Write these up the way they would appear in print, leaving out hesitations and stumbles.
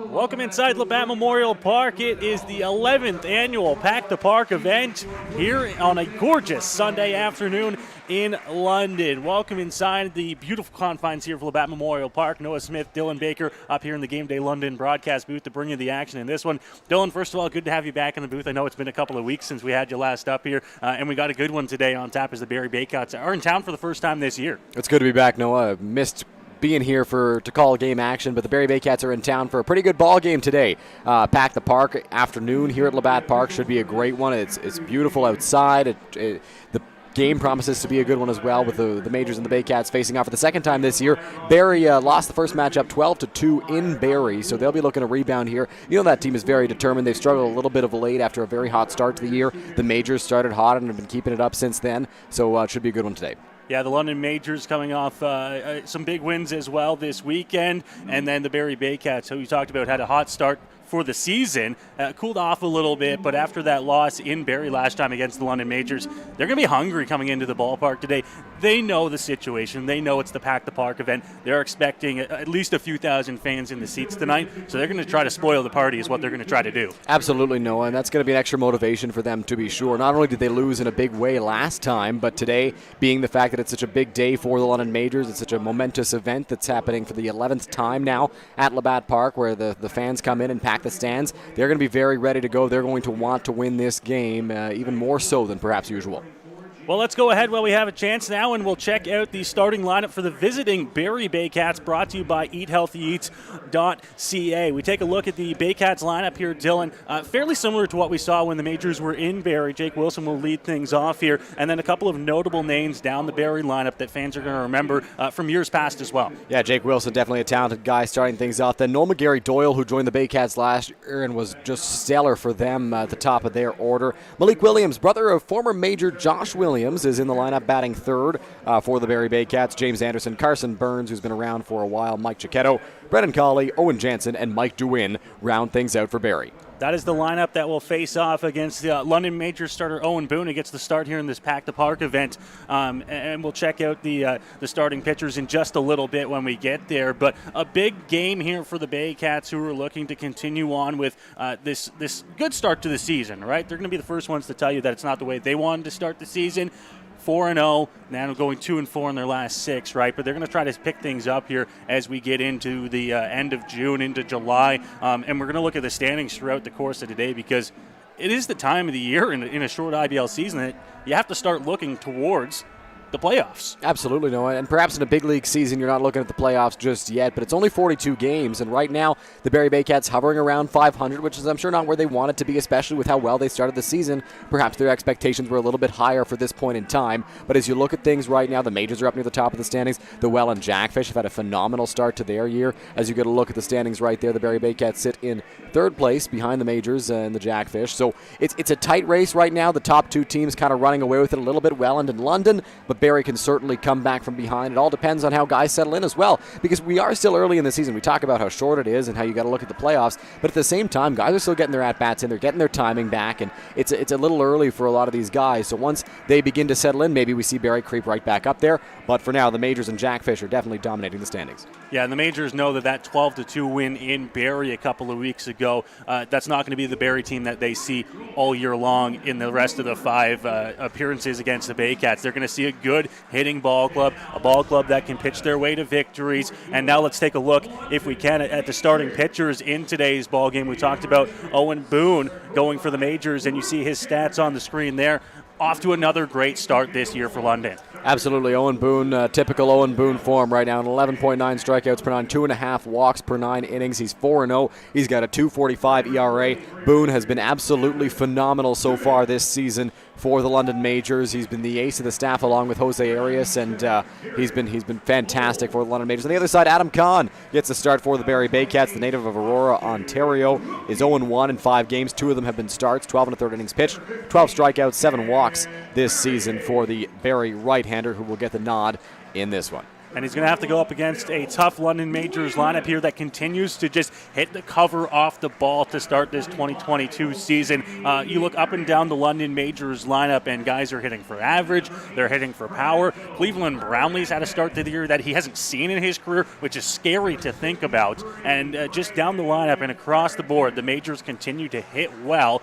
Welcome inside Labatt Memorial Park. It is the 11th annual Pack the Park event here on a gorgeous Sunday afternoon in London. Welcome inside the beautiful confines here of Labatt Memorial Park. Noah Smith, Dylan Baker up here in the Game Day London broadcast booth to bring you the action in this one. Dylan, first of all, good to have you back in the booth. I know it's been a couple of weeks since we had you last up here, and we got a good one today on tap as the Barrie Baycats are in town for the first time this year. It's good to be back, Noah. I missed being here to call game action, but the Barrie Baycats are in town for a pretty good ball game today. Pack the Park afternoon here at Labatt Park should be a great one. It's beautiful outside. The game promises to be a good one as well, with the Majors and the Baycats facing off for the second time this year. Barrie lost the first matchup 12-2 in Barrie, so they'll be looking to rebound here. You know that team is very determined. They've struggled a little bit of late after a very hot start to the year. The Majors started hot and have been keeping it up since then, so it should be a good one today. Yeah, the London Majors coming off some big wins as well this weekend, and then the Barrie Baycats, who you talked about, had a hot start for the season, cooled off a little bit, but after that loss in Barrie last time against the London Majors, they're going to be hungry coming into the ballpark today. They know the situation. They know it's the Pack the Park event. They're expecting at least a few thousand fans in the seats tonight, so they're going to try to spoil the party is what they're going to try to do. Absolutely, Noah, and that's going to be an extra motivation for them to be sure. Not only did they lose in a big way last time, but today, being the fact that it's such a big day for the London Majors, it's such a momentous event that's happening for the 11th time now at Labatt Park, where the fans come in and pack the stands. They're going to be very ready to go. They're going to want to win this game, even more so than perhaps usual. Well, let's go ahead while we have a chance now, and we'll check out the starting lineup for the visiting Barrie Baycats, brought to you by EatHealthyEats.ca. We take a look at the Baycats lineup here, Dylan. Fairly similar to what we saw when the Majors were in Barrie. Jake Wilson will lead things off here, and then a couple of notable names down the Barrie lineup that fans are going to remember from years past as well. Yeah, Jake Wilson, definitely a talented guy starting things off. Then Noel McGarry-Doyle, who joined the Baycats last year and was just stellar for them at the top of their order. Malik Williams, brother of former Major Josh Williams, is in the lineup batting third for the Barrie Baycats. James Anderson, Carson Burns, who's been around for a while, Mike Cicchetto, Brendan Colley, Owen Jansen, and Mike Dewin round things out for Barrie. That is the lineup that will face off against the London Majors starter Owen Boone, who gets the start here in this Pack the Park event. And we'll check out the starting pitchers in just a little bit when we get there. But a big game here for the Baycats, who are looking to continue on with this good start to the season, right? They're going to be the first ones to tell you that it's not the way they wanted to start the season. 4-0, now going 2-4 in their last 6, right? But they're going to try to pick things up here as we get into the end of June, into July. And we're going to look at the standings throughout the course of today, because it is the time of the year in a short IBL season that you have to start looking towards the playoffs. Absolutely, Noah. And perhaps in a big league season, you're not looking at the playoffs just yet, but it's only 42 games, and right now, the Barrie Baycats hovering around 500, which is, I'm sure, not where they want it to be, especially with how well they started the season. Perhaps their expectations were a little bit higher for this point in time, but as you look at things right now, the Majors are up near the top of the standings. The Well and Jackfish have had a phenomenal start to their year. As you get a look at the standings right there, the Barrie Baycats sit in third place behind the Majors and the Jackfish. So it's a tight race right now. The top two teams kind of running away with it a little bit, Welland and London, but Barrie can certainly come back from behind. It all depends on how guys settle in as well, because we are still early in the season. We talk about how short it is and how you got to look at the playoffs, but at the same time, guys are still getting their at-bats in. They're getting their timing back, and it's a little early for a lot of these guys. So once they begin to settle in, maybe we see Barrie creep right back up there. But for now, the Majors and Jackfish are definitely dominating the standings. Yeah, and the Majors know that 12-2 win in Barrie a couple of weeks ago, that's not going to be the Barrie team that they see all year long in the rest of the 5 appearances against the Baycats. They're going to see a good hitting ball club, a ball club that can pitch their way to victories. And now let's take a look, if we can, at the starting pitchers in today's ball game. We talked about Owen Boone going for the Majors, and you see his stats on the screen there. Off to another great start this year for London. Absolutely. Owen Boone, typical Owen Boone form right now. 11.9 strikeouts per 9, 2.5 walks per 9 innings. He's 4-0. He's got a 2.45 ERA. Boone has been absolutely phenomenal so far this season for the London Majors. He's been the ace of the staff along with Jose Arias, and he's been fantastic for the London Majors. On the other side, Adam Kahn gets the start for the Barrie Baycats. The native of Aurora, Ontario, is 0-1 in 5 games. 2 of them have been starts, 12 1/3 innings pitched, 12 strikeouts, 7 walks this season for the Barrie right-hander, who will get the nod in this one. And he's going to have to go up against a tough London Majors lineup here that continues to just hit the cover off the ball to start this 2022 season. You look up and down the London Majors lineup, and guys are hitting for average. They're hitting for power. Cleveland Brownlee's had a start to the year that he hasn't seen in his career, which is scary to think about. And just down the lineup and across the board, the Majors continue to hit well.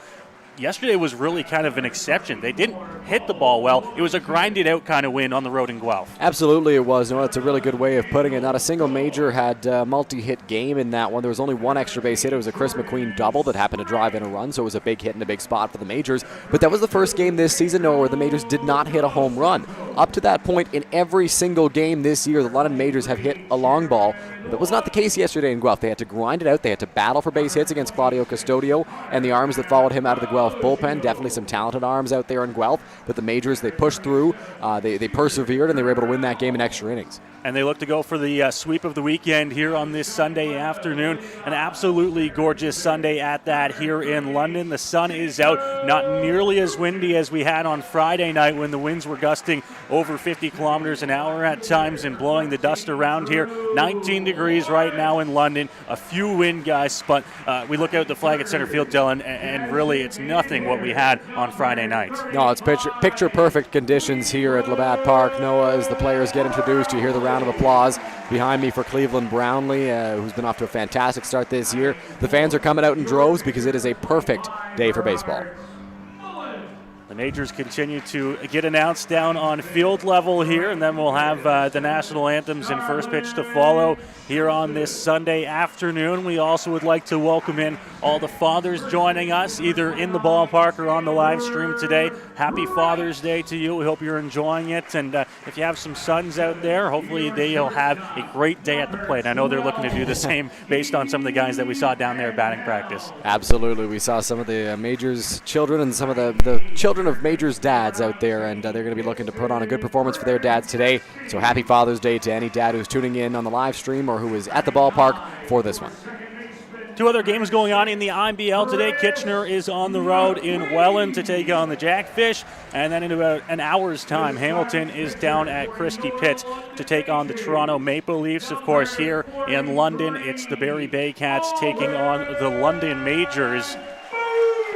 Yesterday was really kind of an exception. They didn't hit the ball well. It was a grinded-out kind of win on the road in Guelph. Absolutely it was. No, it's a really good way of putting it. Not a single Major had a multi-hit game in that one. There was only one extra base hit. It was a Chris McQueen double that happened to drive in a run, so it was a big hit and a big spot for the Majors. But that was the first game this season, Noah, where the Majors did not hit a home run. Up to that point, in every single game this year, the London Majors have hit a long ball. That was not the case yesterday in Guelph. They had to grind it out. They had to battle for base hits against Claudio Custodio and the arms that followed him out of the Guelph bullpen. Definitely some talented arms out there in Guelph. But the Majors, they pushed through, they persevered, and they were able to win that game in extra innings. And they look to go for the sweep of the weekend here on this Sunday afternoon. An absolutely gorgeous Sunday at that here in London. The sun is out, not nearly as windy as we had on Friday night when the winds were gusting over 50 kilometers an hour at times and blowing the dust around here. 19 degrees right now in London. A few wind gusts, but we look out the flag at center field, Dylan, and really it's nothing what we had on Friday night. No, it's picture perfect conditions here at Labatt Park. Noah, as the players get introduced, you hear the round of applause behind me for Cleveland Brownlee, who's been off to a fantastic start this year. The fans are coming out in droves because it is a perfect day for baseball. The Majors continue to get announced down on field level here, and then we'll have the national anthems and first pitch to follow here on this Sunday afternoon. We also would like to welcome in all the fathers joining us, either in the ballpark or on the live stream today. Happy Father's Day to you. We hope you're enjoying it, and if you have some sons out there, hopefully they'll have a great day at the plate. I know they're looking to do the same based on some of the guys that we saw down there at batting practice. Absolutely. We saw some of the Majors children and some of the children of Majors dads out there, and they're going to be looking to put on a good performance for their dads today. So happy Father's Day to any dad who's tuning in on the live stream or who is at the ballpark for this one. Two other games going on in the IBL today. Kitchener is on the road in Welland to take on the Jackfish, and then in about an hour's time, Hamilton is down at Christie Pitt to take on the Toronto Maple Leafs. Of course, here in London, it's the Barrie Baycats taking on the London Majors.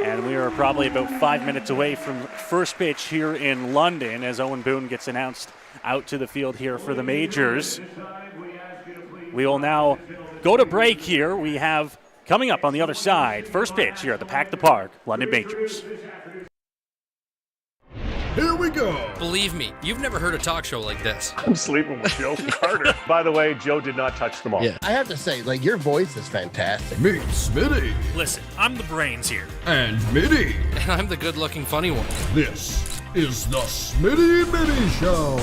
And we are probably about 5 minutes away from first pitch here in London as Owen Boone gets announced out to the field here for the Majors. We will now go to break here. We have coming up on the other side, first pitch here at the Pack the Park, London Majors. Here we go. Believe me, you've never heard a talk show like this. I'm sleeping with Joe Carter. By the way, Joe did not touch them all. Yeah. I have to say, your voice is fantastic. Meet Smitty. Listen, I'm the brains here. And Mitty. And I'm the good-looking funny one. This is the Smitty Mitty Show.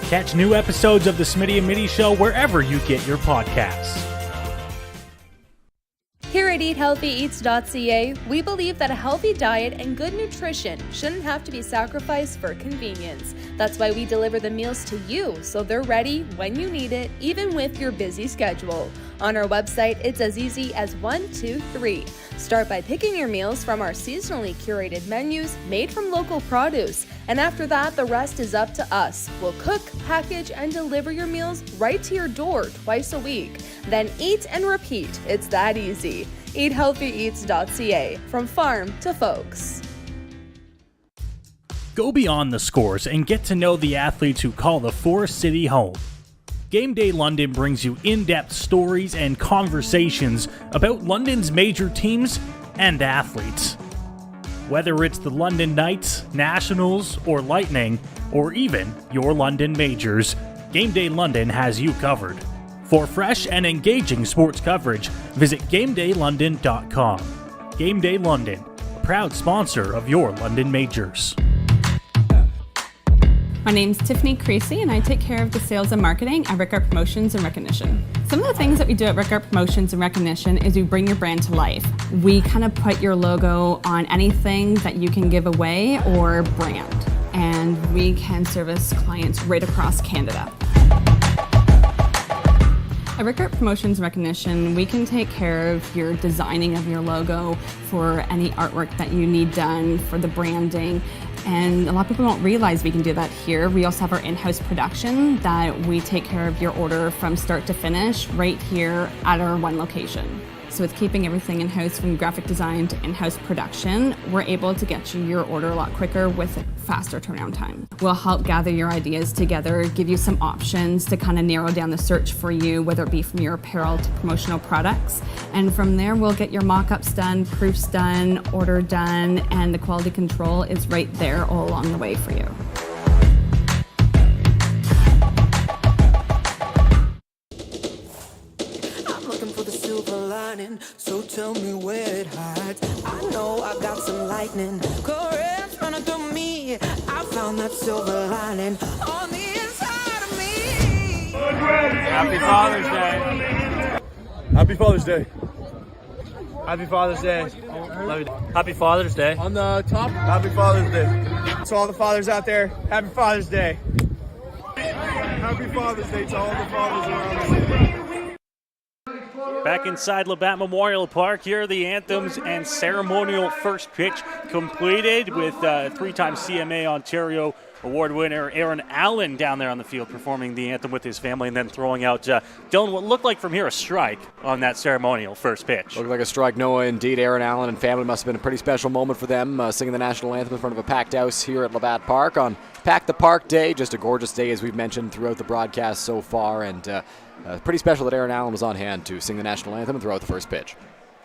Catch new episodes of the Smitty and Mitty Show wherever you get your podcasts. Here at EatHealthyEats.ca, we believe that a healthy diet and good nutrition shouldn't have to be sacrificed for convenience. That's why we deliver the meals to you so they're ready when you need it, even with your busy schedule. On our website, it's as easy as 1, 2, 3. Start by picking your meals from our seasonally curated menus made from local produce. And after that, the rest is up to us. We'll cook, package, and deliver your meals right to your door twice a week. Then eat and repeat. It's that easy. EatHealthyEats.ca, from farm to folks. Go beyond the scores and get to know the athletes who call the Forest City home. Game Day London brings you in-depth stories and conversations about London's major teams and athletes. Whether it's the London Knights, Nationals, or Lightning, or even your London Majors, Game Day London has you covered. For fresh and engaging sports coverage, visit GameDayLondon.com. Game Day London, a proud sponsor of your London Majors. My name's Tiffany Creasy, and I take care of the sales and marketing at Rickard Promotions and Recognition. Some of the things that we do at Rickard Promotions and Recognition is we bring your brand to life. We kind of put your logo on anything that you can give away or brand, and we can service clients right across Canada. At Rickert Promotions Recognition, we can take care of your designing of your logo, for any artwork that you need done, for the branding. And a lot of people don't realize we can do that here. We also have our in-house production that we take care of your order from start to finish right here at our one location. So with keeping everything in-house from graphic design to in-house production, we're able to get you your order a lot quicker with faster turnaround time. We'll help gather your ideas together, give you some options to kind of narrow down the search for you, whether it be from your apparel to promotional products. And from there, we'll get your mock-ups done, proofs done, order done, and the quality control is right there all along the way for you. So tell me where it hides. I know I got some lightning currents running through me. I found that silver lining on the inside of me. Happy Father's Day. Happy Father's Day. Happy Father's Day. Love you. Happy Father's Day. On the top, Happy Father's Day. To all the fathers out there, Happy Father's Day. Happy Father's Day to all the fathers around the city. Back inside Labatt Memorial Park, here are the anthems and ceremonial first pitch completed with three-time CMA Ontario Award winner Aaron Allen down there on the field performing the anthem with his family and then throwing out, Dylan, what looked like from here a strike on that ceremonial first pitch. Looked like a strike, Noah. Indeed, Aaron Allen and family must have been a pretty special moment for them, singing the national anthem in front of a packed house here at Labatt Park on Pack the Park Day. Just a gorgeous day, as we've mentioned throughout the broadcast so far, and pretty special that Aaron Allen was on hand to sing the national anthem and throw out the first pitch.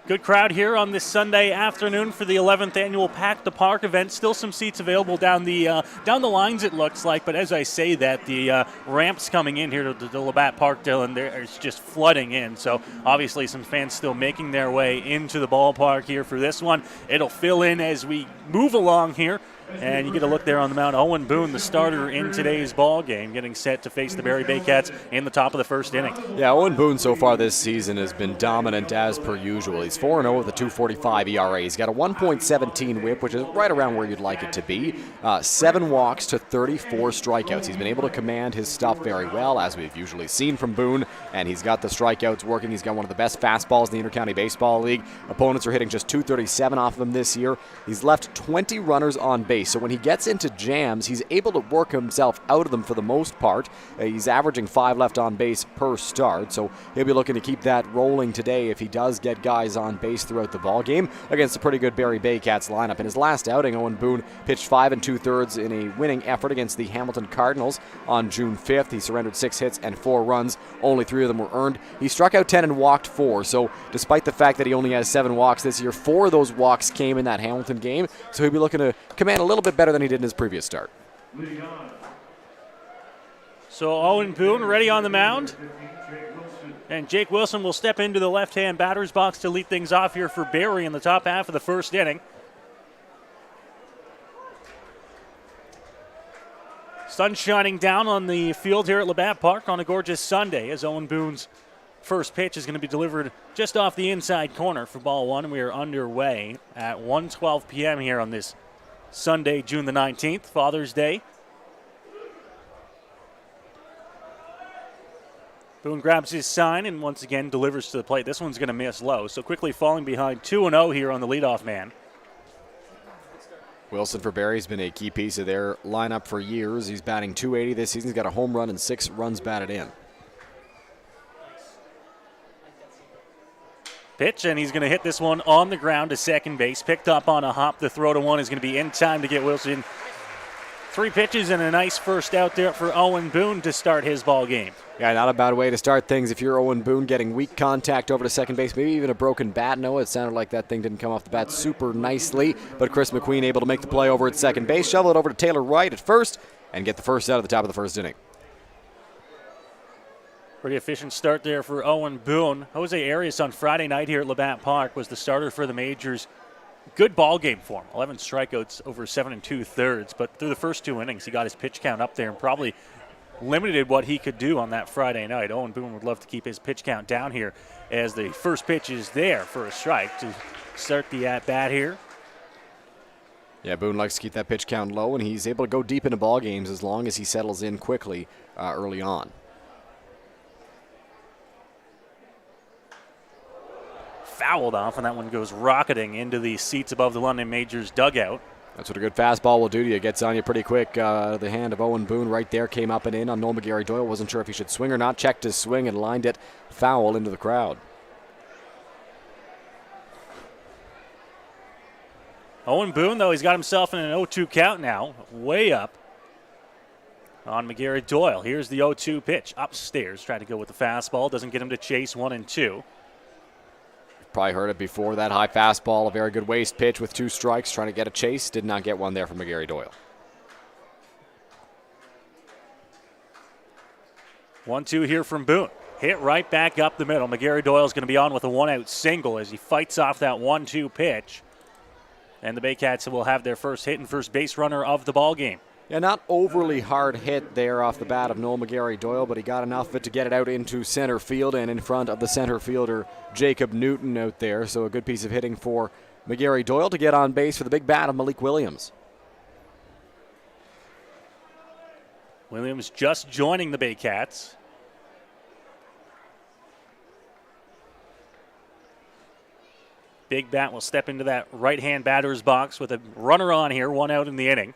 Good crowd here on this Sunday afternoon for the 11th annual Pack the Park event. Still some seats available down the lines, it looks like. But as I say that, the ramps coming in here to the Labatt Park, Dylan, there's just flooding in. So obviously some fans still making their way into the ballpark here for this one. It'll fill in as we move along here. And you get a look there on the mound. Owen Boone, the starter in today's ball game, getting set to face the Barrie Baycats in the top of the first inning. Yeah, Owen Boone so far this season has been dominant as per usual. He's 4-0 with a 2.45 ERA. He's got a 1.17 whip, which is right around where you'd like it to be. 7 walks to 34 strikeouts. He's been able to command his stuff very well, as we've usually seen from Boone, and he's got the strikeouts working. He's got one of the best fastballs in the Intercounty Baseball League. Opponents are hitting just 237 off of him this year. He's left 20 runners on base. So when he gets into jams, he's able to work himself out of them for the most part. He's averaging 5 left on base per start, so he'll be looking to keep that rolling today if he does get guys on base throughout the ball game against a pretty good Barrie Baycats lineup. In his last outing, Owen Boone pitched 5 2/3 in a winning effort against the Hamilton Cardinals on June 5th. He surrendered 6 hits and 4 runs. Only 3 of them were earned. He struck out 10 and walked 4, so despite the fact that he only has 7 walks this year, 4 of those walks came in that Hamilton game, so he'll be looking to command a little bit better than he did in his previous start. So Owen Boone ready on the mound. And Jake Wilson will step into the left-hand batter's box to lead things off here for Barrie in the top half of the first inning. Sun shining down on the field here at Labatt Park on a gorgeous Sunday as Owen Boone's first pitch is going to be delivered just off the inside corner for ball one. We are underway at 1:12 p.m. here on this Sunday, June the 19th, Father's Day. Boone grabs his sign and once again delivers to the plate. This one's going to miss low, so quickly falling behind 2-0 here on the leadoff man. Wilson for Barrie has been a key piece of their lineup for years. He's batting .280 this season. He's got a home run and 6 runs batted in. Pitch, and he's going to hit this one on the ground to second base. Picked up on a hop. The throw to one is going to be in time to get Wilson 3 pitches and a nice first out there for Owen Boone to start his ball game. Yeah, not a bad way to start things if you're Owen Boone, getting weak contact over to second base, maybe even a broken bat. No, it sounded like that thing didn't come off the bat super nicely, but Chris McQueen able to make the play over at second base, shovel it over to Taylor Wright at first, and get the first out at the top of the first inning. Pretty efficient start there for Owen Boone. Jose Arias on Friday night here at Labatt Park was the starter for the Majors. Good ball game for him. 11 strikeouts over 7 2/3, but through the first 2 innings, he got his pitch count up there and probably limited what he could do on that Friday night. Owen Boone would love to keep his pitch count down here as the first pitch is there for a strike to start the at-bat here. Yeah, Boone likes to keep that pitch count low, and he's able to go deep into ball games as long as he settles in quickly early on. fouled off, and that one goes rocketing into the seats above the London Majors dugout. That's what a good fastball will do to you. Gets on you pretty quick. The hand of Owen Boone right there came up and in on Noel McGarry-Doyle. Wasn't sure if he should swing or not. Checked his swing and lined it foul into the crowd. Owen Boone, though, he's got himself in an 0-2 count now. Way up on McGarry-Doyle. Here's the 0-2 pitch. Upstairs, trying to go with the fastball. Doesn't get him to chase 1 and 2. Probably heard it before. That high fastball, a very good waist pitch with 2 strikes, trying to get a chase. Did not get one there from McGarry-Doyle. 1-2 here from Boone. Hit right back up the middle. McGarry-Doyle's going to be on with a 1-out single as he fights off that 1-2 pitch. And the Baycats will have their first hit and first base runner of the ball game. Yeah, not overly hard hit there off the bat of Noel McGarry-Doyle, but he got enough of it to get it out into center field and in front of the center fielder, Jacob Newton, out there. So a good piece of hitting for McGarry-Doyle to get on base for the big bat of Malik Williams. Williams just joining the Baycats. Big bat will step into that right-hand batter's box with a runner on here, 1 out in the inning.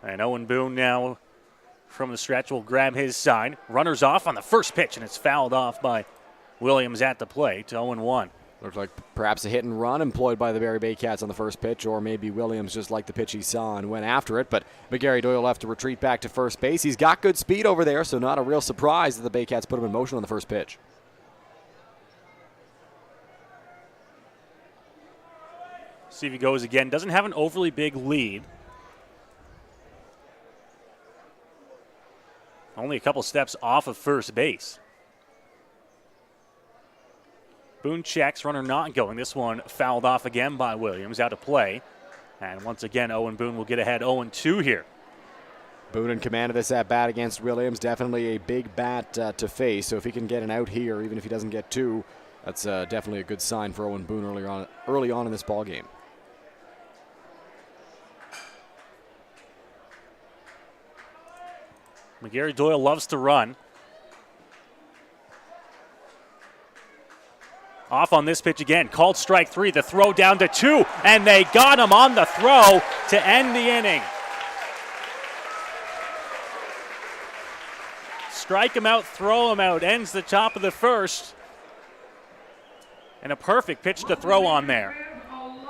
And Owen Boone now from the stretch will grab his side. Runner's off on the first pitch, and it's fouled off by Williams at the plate. 0-1. Looks like perhaps a hit and run employed by the Barrie Baycats on the first pitch, or maybe Williams just liked the pitch he saw and went after it. But McGarry-Doyle will have to retreat back to first base. He's got good speed over there, so not a real surprise that the Baycats put him in motion on the first pitch. See if he goes again. Doesn't have an overly big lead. Only a couple steps off of first base. Boone checks, runner not going. This one fouled off again by Williams, out of play. And once again, Owen Boone will get ahead 0-2 here. Boone in command of this at-bat against Williams. Definitely a big bat to face. So if he can get an out here, even if he doesn't get 2, that's definitely a good sign for Owen Boone early on in this ball game. McGarry-Doyle loves to run. Off on this pitch again. Called strike 3. The throw down to 2. And they got him on the throw to end the inning. Strike him out, throw him out. Ends the top of the first. And a perfect pitch to throw on there.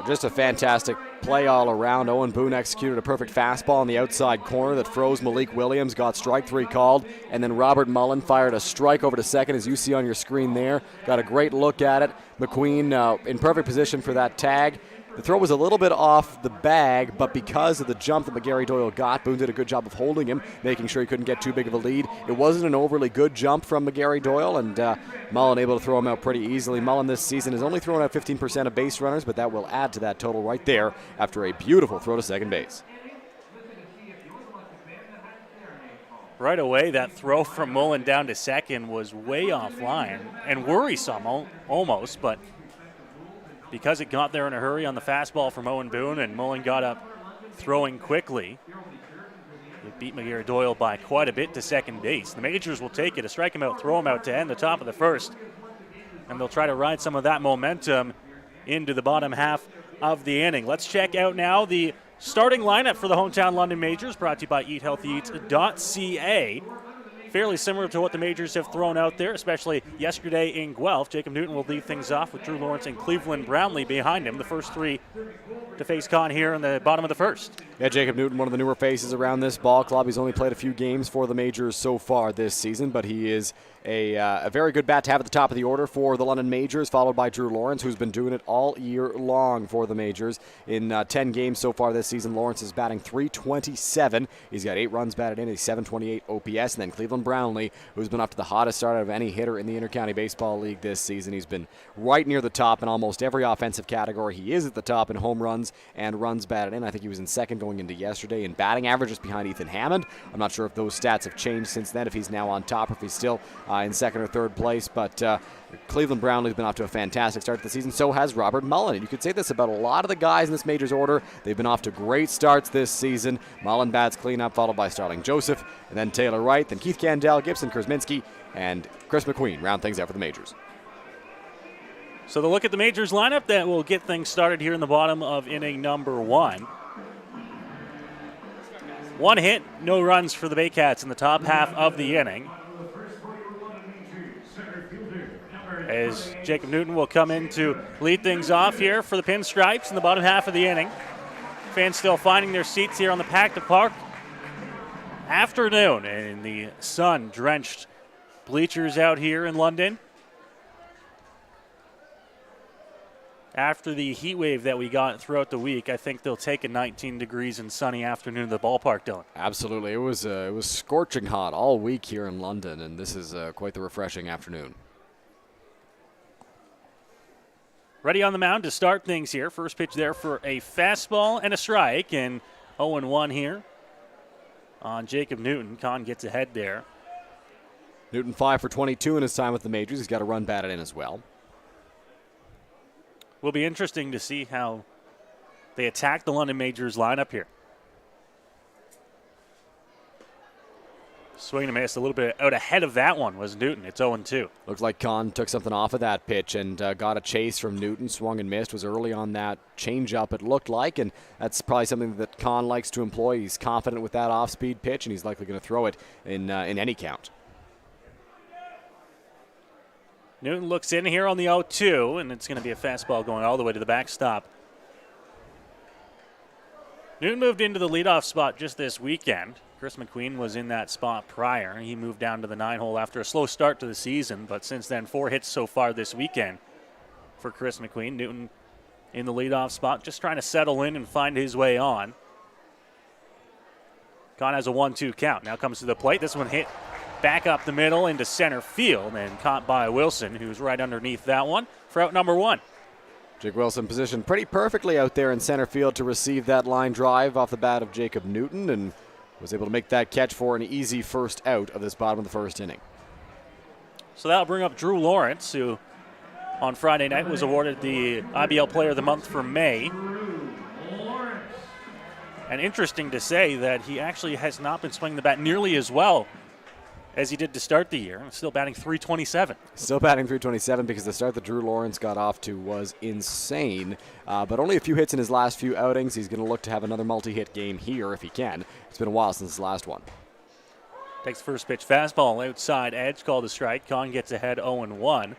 Just a fantastic play all around. Owen Boone executed a perfect fastball in the outside corner that froze Malik Williams, got strike 3 called, and then Robert Mullen fired a strike over to second, as you see on your screen there. Got a great look at it. McQueen in perfect position for that tag. The throw was a little bit off the bag, but because of the jump that McGarry-Doyle got, Boone did a good job of holding him, making sure he couldn't get too big of a lead. It wasn't an overly good jump from McGarry-Doyle, and Mullen able to throw him out pretty easily. Mullen this season has only thrown out 15% of base runners, but that will add to that total right there after a beautiful throw to second base. Right away, that throw from Mullen down to second was way offline and worrisome almost, but because it got there in a hurry on the fastball from Owen Boone and Mullen got up throwing quickly, it beat McGarry-Doyle by quite a bit to second base. The Majors will take it, a strike him out, throw him out to end the top of the first, and they'll try to ride some of that momentum into the bottom half of the inning. Let's check out now the starting lineup for the hometown London Majors, brought to you by eathealthyeats.ca. Fairly similar to what the Majors have thrown out there, especially yesterday in Guelph. Jacob Newton will lead things off with Drew Lawrence and Cleveland Brownlee behind him. The first 3 to face Con here in the bottom of the first. Yeah, Jacob Newton, one of the newer faces around this ball club. He's only played a few games for the Majors so far this season, but he is a very good bat to have at the top of the order for the London Majors, followed by Drew Lawrence, who's been doing it all year long for the Majors. In 10 games so far this season, Lawrence is batting .327. He's got 8 runs batted in, a .728 OPS, and then Cleveland Brownlee, who's been up to the hottest start out of any hitter in the Intercounty Baseball League this season. He's been right near the top in almost every offensive category. He is at the top in home runs and runs batted in. I think he was in second going going into yesterday in batting average, just behind Ethan Hammond. I'm not sure if those stats have changed since then, if he's now on top or if he's still in second or third place. But Cleveland Brownlee's been off to a fantastic start to the season. So has Robert Mullen. And you could say this about a lot of the guys in this Majors order. They've been off to great starts this season. Mullen bats cleanup, followed by Starling Joseph, and then Taylor Wright, then Keith Candell, Gibson Kurzminski, and Chris McQueen round things out for the Majors. So the look at the Majors lineup that will get things started here in the bottom of inning number 1. 1 hit, no runs for the Baycats in the top half of the inning. As Jacob Newton will come in to lead things off here for the Pinstripes in the bottom half of the inning. Fans still finding their seats here on the Packed Park afternoon in the sun-drenched bleachers out here in London. After the heat wave that we got throughout the week, I think they'll take a 19 degrees and sunny afternoon at the ballpark, Dylan. Absolutely. It was scorching hot all week here in London, and this is quite the refreshing afternoon. Ready on the mound to start things here. First pitch there for a fastball and a strike, and 0-1 here on Jacob Newton. Kahn gets ahead there. Newton 5 for 22 in his time with the Majors. He's got a run batted in as well. Will be interesting to see how they attack the London Majors lineup here. Swing and miss a little bit out ahead of that one was Newton. It's 0-2. Looks like Kahn took something off of that pitch and got a chase from Newton. Swung and missed. Was early on that changeup, it looked like, and that's probably something that Kahn likes to employ. He's confident with that off-speed pitch, and he's likely going to throw it in any count. Newton looks in here on the 0-2, and it's going to be a fastball going all the way to the backstop. Newton moved into the leadoff spot just this weekend. Chris McQueen was in that spot prior. He moved down to the 9-hole after a slow start to the season, but since then, 4 hits so far this weekend for Chris McQueen. Newton in the leadoff spot, just trying to settle in and find his way on. Kahn has a 1-2 count. Now comes to the plate. This one hit back up the middle into center field and caught by Wilson, who's right underneath that one for out number 1. Jake Wilson positioned pretty perfectly out there in center field to receive that line drive off the bat of Jacob Newton and was able to make that catch for an easy first out of this bottom of the first inning. So that'll bring up Drew Lawrence, who on Friday night was awarded the IBL Player of the Month for May. And interesting to say that he actually has not been swinging the bat nearly as well as he did to start the year. Still batting .327. Still batting .327 because the start that Drew Lawrence got off to was insane. But only a few hits in his last few outings. He's going to look to have another multi-hit game here if he can. It's been a while since his last one. Takes the first pitch fastball outside edge, called a strike. Kahn gets ahead 0-1.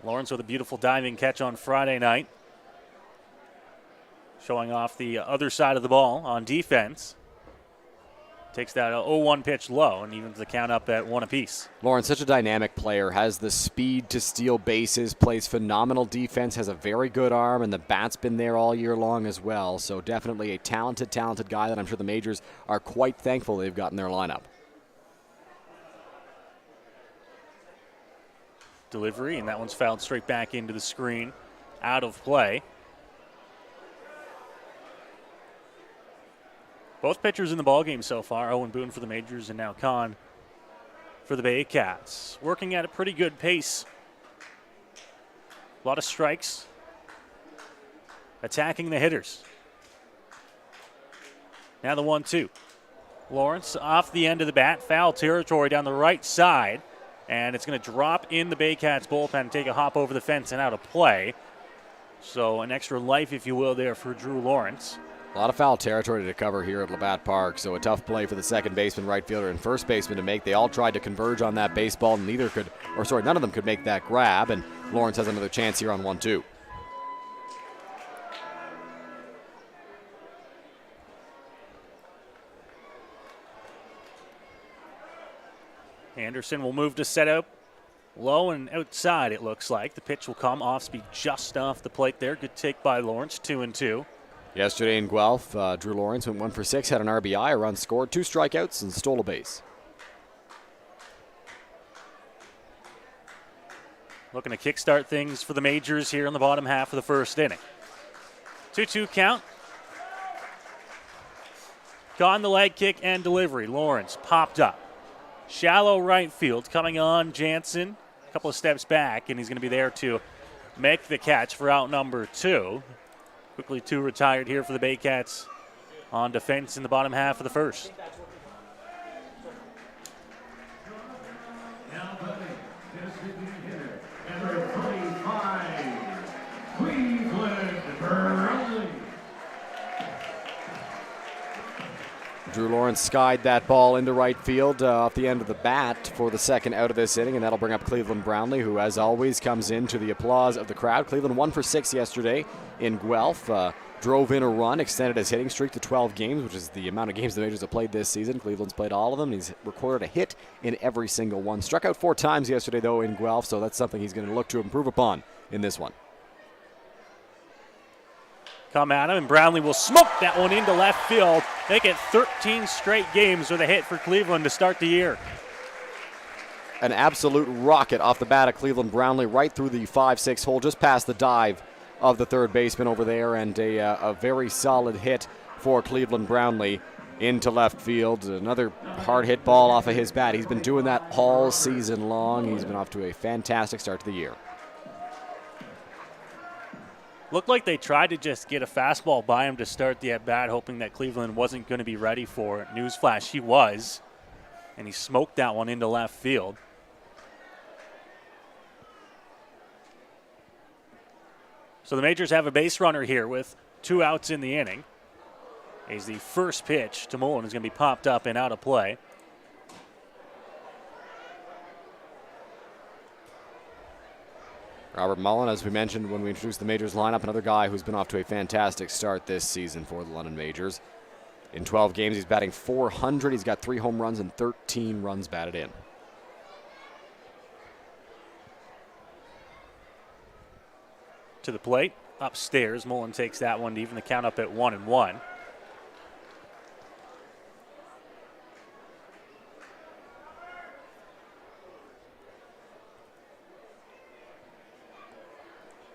Lawrence with a beautiful diving catch on Friday night, showing off the other side of the ball on defense. Takes that 0-1 pitch low and evens the count up at 1 apiece. Lawrence, such a dynamic player, has the speed to steal bases, plays phenomenal defense, has a very good arm, and the bat's been there all year long as well. So definitely a talented guy that I'm sure the Majors are quite thankful they've got in their lineup. Delivery, and that one's fouled straight back into the screen, out of play. Both pitchers in the ballgame so far, Owen Boone for the Majors and now Kahn for the Baycats. Working at a pretty good pace. A lot of strikes. Attacking the hitters. Now the 1-2. Lawrence off the end of the bat, foul territory down the right side. And it's going to drop in the Baycats bullpen, take a hop over the fence and out of play. So an extra life, if you will, there for Drew Lawrence. A lot of foul territory to cover here at Labatt Park, so a tough play for the second baseman, right fielder, and first baseman to make. They all tried to converge on that baseball, and none of them could make that grab, and Lawrence has another chance here on 1-2. Anderson will move to set up low and outside, it looks like. The pitch will come off speed just off the plate there. Good take by Lawrence, 2-2. Yesterday in Guelph, Drew Lawrence went 1 for 6, had an RBI, a run scored, 2 strikeouts, and stole a base. looking to kickstart things for the Majors here in the bottom half of the first inning. 2-2 count. Gone the leg kick and delivery. Lawrence popped up. Shallow right field coming on Jansen. A couple of steps back, and he's going to be there to make the catch for out number 2. Quickly 2 retired here for the Baycats on defense in the bottom half of the first. Drew Lawrence skied that ball into right field off the end of the bat for the second out of this inning, and that'll bring up Cleveland Brownlee, who, as always, comes in to the applause of the crowd. Cleveland 1 for 6 yesterday in Guelph. Drove in a run, extended his hitting streak to 12 games, which is the amount of games the Majors have played this season. Cleveland's played all of them. He's recorded a hit in every single one. Struck out 4 times yesterday, though, in Guelph, so that's something he's going to look to improve upon in this one. Come at him, and Brownlee will smoke that one into left field. Make it 13 straight games with a hit for Cleveland to start the year. An absolute rocket off the bat of Cleveland Brownlee right through the 5-6 hole, just past the dive of the third baseman over there, and a very solid hit for Cleveland Brownlee into left field. Another hard hit ball off of his bat. He's been doing that all season long. He's been off to a fantastic start to the year. Looked like they tried to just get a fastball by him to start the at-bat, hoping that Cleveland wasn't going to be ready for it. Newsflash, he was, and he smoked that one into left field. So the Majors have a base runner here with 2 outs in the inning. As the first pitch to Mullen is going to be popped up and out of play. Robert Mullen, as we mentioned when we introduced the Majors lineup, another guy who's been off to a fantastic start this season for the London Majors. In 12 games, he's batting .400. He's got 3 home runs and 13 runs batted in. To the plate, upstairs. Mullen takes that one to even the count up at 1-1.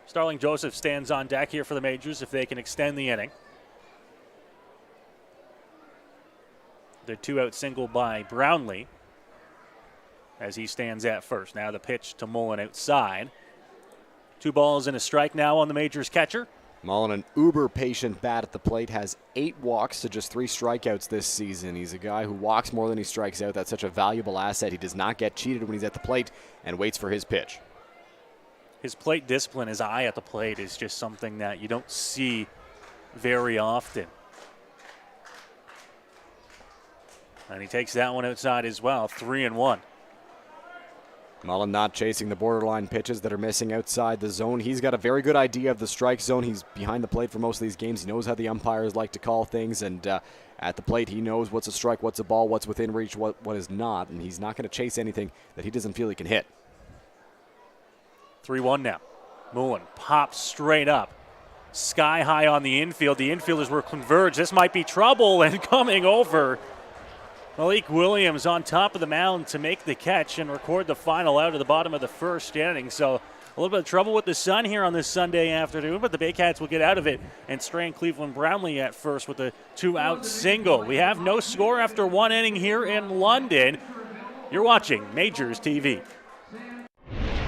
Starling Joseph stands on deck here for the Majors if they can extend the inning. The 2-out single by Brownlee as he stands at first. Now the pitch to Mullen outside. 2 balls and a strike now on the Majors catcher. Mullen, an uber patient bat at the plate, has 8 walks to just 3 strikeouts this season. He's a guy who walks more than he strikes out. That's such a valuable asset. He does not get cheated when he's at the plate and waits for his pitch. His plate discipline, his eye at the plate, is just something that you don't see very often. And he takes that one outside as well, 3-1. Mullen not chasing the borderline pitches that are missing outside the zone. He's got a very good idea of the strike zone. He's behind the plate for most of these games. He knows how the umpires like to call things, and at the plate he knows what's a strike, what's a ball, what's within reach, what is not, and he's not going to chase anything that he doesn't feel he can hit. 3-1 now. Mullen pops straight up. Sky high on the infield. The infielders were converged. This might be trouble, and coming over, Malik Williams on top of the mound to make the catch and record the final out of the bottom of the first inning. So a little bit of trouble with the sun here on this Sunday afternoon, but the Baycats will get out of it and strand Cleveland Brownlee at first with a 2-out single. We have no score after 1 inning here in London. You're watching Majors TV.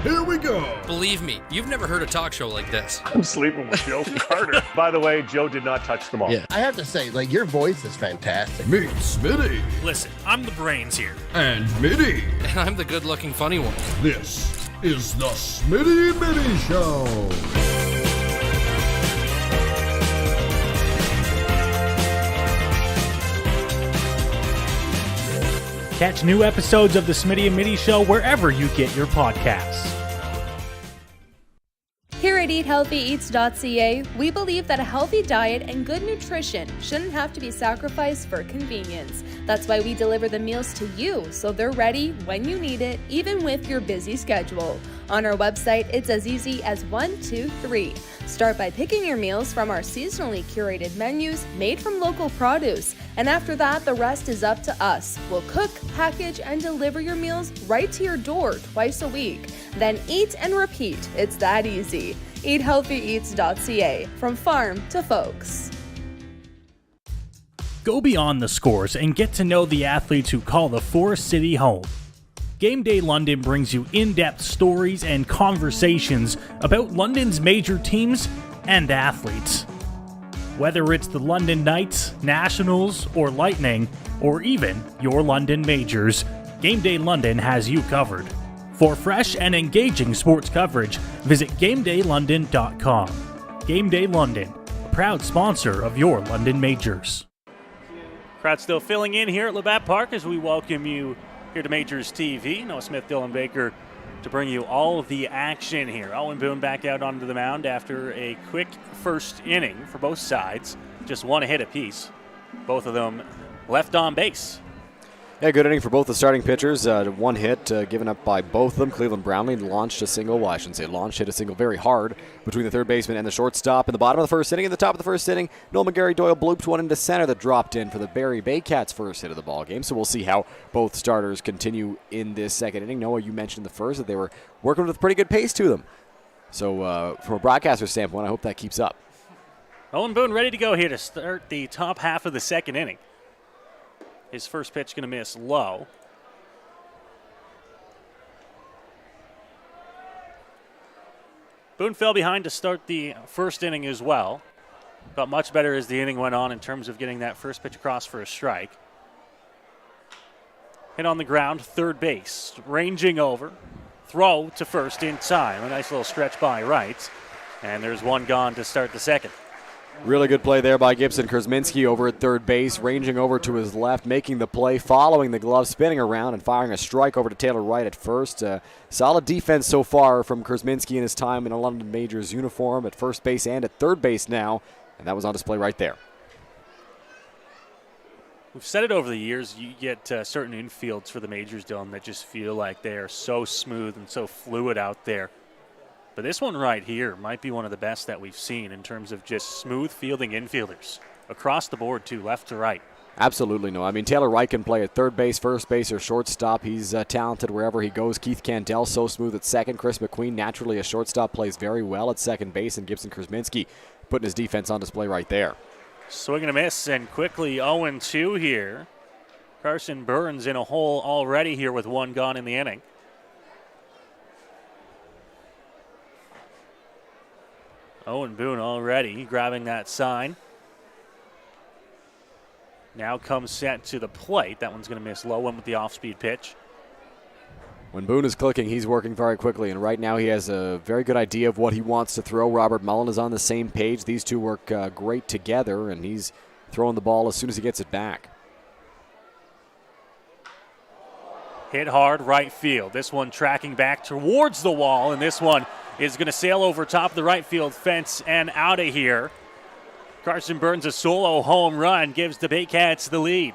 Here we go. Believe me, you've never heard a talk show like this. I'm sleeping with Joe Carter. By the way, Joe did not touch the ball. Yeah, I have to say, your voice is fantastic. Meet Smitty. Listen, I'm the brains here. And Mitty. And I'm the good-looking funny one. This is the Smitty Mitty Show. Catch new episodes of the Smitty and Mitty Show wherever you get your podcasts. Here at EatHealthyEats.ca, we believe that a healthy diet and good nutrition shouldn't have to be sacrificed for convenience. That's why we deliver the meals to you so they're ready when you need it, even with your busy schedule. On our website, it's as easy as 1, 2, 3. Start by picking your meals from our seasonally curated menus made from local produce. And after that, the rest is up to us. We'll cook, package, and deliver your meals right to your door twice a week. Then eat and repeat. It's that easy. EatHealthyEats.ca, from farm to folks. Go beyond the scores and get to know the athletes who call the Forest City home. Game Day London brings you in-depth stories and conversations about London's major teams and athletes. Whether it's the London Knights, Nationals, or Lightning, or even your London Majors, Game Day London has you covered. For fresh and engaging sports coverage, visit GameDayLondon.com. Game Day London, a proud sponsor of your London Majors. Crowd still filling in here at Labatt Park as we welcome you here to Majors TV. Noah Smith, Dylan Baker to bring you all of the action here. Owen Boone back out onto the mound after a quick first inning for both sides. Just one hit apiece. Both of them left on base. Yeah, good inning for both the starting pitchers. One hit given up by both of them. Cleveland Brownlee launched a single. Well, I shouldn't say launched, hit a single very hard between the third baseman and the shortstop in the bottom of the first inning. In the top of the first inning, Noel McGarry Doyle blooped one into center that dropped in for the Barrie Baycats' first hit of the ball game. So we'll see how both starters continue in this second inning. Noah, you mentioned the first that they were working with pretty good pace to them. So from a broadcaster standpoint, I hope that keeps up. Owen Boone ready to go here to start the top half of the second inning. His first pitch going to miss low. Boone fell behind to start the first inning as well. Got much better as the inning went on in terms of getting that first pitch across for a strike. Hit on the ground, third base, ranging over. Throw to first in time. A nice little stretch by right. And there's one gone to start the second. Really good play there by Gibson Krasminski over at third base, ranging over to his left, making the play, following the glove, spinning around, and firing a strike over to Taylor Wright at first. Solid defense so far from Krasminski in his time in a London Majors uniform at first base and at third base now, and that was on display right there. We've said it over the years, you get certain infields for the Majors, Dylan, that just feel like they are so smooth and so fluid out there. But this one right here might be one of the best that we've seen in terms of just smooth fielding infielders. Across the board, too, left to right. Absolutely no. I mean, Taylor Wright can play at third base, first base, or shortstop. He's talented wherever he goes. Keith Candell, so smooth at second. Chris McQueen, naturally a shortstop, plays very well at second base. And Gibson Krasminski putting his defense on display right there. Swing and a miss, and quickly 0-2 here. Carson Burns in a hole already here with one gone in the inning. Owen Boone already grabbing that sign. Now comes set to the plate. That one's going to miss low, one with the off-speed pitch. When Boone is clicking, he's working very quickly, and right now he has a very good idea of what he wants to throw. Robert Mullen is on the same page. These two work great together, and he's throwing the ball as soon as he gets it back. Hit hard right field. This one tracking back towards the wall, and this one is going to sail over top of the right field fence and out of here. Carson Burns, a solo home run, gives the Baycats the lead.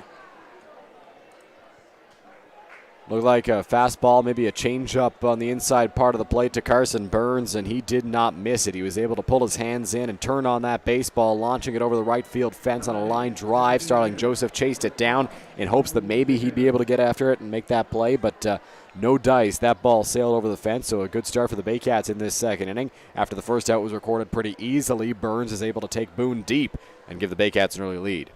Looked like a fastball, maybe a changeup on the inside part of the plate to Carson Burns, and he did not miss it. He was able to pull his hands in and turn on that baseball, launching it over the right field fence on a line drive. Starling Joseph chased it down in hopes that maybe he'd be able to get after it and make that play, but no dice. That ball sailed over the fence, so a good start for the Baycats in this second inning. After the first out was recorded pretty easily, Burns is able to take Boone deep and give the Baycats an early lead.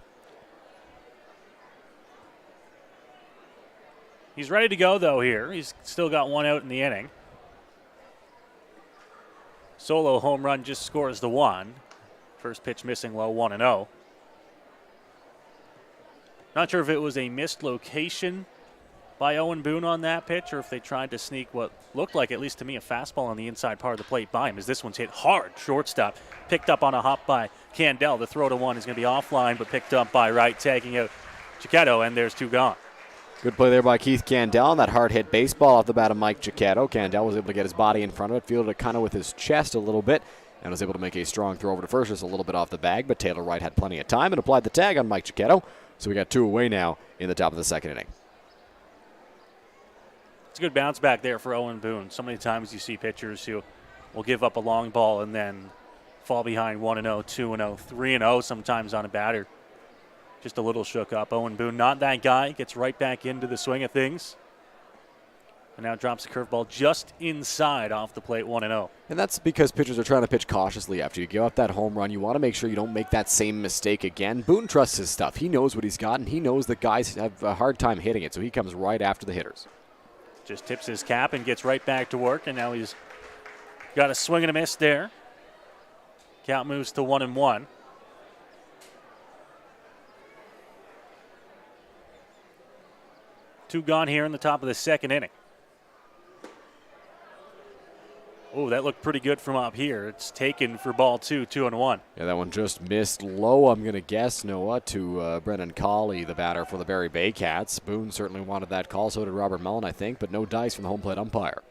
He's ready to go, though, here. He's still got one out in the inning. Solo home run just scores the one. First pitch missing low, 1-0. Not sure if it was a missed location by Owen Boone on that pitch or if they tried to sneak what looked like, at least to me, a fastball on the inside part of the plate by him, as this one's hit hard. Shortstop picked up on a hop by Candell. The throw to one is going to be offline, but picked up by Wright, tagging out Chiquetto, and there's two gone. Good play there by Keith Candell on that hard-hit baseball off the bat of Mike Chiquetto. Candell was able to get his body in front of it, fielded it kind of with his chest a little bit, and was able to make a strong throw over to first, just a little bit off the bag, but Taylor Wright had plenty of time and applied the tag on Mike Chiquetto, so we got two away now in the top of the second inning. It's a good bounce back there for Owen Boone. So many times you see pitchers who will give up a long ball and then fall behind 1-0, 2-0, 3-0 sometimes on a batter. Just a little shook up. Owen Boone, not that guy, gets right back into the swing of things. And now drops the curveball just inside off the plate, 1-0. And that's because pitchers are trying to pitch cautiously after you give up that home run. You want to make sure you don't make that same mistake again. Boone trusts his stuff. He knows what he's got, and he knows that guys have a hard time hitting it, so he comes right after the hitters. Just tips his cap and gets right back to work, and now he's got a swing and a miss there. Count moves to 1-1. Two gone here in the top of the second inning. Oh, that looked pretty good from up here. It's taken for ball 2, 2-1. Yeah, that one just missed low, I'm going to guess, Noah, to Brennan Colley, the batter for the Barrie Baycats. Boone certainly wanted that call, so did Robert Mullen, I think, but no dice from the home plate umpire.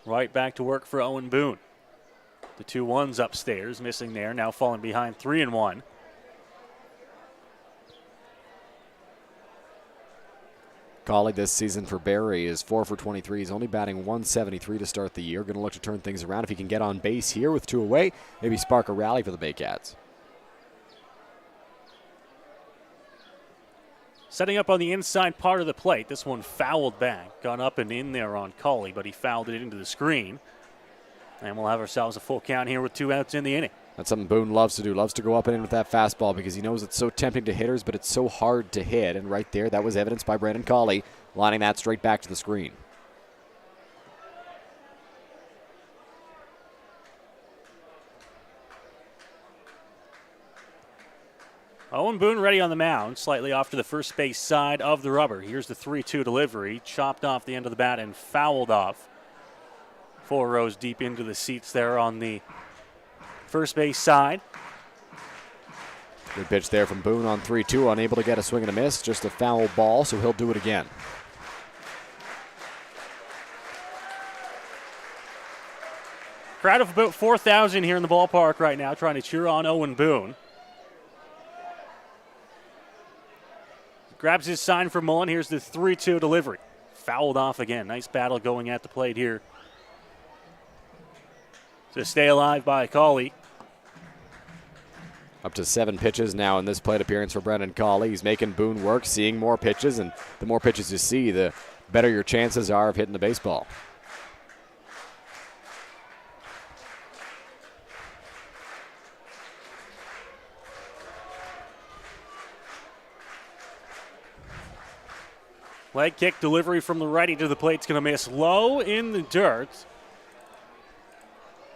Right back to work for Owen Boone. The 2-1s upstairs, missing there, now falling behind 3-1. Colley this season for Barrie is 4 for 23. He's only batting 173 to start the year. Going to look to turn things around. If he can get on base here with 2 away, maybe spark a rally for the Baycats. Setting up on the inside part of the plate. This one fouled back. Gone up and in there on Colley, but he fouled it into the screen. And we'll have ourselves a full count here with 2 outs in the inning. That's something Boone loves to do. Loves to go up and in with that fastball because he knows it's so tempting to hitters, but it's so hard to hit. And right there, that was evidenced by Brandon Colley, lining that straight back to the screen. Owen Boone ready on the mound, slightly off to the first base side of the rubber. Here's the 3-2 delivery, chopped off the end of the bat and fouled off. 4 rows deep into the seats there on the first base side. Good pitch there from Boone on 3-2, unable to get a swing and a miss, just a foul ball, so he'll do it again. Crowd of about 4,000 here in the ballpark right now trying to cheer on Owen Boone. Grabs his sign for Mullen. Here's the 3-2 delivery. Fouled off again. Nice battle going at the plate here to stay alive by Colley. Up to 7 pitches now in this plate appearance for Brendan Colley. He's making Boone work, seeing more pitches, and the more pitches you see, the better your chances are of hitting the baseball. Leg kick delivery from the righty to the plate's going to miss low in the dirt.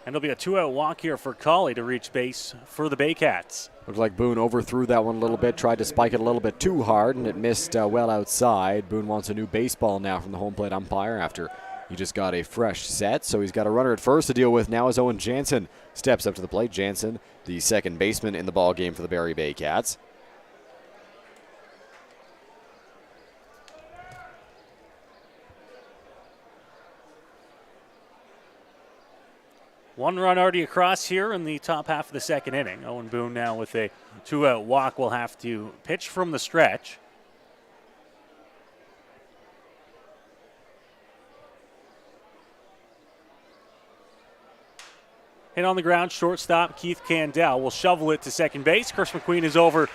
And it'll be a 2-out walk here for Colley to reach base for the Baycats. Looked like Boone overthrew that one a little bit, tried to spike it a little bit too hard, and it missed well outside. Boone wants a new baseball now from the home plate umpire after he just got a fresh set. So he's got a runner at first to deal with now as Owen Jansen steps up to the plate. Jansen, the second baseman in the ball game for the Barrie Baycats. One run already across here in the top half of the second inning. Owen Boone now with a 2-out walk will have to pitch from the stretch. Hit on the ground, shortstop Keith Candell will shovel it to second base. Chris McQueen is over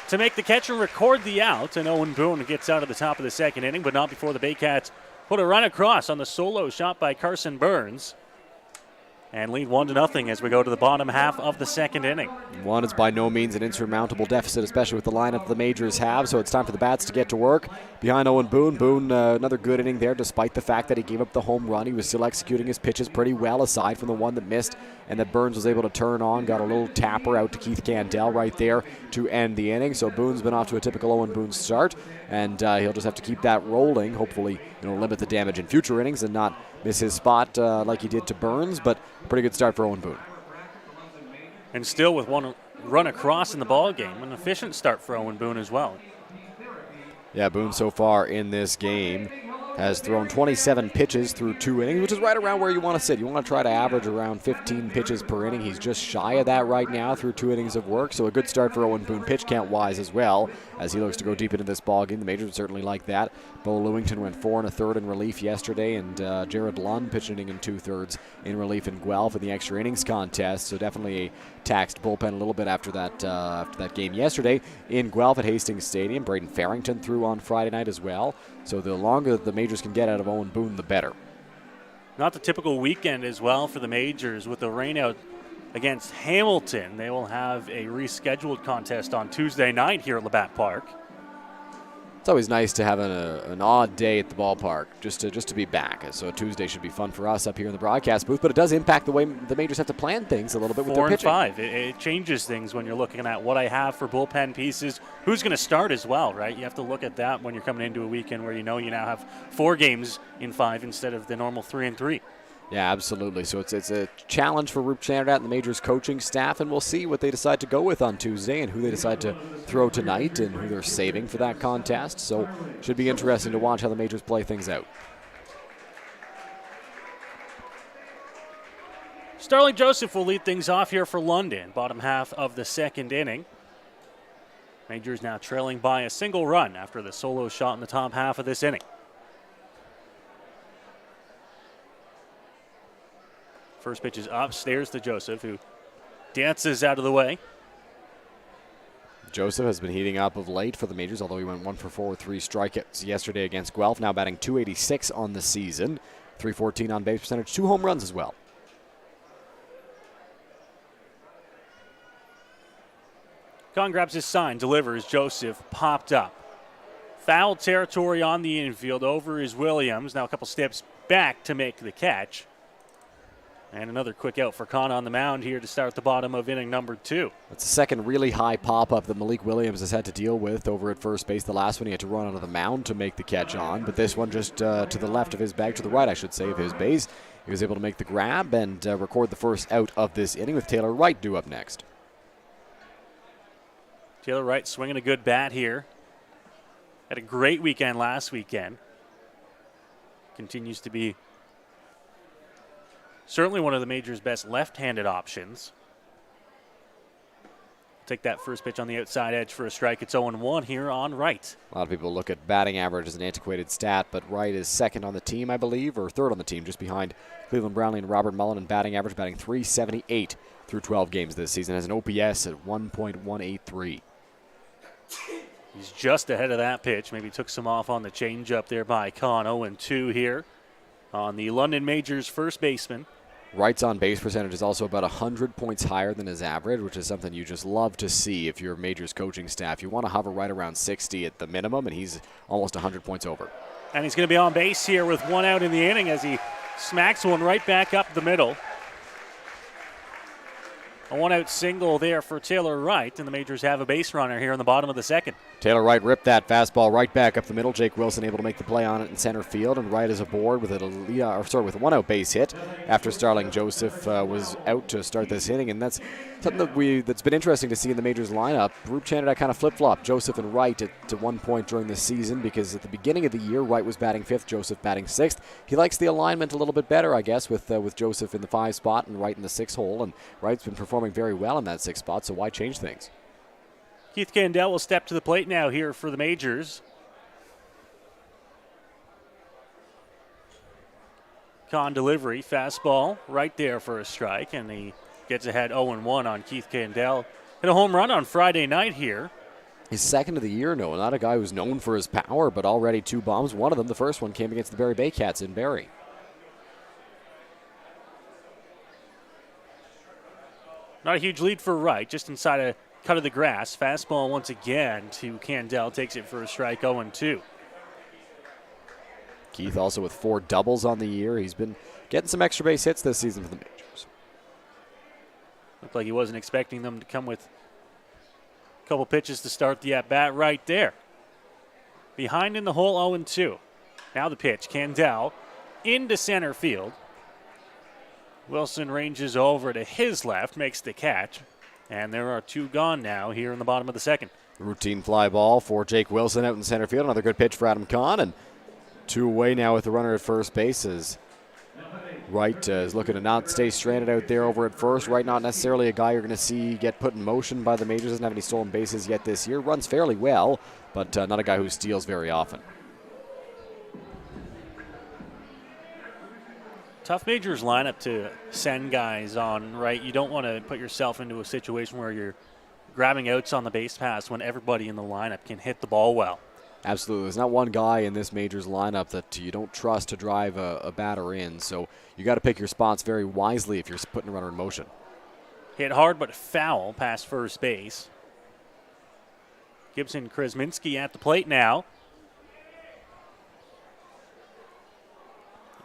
to make the catch and record the out. And Owen Boone gets out at the top of the second inning, but not before the Baycats put a run across on the solo shot by Carson Burns. And lead 1-0 as we go to the bottom half of the second inning. One is by no means an insurmountable deficit, especially with the lineup the Majors have, so it's time for the bats to get to work. Behind Owen Boone. Boone, another good inning there, despite the fact that he gave up the home run. He was still executing his pitches pretty well, aside from the one that missed and that Burns was able to turn on. Got a little tapper out to Keith Candell right there to end the inning. So Boone's been off to a typical Owen Boone start, and he'll just have to keep that rolling. Hopefully, limit the damage in future innings and not miss his spot like he did to Burns, but pretty good start for Owen Boone. And still with one run across in the ball game, an efficient start for Owen Boone as well. Yeah, Boone so far in this game has thrown 27 pitches through 2 innings, which is right around where you want to sit. You want to try to average around 15 pitches per inning. He's just shy of that right now through 2 innings of work, so a good start for Owen Boone pitch count-wise as well, as he looks to go deep into this ballgame. The Majors would certainly like that. Bo Lewington went 4 1/3 in relief yesterday, and Jared Lund pitched an inning in 2/3 in relief in Guelph in the extra innings contest, so definitely a taxed bullpen a little bit after that game yesterday in Guelph at Hastings Stadium. Braden Farrington threw on Friday night as well, so the longer the Majors can get out of Owen Boone, the better. Not the typical weekend as well for the Majors with the rainout against Hamilton. They will have a rescheduled contest on Tuesday night here at Labatt Park. It's always nice to have an odd day at the ballpark, just to be back. So Tuesday should be fun for us up here in the broadcast booth, but it does impact the way the Majors have to plan things a little bit with their pitching. 4 and 5. It changes things when you're looking at what I have for bullpen pieces. Who's going to start as well, right? You have to look at that when you're coming into a weekend where you know you now have 4 games in 5 instead of the normal 3 and 3. Yeah, absolutely. So it's a challenge for Roop Chandradat and the Majors coaching staff, and we'll see what they decide to go with on Tuesday and who they decide to throw tonight and who they're saving for that contest. So it should be interesting to watch how the Majors play things out. Starling Joseph will lead things off here for London, bottom half of the second inning. Majors now trailing by a single run after the solo shot in the top half of this inning. First pitch is upstairs to Joseph, who dances out of the way. Joseph has been heating up of late for the Majors, although he went 1 for 4 with 3 strikeouts yesterday against Guelph. Now batting .286 on the season, .314 on base percentage, 2 home runs as well. Con grabs his sign, delivers. Joseph popped up. Foul territory on the infield. Over is Williams. Now a couple steps back to make the catch. And another quick out for Con on the mound here to start the bottom of inning number 2. That's the second really high pop-up that Malik Williams has had to deal with over at first base. The last one he had to run out of the mound to make the catch on, but this one just to the left of his bag, to the right, I should say, of his base. He was able to make the grab and record the first out of this inning with Taylor Wright due up next. Taylor Wright swinging a good bat here. Had a great weekend last weekend. Continues to be certainly one of the Majors' best left-handed options. Take that first pitch on the outside edge for a strike. It's 0-1 here on Wright. A lot of people look at batting average as an antiquated stat, but Wright is second on the team, I believe, or third on the team, just behind Cleveland Brownlee and Robert Mullen in batting average, batting .378 through 12 games this season. Has an OPS at 1.183. He's just ahead of that pitch. Maybe took some off on the changeup there by Con. 0-2 here on the London Majors first baseman. Wright's on base percentage is also about 100 points higher than his average, which is something you just love to see if you're Majors coaching staff. You want to hover right around 60 at the minimum, and he's almost 100 points over. And he's going to be on base here with 1 out in the inning as he smacks one right back up the middle. A 1-out single there for Taylor Wright, and the Majors have a base runner here in the bottom of the second. Taylor Wright ripped that fastball right back up the middle. Jake Wilson able to make the play on it in center field, and Wright is aboard with with a 1-out base hit after Starling Joseph was out to start this inning, and that's something that's been interesting to see in the Majors lineup. Roop Chandradat kind of flip-flopped Joseph and Wright to one point during the season, because at the beginning of the year, Wright was batting 5th, Joseph batting 6th. He likes the alignment a little bit better, I guess, with Joseph in the 5 spot and Wright in the 6 hole, and Wright's been performing very well in that 6 spot, so why change things? Keith Candell will step to the plate now here for the Majors. Con delivery, fastball right there for a strike, and he gets ahead 0-1 on Keith Candell. Hit a home run on Friday night here. His second of the year, no, not a guy who's known for his power, but already 2 bombs. One of them, the first one, came against the Barrie Baycats in Barrie. Not a huge lead for Wright, just inside a cut of the grass. Fastball once again to Candell, takes it for a strike, 0-2. Keith also with 4 doubles on the year. He's been getting some extra base hits this season for the Majors. Looked like he wasn't expecting them to come with a couple pitches to start the at-bat right there. Behind in the hole, 0-2. Now the pitch, Candell into center field. Wilson ranges over to his left, makes the catch, and there are 2 gone now here in the bottom of the second. Routine fly ball for Jake Wilson out in center field. Another good pitch for Adam Kahn, and 2 away now with the runner at first base as Wright is looking to not stay stranded out there over at first. Wright not necessarily a guy you're going to see get put in motion by the Majors. Doesn't have any stolen bases yet this year. Runs fairly well, but not a guy who steals very often. Tough Majors lineup to send guys on, right? You don't want to put yourself into a situation where you're grabbing outs on the base pass when everybody in the lineup can hit the ball well. Absolutely. There's not one guy in this Majors lineup that you don't trust to drive a batter in, so you got to pick your spots very wisely if you're putting a runner in motion. Hit hard but foul past first base. Gibson Krasminski at the plate now.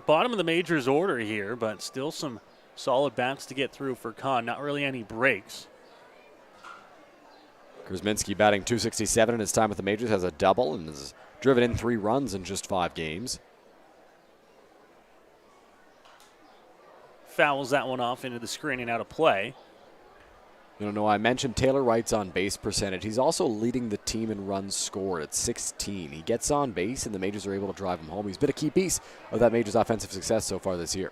Bottom of the Majors order here, but still some solid bats to get through for Kahn. Not really any breaks. Krasminski batting .267 in his time with the Majors, has a double and has driven in 3 runs in just 5 games. Fouls that one off into the screen and out of play. You don't know, I mentioned Taylor Wright's on base percentage. He's also leading the team in runs scored at 16. He gets on base, and the Majors are able to drive him home. He's been a key piece of that Majors offensive success so far this year.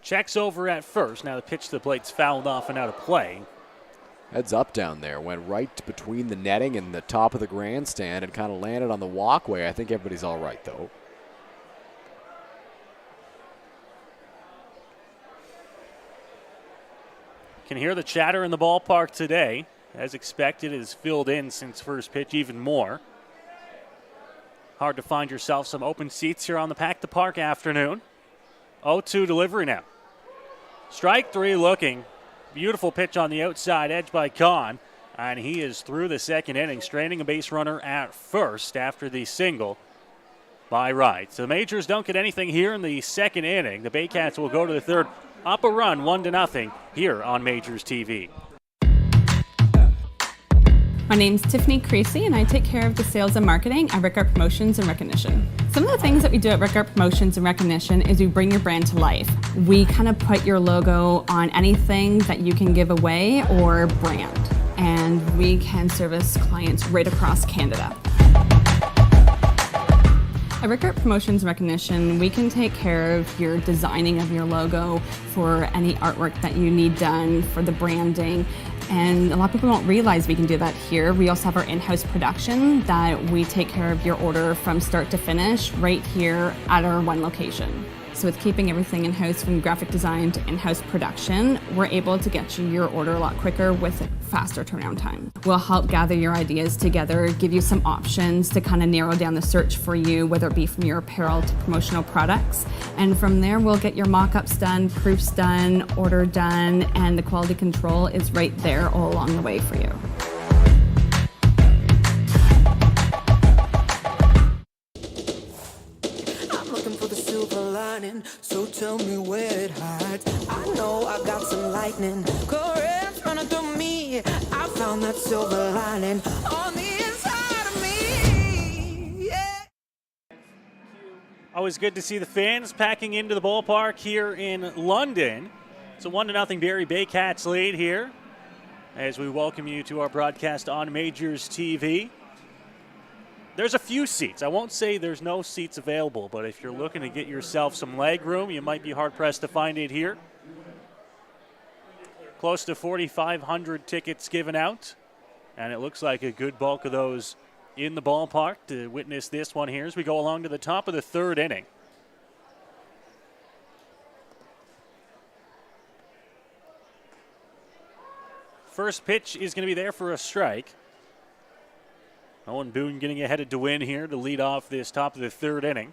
Checks over at first. Now the pitch to the plate's fouled off and out of play. Heads up down there. Went right between the netting and the top of the grandstand and kind of landed on the walkway. I think everybody's all right, though. Can hear the chatter in the ballpark today. As expected, it is filled in since first pitch even more. Hard to find yourself some open seats here on the Pack the Park afternoon. 0-2 delivery now. Strike 3 looking. Beautiful pitch on the outside edge by Kahn. And he is through the second inning, straining a base runner at first after the single by Wright. So the Majors don't get anything here in the second inning. The Baycats will go to the third, up a run 1-0 here on Majors TV. My name's Tiffany Creasy, and I take care of the sales and marketing at Rickard Promotions and Recognition. Some of the things that we do at Rickard Promotions and Recognition is we bring your brand to life. We kind of put your logo on anything that you can give away or brand, and we can service clients right across Canada. At Rickard Promotions and Recognition, we can take care of your designing of your logo for any artwork that you need done for the branding. And a lot of people don't realize we can do that here. We also have our in-house production that we take care of your order from start to finish right here at our one location. So with keeping everything in-house from graphic design to in-house production, we're able to get you your order a lot quicker with a faster turnaround time. We'll help gather your ideas together, give you some options to kind of narrow down the search for you, whether it be from your apparel to promotional products. And from there, we'll get your mock-ups done, proofs done, order done, and the quality control is right there all along the way for you. So tell me where it hides. I know I got some lightning. Currents running through me. I found that silver lining on the inside of me. Yeah. Always good to see the fans packing into the ballpark here in London. It's a 1-0 Barrie Baycats lead here as we welcome you to our broadcast on Majors TV. There's a few seats. I won't say there's no seats available, but if you're looking to get yourself some leg room, you might be hard-pressed to find it here. Close to 4,500 tickets given out, and it looks like a good bulk of those in the ballpark to witness this one here as we go along to the top of the third inning. First pitch is going to be there for a strike. Owen Boone getting ahead to win here to lead off this top of the third inning.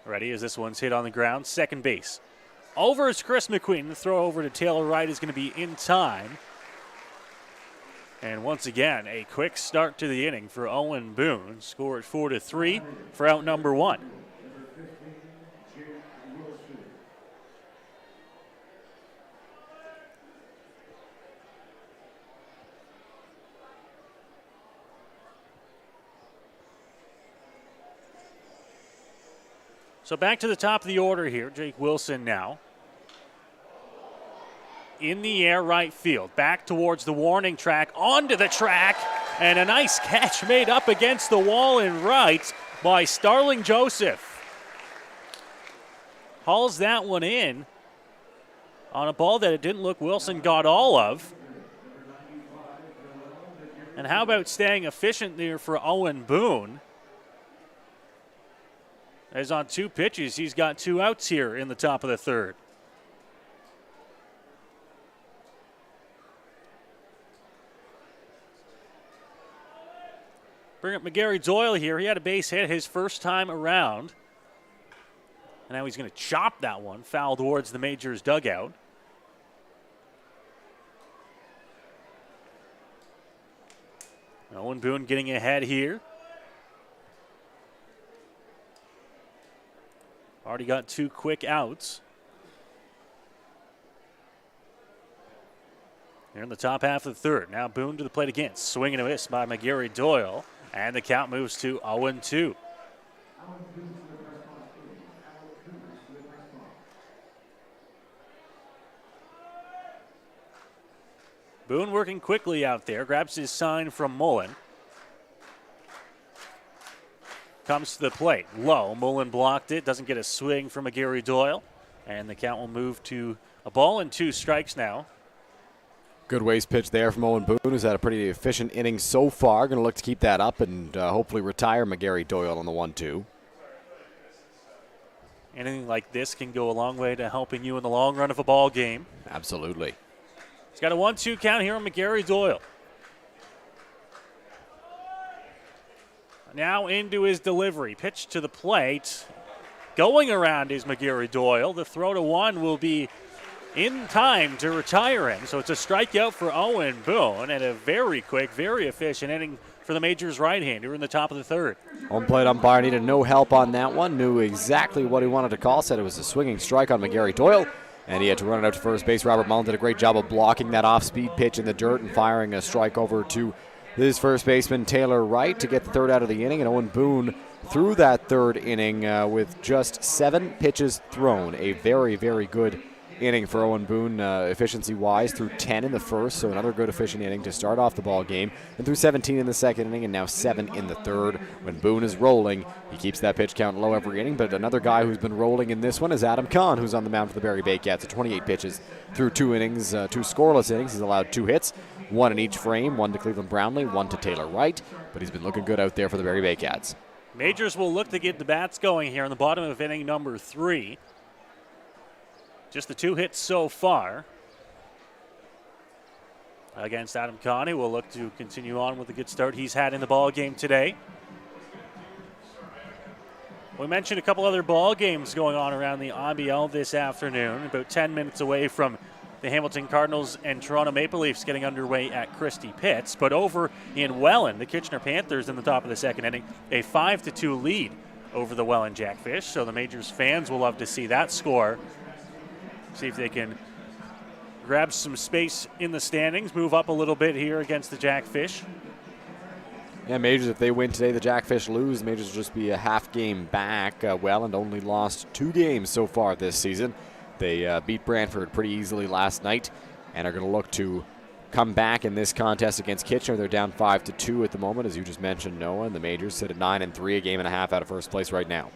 Ready as this one's hit on the ground. Second base. Over is Chris McQueen. The throw over to Taylor Wright is going to be in time. And once again, a quick start to the inning for Owen Boone. Score at 4-3 for out number 1. So back to the top of the order here. Jake Wilson now. In the air, right field. Back towards the warning track. Onto the track. And a nice catch made up against the wall in right by Starling Joseph. Hauls that one in on a ball that it didn't look Wilson got all of. And how about staying efficient there for Owen Boone? As on 2 pitches, he's got 2 outs here in the top of the third. Bring up McGarry Doyle here. He had a base hit his first time around. And now he's going to chop that one foul towards the Majors dugout. Owen Boone getting ahead here. Already got 2 quick outs. Here in the top half of the third. Now Boone to the plate again. Swing and a miss by McGarry Doyle. And the count moves to 0-2. Boone working quickly out there. Grabs his sign from Mullen. Comes to the plate. Low. Mullen blocked it. Doesn't get a swing from McGarry Doyle. And the count will move to a ball and 2 strikes now. Good waste pitch there from Owen Boone, who's had a pretty efficient inning so far. Going to look to keep that up and hopefully retire McGarry Doyle on the 1-2. Anything like this can go a long way to helping you in the long run of a ball game. Absolutely. He's got a 1-2 count here on McGarry Doyle. Now into his delivery. Pitch to the plate. Going around is McGarry Doyle. The throw to 1 will be in time to retire him. So it's a strikeout for Owen Boone and a very quick, very efficient inning for the Majors right-hander in the top of the third. Home plate umpire needed no help on that one. Knew exactly what he wanted to call. Said it was a swinging strike on McGarry Doyle. And he had to run it out to first base. Robert Mullen did a great job of blocking that off-speed pitch in the dirt and firing a strike over to his first baseman, Taylor Wright, to get the third out of the inning. And Owen Boone threw that third inning with just 7 pitches thrown. A very, very good inning for Owen Boone, efficiency-wise, through 10 in the first, so another good efficient inning to start off the ball game, and through 17 in the second inning, and now 7 in the third. When Boone is rolling, he keeps that pitch count low every inning, but another guy who's been rolling in this one is Adam Kahn, who's on the mound for the Barrie Baycats at 28 pitches through 2 innings, 2 scoreless innings. He's allowed 2 hits, 1 in each frame, 1 to Cleveland Brownlee, 1 to Taylor Wright, but he's been looking good out there for the Barrie Baycats. Majors will look to get the bats going here in the bottom of inning number 3. Just the 2 hits so far against Adam Kahn. Will look to continue on with the good start he's had in the ball game today. We mentioned a couple other ball games going on around the IBL this afternoon. About 10 minutes away from the Hamilton Cardinals and Toronto Maple Leafs getting underway at Christie Pitts. But over in Welland, the Kitchener Panthers in the top of the second inning, a 5-2 lead over the Welland Jackfish. So the Majors fans will love to see that score. See if they can grab some space in the standings, move up a little bit here against the Jackfish. Yeah, Majors, if they win today, the Jackfish lose. Majors will just be a half game back. Welland only lost 2 games so far this season. They beat Brantford pretty easily last night and are going to look to come back in this contest against Kitchener. They're down 5-2 at the moment, as you just mentioned, Noah, and the Majors sit at 9-3, a game and a half out of first place right now.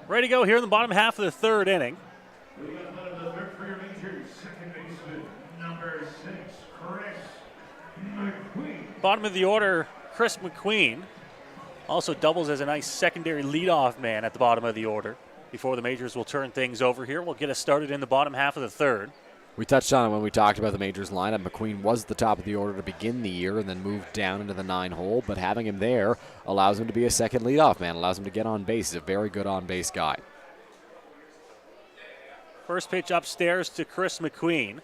Ready to go here in the bottom half of the third inning. Bottom of the order, Chris McQueen. Also doubles as a nice secondary leadoff man at the bottom of the order before the Majors will turn things over here. We'll get us started in the bottom half of the third. We touched on it when we talked about the Majors lineup. McQueen was the top of the order to begin the year and then moved down into the 9-hole, but having him there allows him to be a second leadoff man, allows him to get on base. He's a very good on-base guy. First pitch upstairs to Chris McQueen.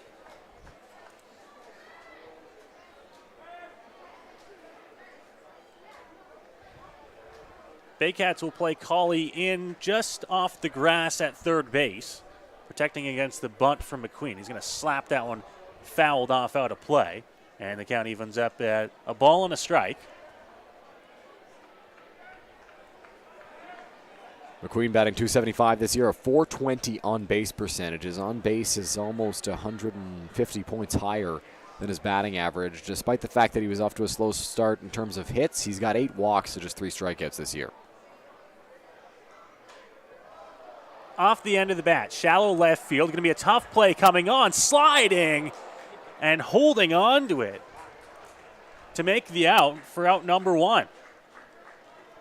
Baycats will play Cawley in just off the grass at third base, protecting against the bunt from McQueen. He's going to slap that one fouled off out of play, and the count evens up at a ball and a strike. McQueen batting .275 this year, a .420 on-base percentage. His on-base is almost 150 points higher than his batting average. Despite the fact that he was off to a slow start in terms of hits, he's got 8 walks to just 3 strikeouts this year. off the end of the bat. Shallow left field. Going to be a tough play coming on. Sliding and holding on to it to make the out for out number 1.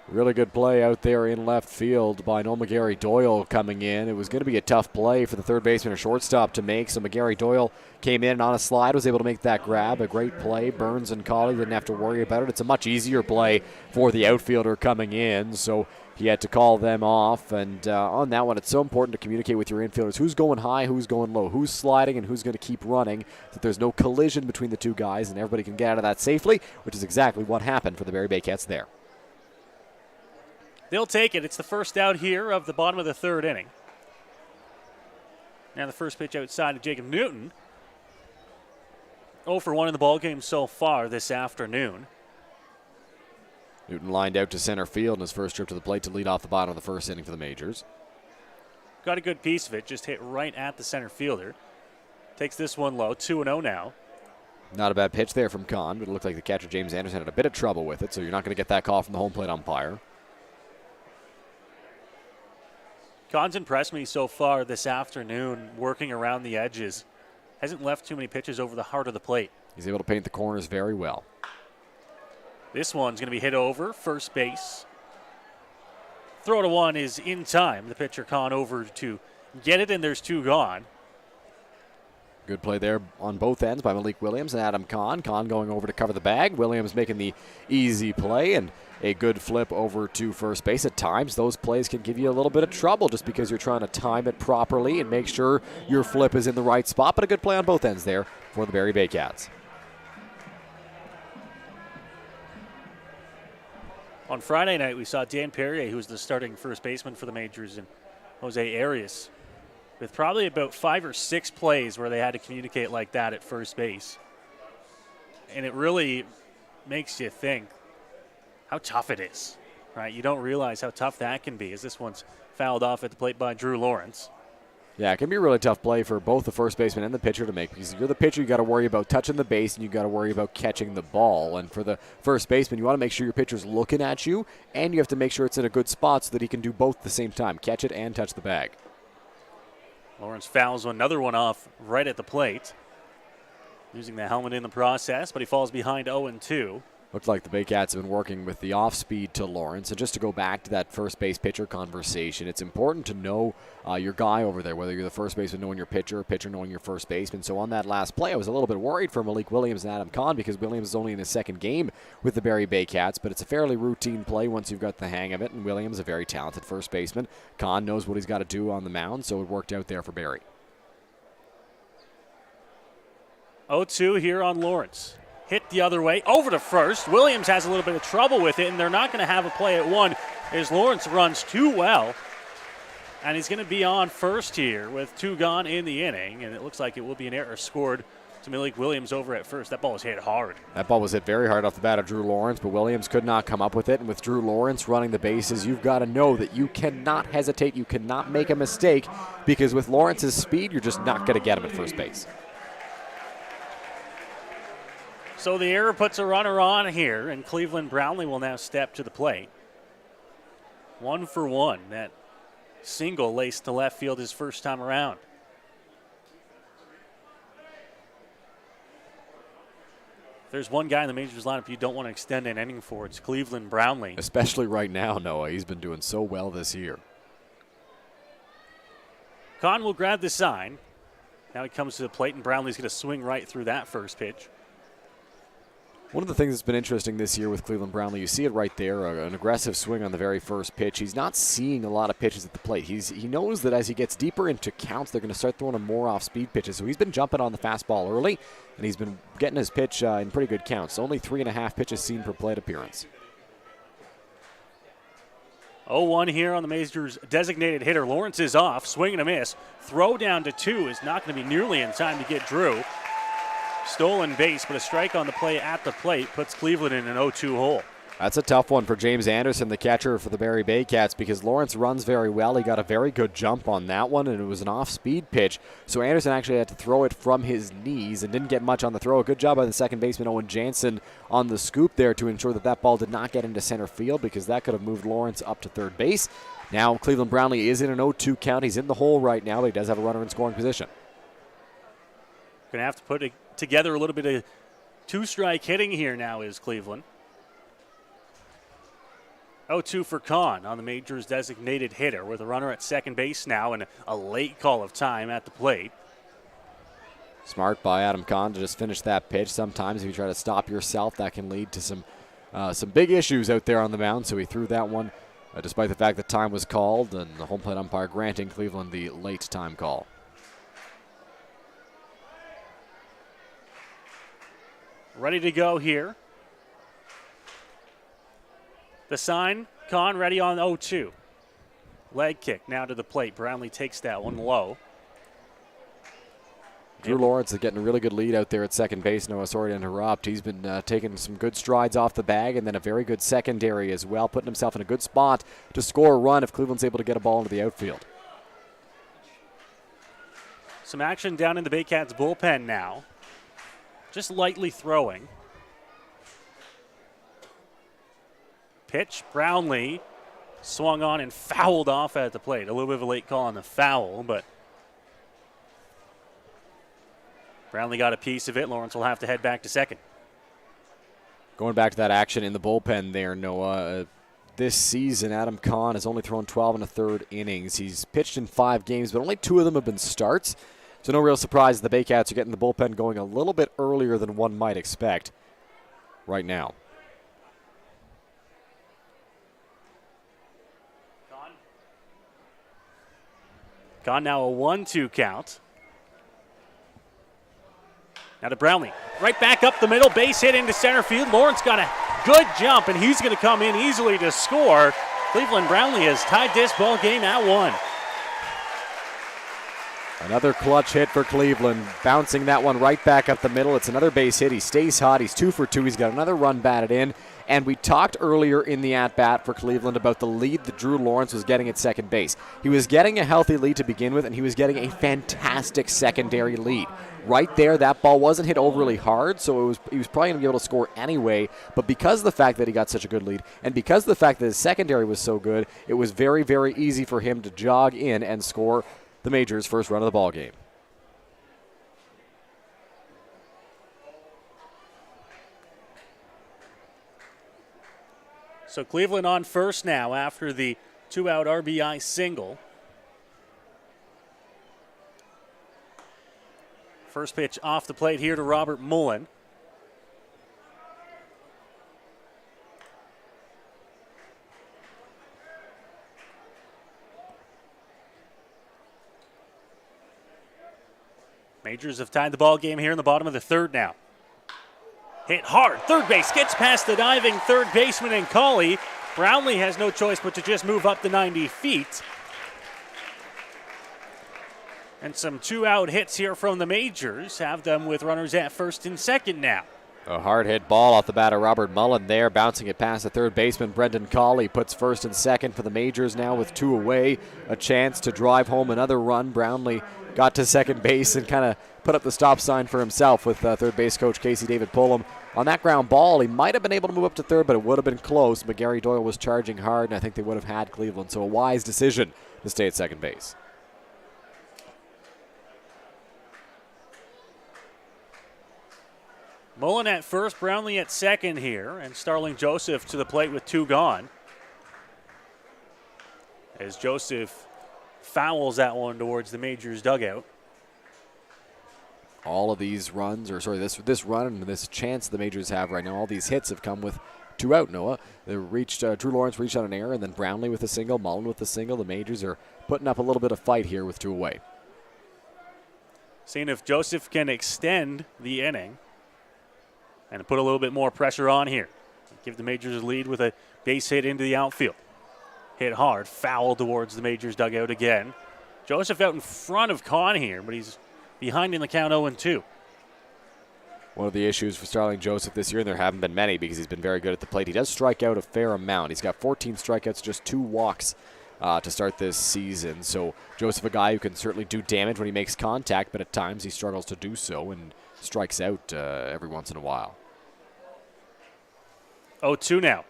Really good play out there in left field by McGarry Doyle coming in. It was going to be a tough play for the third baseman or shortstop to make, so McGarry Doyle came in on a slide, was able to make that grab. A great play. Burns and Colley didn't have to worry about it. It's a much easier play for the outfielder coming in, so he had to call them off. And on that one, it's so important to communicate with your infielders. Who's going high, who's going low, who's sliding, and who's going to keep running, so that there's no collision between the two guys, and everybody can get out of that safely, which is exactly what happened for the Barrie Baycats there. They'll take it. It's the first out here of the bottom of the third inning. Now the first pitch outside to Jacob Newton. 0 for 1 in the ballgame so far this afternoon. Newton lined out to center field in his first trip to the plate to lead off the bottom of the first inning for the Majors. Got a good piece of it, just hit right at the center fielder. Takes this one low, 2-0 now. Not a bad pitch there from Kahn, but it looked like the catcher James Anderson had a bit of trouble with it, so you're not going to get that call from the home plate umpire. Kahn's impressed me so far this afternoon, working around the edges. Hasn't left too many pitches over the heart of the plate. He's able to paint the corners very well. This one's going to be hit over, first base. Throw to one is in time. The pitcher Kahn over to get it, and there's 2 gone. Good play there on both ends by Malik Williams and Adam Kahn. Kahn going over to cover the bag. Williams making the easy play and a good flip over to first base. At times, those plays can give you a little bit of trouble just because you're trying to time it properly and make sure your flip is in the right spot. But a good play on both ends there for the Barrie Baycats. On Friday night, we saw Dan Perrier, who was the starting first baseman for the Majors, and Jose Arias, with probably about 5 or 6 plays where they had to communicate like that at first base. And it really makes you think how tough it is, right? You don't realize how tough that can be, as this one's fouled off at the plate by Drew Lawrence. Yeah, it can be a really tough play for both the first baseman and the pitcher to make, because if you're the pitcher, you got to worry about touching the base and you got to worry about catching the ball. And for the first baseman, you want to make sure your pitcher's looking at you, and you have to make sure it's in a good spot so that he can do both at the same time, catch it and touch the bag. Lawrence fouls another one off right at the plate, losing the helmet in the process, but he falls behind 0-2. Looks like the Baycats have been working with the off-speed to Lawrence. And just to go back to that first base pitcher conversation, it's important to know your guy over there, whether you're the first baseman knowing your pitcher, pitcher knowing your first baseman. So on that last play, I was a little bit worried for Malik Williams and Adam Kahn because Williams is only in his second game with the Barrie Baycats, but it's a fairly routine play once you've got the hang of it. And Williams, a very talented first baseman. Kahn knows what he's got to do on the mound, so it worked out there for Barrie. 0-2 here on Lawrence. Hit the other way, over to first. Williams has a little bit of trouble with it, and they're not going to have a play at 1 as Lawrence runs too well. And he's going to be on first here with 2 gone in the inning, and it looks like it will be an error scored to Malik Williams over at first. That ball was hit hard. That ball was hit very hard off the bat of Drew Lawrence, but Williams could not come up with it. And with Drew Lawrence running the bases, you've got to know that you cannot hesitate. You cannot make a mistake, because with Lawrence's speed, you're just not going to get him at first base. So the error puts a runner on here, and Cleveland Brownlee will now step to the plate. 1 for 1. That single laced to left field his first time around. If there's one guy in the Majors lineup you don't want to extend an inning for, it's Cleveland Brownlee. Especially right now, Noah. He's been doing so well this year. Kahn will grab the sign. Now he comes to the plate, and Brownlee's going to swing right through that first pitch. One of the things that's been interesting this year with Cleveland Brownlee, you see it right there, an aggressive swing on the very first pitch. He's not seeing a lot of pitches at the plate. He knows that as he gets deeper into counts, they're going to start throwing him more off-speed pitches. So he's been jumping on the fastball early, and he's been getting his pitch in pretty good counts. Only 3.5 pitches seen per plate appearance. 0-1 here on the Majors' designated hitter. Lawrence is off, swing and a miss. Throw down to 2 is not going to be nearly in time to get Drew. Stolen base, but a strike on the play at the plate puts Cleveland in an 0-2 hole. That's a tough one for James Anderson, the catcher for the Barrie Baycats, because Lawrence runs very well. He got a very good jump on that one, and it was an off-speed pitch. So Anderson actually had to throw it from his knees and didn't get much on the throw. A good job by the second baseman, Owen Jansen, on the scoop there to ensure that that ball did not get into center field, because that could have moved Lawrence up to third base. Now Cleveland Brownlee is in an 0-2 count. He's in the hole right now, but he does have a runner in scoring position. Going to have to put together a little bit of two-strike hitting here now is Cleveland. 0-2 for Kahn on the Majors' designated hitter with a runner at second base now and a late call of time at the plate. Smart by Adam Kahn to just finish that pitch. Sometimes if you try to stop yourself, that can lead to some big issues out there on the mound. So he threw that one despite the fact that time was called and the home plate umpire granting Cleveland the late time call. Ready to go here. The sign, Kahn ready on 0-2. Leg kick now to the plate. Brownlee takes that one low. Drew Lawrence is getting a really good lead out there at second base. Noah, sorry to interrupt. He's been taking some good strides off the bag and then a very good secondary as well, putting himself in a good spot to score a run if Cleveland's able to get a ball into the outfield. Some action down in the Baycats bullpen now. Just lightly throwing. Pitch, Brownlee swung on and fouled off at the plate. A little bit of a late call on the foul, but Brownlee got a piece of it. Lawrence will have to head back to second. Going back to that action in the bullpen there, Noah, this season Adam Kahn has only thrown 12 1/3 innings. He's pitched in 5 games, but only 2 of them have been starts. So no real surprise the Baycats are getting the bullpen going a little bit earlier than one might expect right now. Kahn now a 1-2 count. Now to Brownlee. Right back up the middle, base hit into center field. Lawrence got a good jump, and he's going to come in easily to score. Cleveland Brownlee has tied this ball game at 1. Another clutch hit for Cleveland, bouncing that one right back up the middle. It's another base hit. He stays hot. He's 2 for 2. He's got another run batted in. And we talked earlier in the at-bat for Cleveland about the lead that Drew Lawrence was getting at second base. He was getting a healthy lead to begin with, and he was getting a fantastic secondary lead. Right there, that ball wasn't hit overly hard, so he was probably going to be able to score anyway. But because of the fact that he got such a good lead, and because of the fact that his secondary was so good, it was very, very easy for him to jog in and score the Majors' first run of the ball game. So Cleveland on first now after the 2-out RBI single. First pitch off the plate here to Robert Mullen. Majors have tied the ball game here in the bottom of the third now. Hit hard, third base, gets past the diving third baseman and Cauley. Brownlee has no choice but to just move up the 90 feet. And some 2-out hits here from the Majors have them with runners at first and second now. A hard hit ball off the bat of Robert Mullen there, bouncing it past the third baseman. Brendan Cauley puts first and second for the Majors now with 2 away. A chance to drive home another run. Brownlee got to second base and kind of put up the stop sign for himself with third base coach Casey David Pullum. On that ground ball, he might have been able to move up to third, but it would have been close. But Gary Doyle was charging hard, and I think they would have had Cleveland. So a wise decision to stay at second base. Mullen at first, Brownlee at second here, and Starling Joseph to the plate with 2 gone. As Joseph fouls that one towards the Majors dugout. All of these runs, or sorry, this run and this chance the Majors have right now, all these hits have come with 2 out, Noah. They reached, Drew Lawrence reached on an error, and then Brownlee with a single, Mullen with a single. The Majors are putting up a little bit of fight here with 2 away. Seeing if Joseph can extend the inning and put a little bit more pressure on here. Give the Majors a lead with a base hit into the outfield. Hit hard, foul towards the Majors dugout again. Joseph out in front of Kahn here, but he's behind in the count 0-2. one of the issues for Starling Joseph this year, and there haven't been many because he's been very good at the plate. He does strike out a fair amount. He's got 14 strikeouts, just 2 walks to start this season. So Joseph, a guy who can certainly do damage when he makes contact, but at times he struggles to do so and strikes out every once in a while. 0-2 now.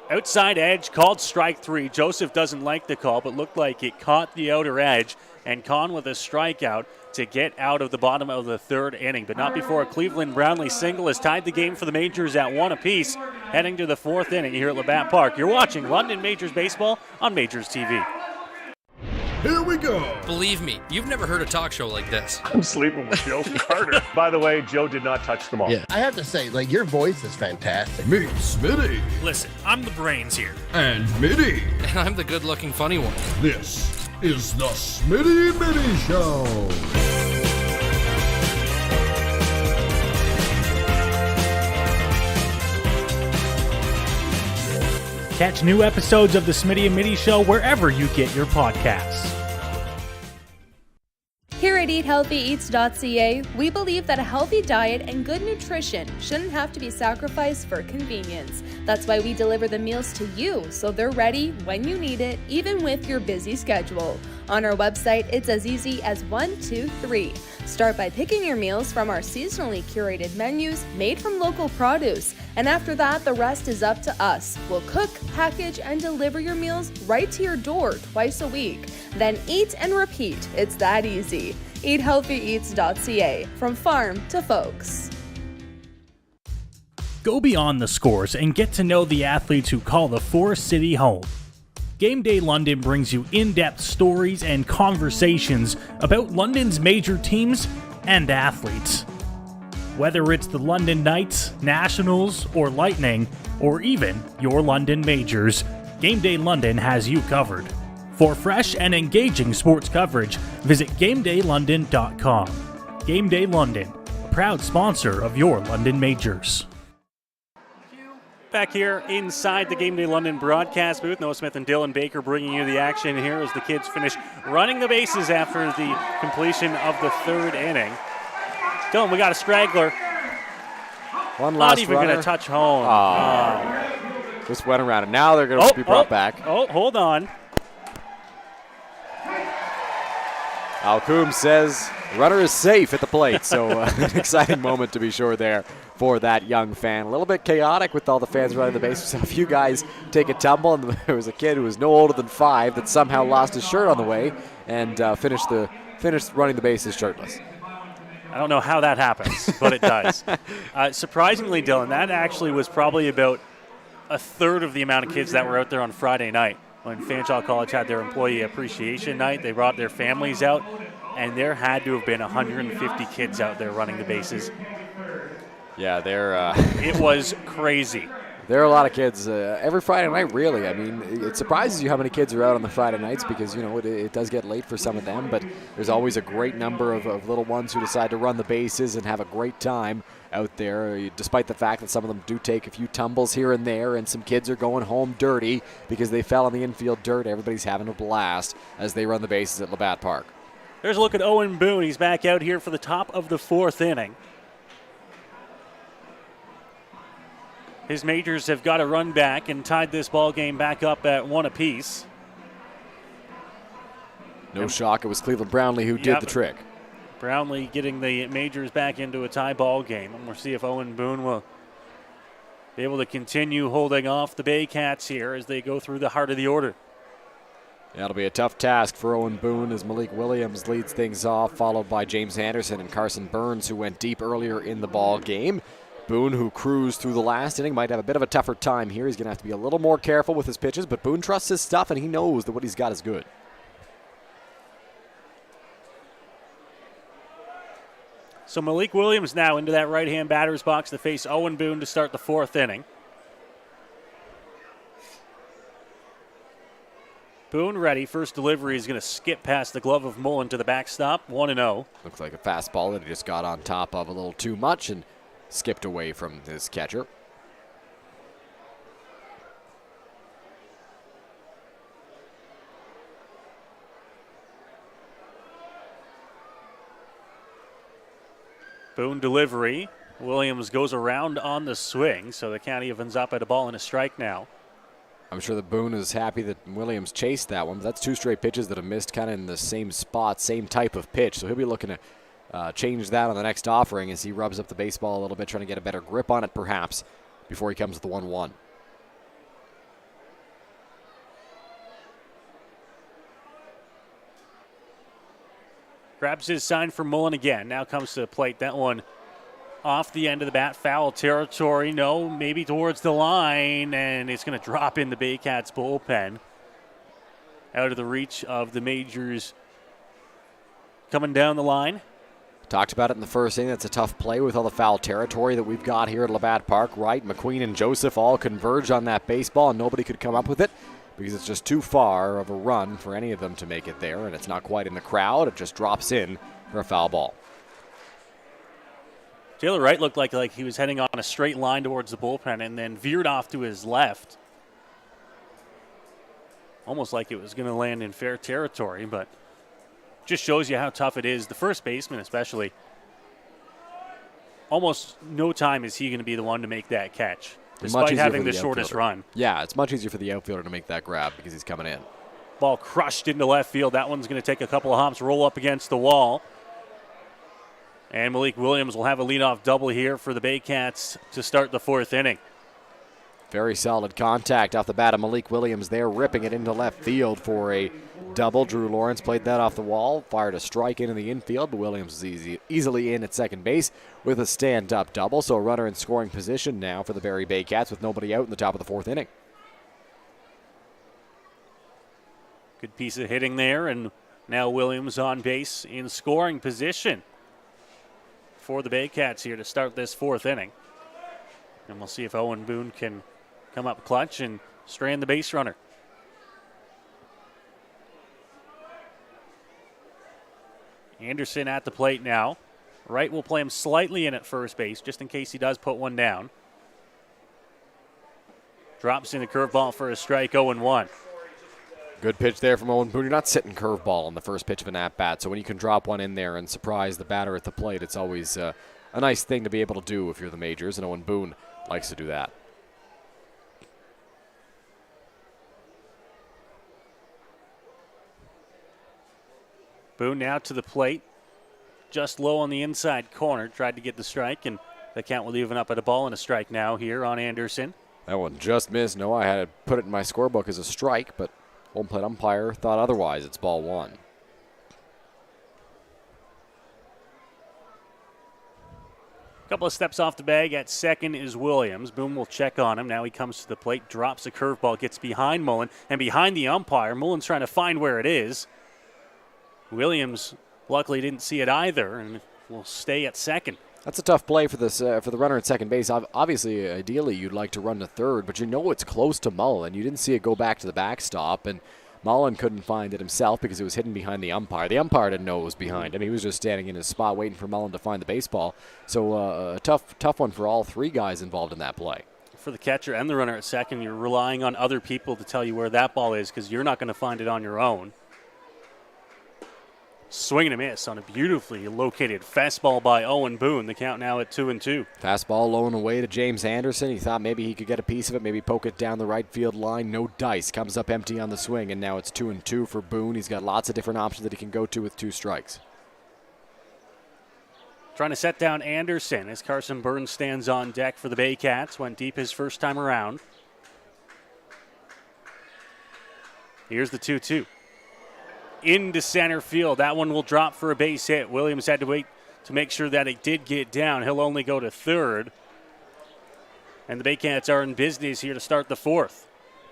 Outside edge, called strike 3. Joseph doesn't like the call, but looked like it caught the outer edge, and Conn with a strikeout to get out of the bottom of the 3rd inning, but not before a Cleveland Brownlee single has tied the game for the Majors at 1 apiece, heading to the 4th inning here at Labatt Park. You're watching London Majors Baseball on Majors TV. Here we go. Believe me, you've never heard a talk show like this. I'm sleeping with Joe Carter. By the way, Joe did not touch them all. Yeah, I have to say, like, your voice is fantastic. Meet Smitty. Listen, I'm the brains here. And Mitty. And I'm the good-looking funny one. This is the Smitty Mitty Show. Catch new episodes of the Smitty and Mitty Show wherever you get your podcasts. Here at EatHealthyEats.ca, we believe that a healthy diet and good nutrition shouldn't have to be sacrificed for convenience. That's why we deliver the meals to you so they're ready when you need it, even with your busy schedule. On our website, it's as easy as 1, 2, 3. Start by picking your meals from our seasonally curated menus made from local produce. And after that, the rest is up to us. We'll cook, package, and deliver your meals right to your door twice a week. Then eat and repeat. It's that easy. EatHealthyEats.ca, from farm to folks. Go beyond the scores and get to know the athletes who call the Forest City home. Game Day London brings you in-depth stories and conversations about London's major teams and athletes. Whether it's the London Knights, Nationals, or Lightning, or even your London Majors, Game Day London has you covered. For fresh and engaging sports coverage, visit GameDayLondon.com. Game Day London, a proud sponsor of your London Majors. Back here inside the Game Day London broadcast booth, Noah Smith and Dylan Baker bringing you the action here as the kids finish running the bases after the completion of the 3rd inning. Dylan, we got a straggler. One Not last even runner. going to touch home. Just went around, and now they're going to be brought back. Oh, hold on. Alcombe says the runner is safe at the plate, so an exciting moment to be sure there for that young fan. A little bit chaotic with all the fans running the bases. So a few guys take a tumble, and there was a kid who was no older than 5 that somehow lost his shirt on the way and finished running the bases shirtless. I don't know how that happens, but it does. Surprisingly, Dylan, that actually was probably about a third of the amount of kids that were out there on Friday night when Fanshawe College had their employee appreciation night. They brought their families out, and there had to have been 150 kids out there running the bases. Yeah, it was crazy. There are a lot of kids every Friday night, really. I mean, it surprises you how many kids are out on the Friday nights because, you know, it does get late for some of them, but there's always a great number of little ones who decide to run the bases and have a great time out there, despite the fact that some of them do take a few tumbles here and there, and some kids are going home dirty because they fell on the infield dirt. Everybody's having a blast as they run the bases at Labatt Park. There's a look at Owen Boone. He's back out here for the top of the 4th inning. His Majors have got a run back and tied this ball game back up at 1 apiece. No shock, it was Cleveland Brownlee who did the trick. Brownlee getting the Majors back into a tie ball game. And we'll see if Owen Boone will be able to continue holding off the Baycats here as they go through the heart of the order. Yeah, it'll be a tough task for Owen Boone as Malik Williams leads things off, followed by James Anderson and Carson Burns, who went deep earlier in the ball game. Boone, who cruised through the last inning, might have a bit of a tougher time here. He's going to have to be a little more careful with his pitches, but Boone trusts his stuff, and he knows that what he's got is good. So Malik Williams now into that right-hand batter's box to face Owen Boone to start the 4th inning. Boone ready. First delivery is going to skip past the glove of Mullen to the backstop. 1-0. Looks like a fastball that he just got on top of a little too much and skipped away from his catcher. Boone delivery. Williams goes around on the swing, so the count evens up at a ball and a strike now. I'm sure that Boone is happy that Williams chased that one, but that's 2 straight pitches that have missed kind of in the same spot, same type of pitch. So he'll be looking to change that on the next offering as he rubs up the baseball a little bit, trying to get a better grip on it perhaps before he comes to the 1-1. Grabs his sign for Mullen again. Now comes to the plate. That one off the end of the bat. Foul territory. No, maybe towards the line. And it's going to drop in the Baycats bullpen. Out of the reach of the Majors coming down the line. Talked about it in the first inning. That's a tough play with all the foul territory that we've got here at Labatt Park. Right, McQueen and Joseph all converge on that baseball, and nobody could come up with it because it's just too far of a run for any of them to make it there, and it's not quite in the crowd. It just drops in for a foul ball. Taylor Wright looked like he was heading on a straight line towards the bullpen and then veered off to his left. Almost like it was going to land in fair territory, but just shows you how tough it is. The first baseman especially, almost no time is he going to be the one to make that catch, despite having the shortest run. Yeah, it's much easier for the outfielder to make that grab because he's coming in. Ball crushed into left field. That one's going to take a couple of hops, roll up against the wall. And Malik Williams will have a leadoff double here for the Baycats to start the 4th inning. Very solid contact off the bat of Malik Williams there, ripping it into left field for a double. Drew Lawrence played that off the wall, fired a strike into the infield, but Williams is easily in at second base with a stand-up double. So a runner in scoring position now for the Barrie Baycats with nobody out in the top of the 4th inning. Good piece of hitting there, and now Williams on base in scoring position for the Baycats here to start this 4th inning. And we'll see if Owen Boone can come up clutch and strand the base runner. Anderson at the plate now. Wright will play him slightly in at first base just in case he does put one down. Drops in a curveball for a strike, 0-1. Good pitch there from Owen Boone. You're not sitting curveball on the first pitch of an at-bat, so when you can drop one in there and surprise the batter at the plate, it's always a nice thing to be able to do if you're the Majors, and Owen Boone likes to do that. Boone now to the plate, just low on the inside corner, tried to get the strike, and the count will even up at a ball and a strike now here on Anderson. That one just missed. No, I had to put it in my scorebook as a strike, but home plate umpire thought otherwise. It's ball 1. Couple of steps off the bag at second is Williams. Boone will check on him. Now he comes to the plate, drops a curveball, gets behind Mullen, and behind the umpire. Mullen's trying to find where it is. Williams luckily didn't see it either and will stay at second. That's a tough play for the runner at second base. Obviously, ideally, you'd like to run to third, but you know it's close to Mullen. You didn't see it go back to the backstop, and Mullen couldn't find it himself because it was hidden behind the umpire. The umpire didn't know it was behind him. He was just standing in his spot waiting for Mullen to find the baseball. So a tough one for all 3 guys involved in that play. For the catcher and the runner at second, you're relying on other people to tell you where that ball is because you're not going to find it on your own. Swing and a miss on a beautifully located fastball by Owen Boone. The count now at 2-2. Fastball low and away to James Anderson. He thought maybe he could get a piece of it, maybe poke it down the right field line. No dice. Comes up empty on the swing, and now it's 2-2 for Boone. He's got lots of different options that he can go to with 2 strikes. Trying to set down Anderson as Carson Burns stands on deck for the Baycats. Went deep his first time around. Here's the 2-2. Into center field. That one will drop for a base hit. Williams had to wait to make sure that it did get down. He'll only go to third. And the Baycats are in business here to start the 4th.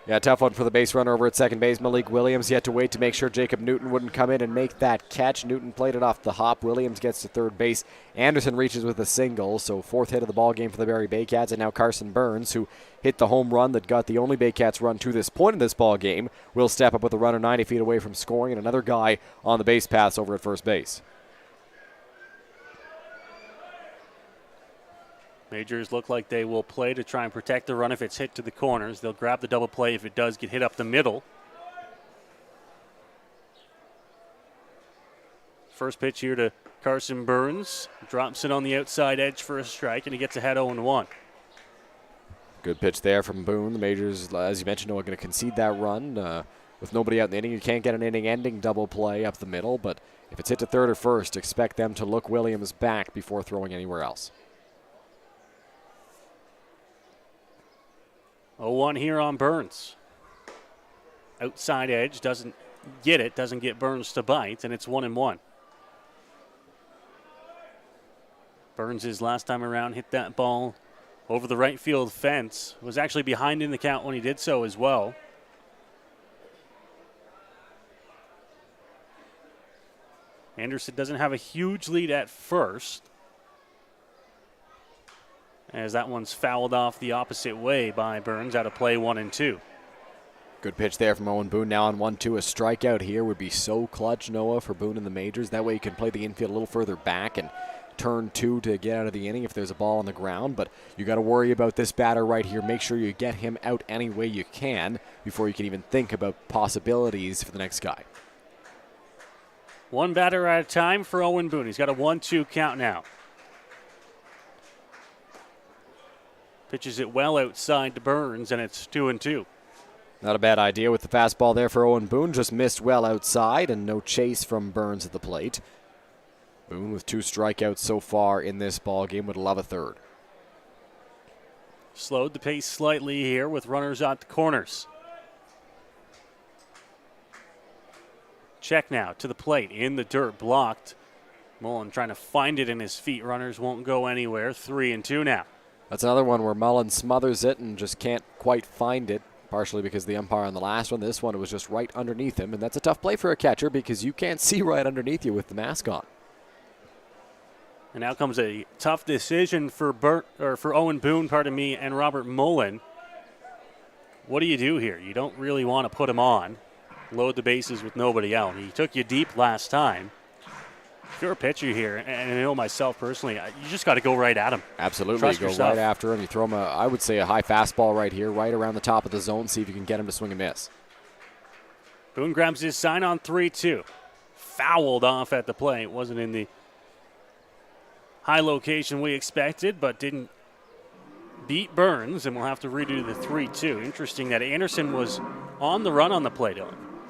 Yeah, tough one for the base runner over at second base, Malik Williams. He had to wait to make sure Jacob Newton wouldn't come in and make that catch. Newton played it off the hop. Williams gets to third base. Anderson reaches with a single, so 4th hit of the ball game for the Barrie Baycats. And now Carson Burns, who hit the home run that got the only Baycats run to this point in this ball game, will step up with a runner 90 feet away from scoring, and another guy on the base paths over at first base. Majors look like they will play to try and protect the run if it's hit to the corners. They'll grab the double play if it does get hit up the middle. First pitch here to Carson Burns drops it on the outside edge for a strike, and he gets ahead 0-1. Good pitch there from Boone. The Majors, as you mentioned, are going to concede that run. With nobody out in the inning, you can't get an inning-ending double play up the middle, but if it's hit to third or first, expect them to look Williams back before throwing anywhere else. 0-1 here on Burns. Outside edge, doesn't get Burns to bite, and it's 1-1. Burns, his last time around, hit that ball over the right field fence. Was actually behind in the count when he did so as well. Anderson doesn't have a huge lead at first, as that one's fouled off the opposite way by Burns out of play 1-2. Good pitch there from Owen Boone. Now on 1-2, a strikeout here would be so clutch, Noah, for Boone in the Majors. That way you can play the infield a little further back and turn 2 to get out of the inning if there's a ball on the ground. But you got to worry about this batter right here. Make sure you get him out any way you can before you can even think about possibilities for the next guy. One batter at a time for Owen Boone. He's got a 1-2 count now. Pitches it well outside to Burns, and it's 2-2. Not a bad idea with the fastball there for Owen Boone. Just missed well outside, and no chase from Burns at the plate. Boone with 2 strikeouts so far in this ball game, would love a third. Slowed the pace slightly here with runners at the corners. Check now to the plate, in the dirt, blocked. Mullen trying to find it in his feet. Runners won't go anywhere. 3-2 now. That's another one where Mullen smothers it and just can't quite find it, partially because the umpire on the last one. This one, it was just right underneath him, and that's a tough play for a catcher because you can't see right underneath you with the mask on. And now comes a tough decision for Owen Boone, and Robert Mullen. What do you do here? You don't really want to put him on. Load the bases with nobody out. He took you deep last time. If you're a pitcher here, and I know myself personally, you just got to go right at him. Absolutely. Trust go yourself. Right after him. You throw him, I would say, a high fastball right here, right around the top of the zone, see if you can get him to swing and miss. Boone grabs his sign on 3-2. Fouled off at the plate. Wasn't in the high location we expected, but didn't beat Burns, and we'll have to redo the 3-2. Interesting that Anderson was on the run on the plate.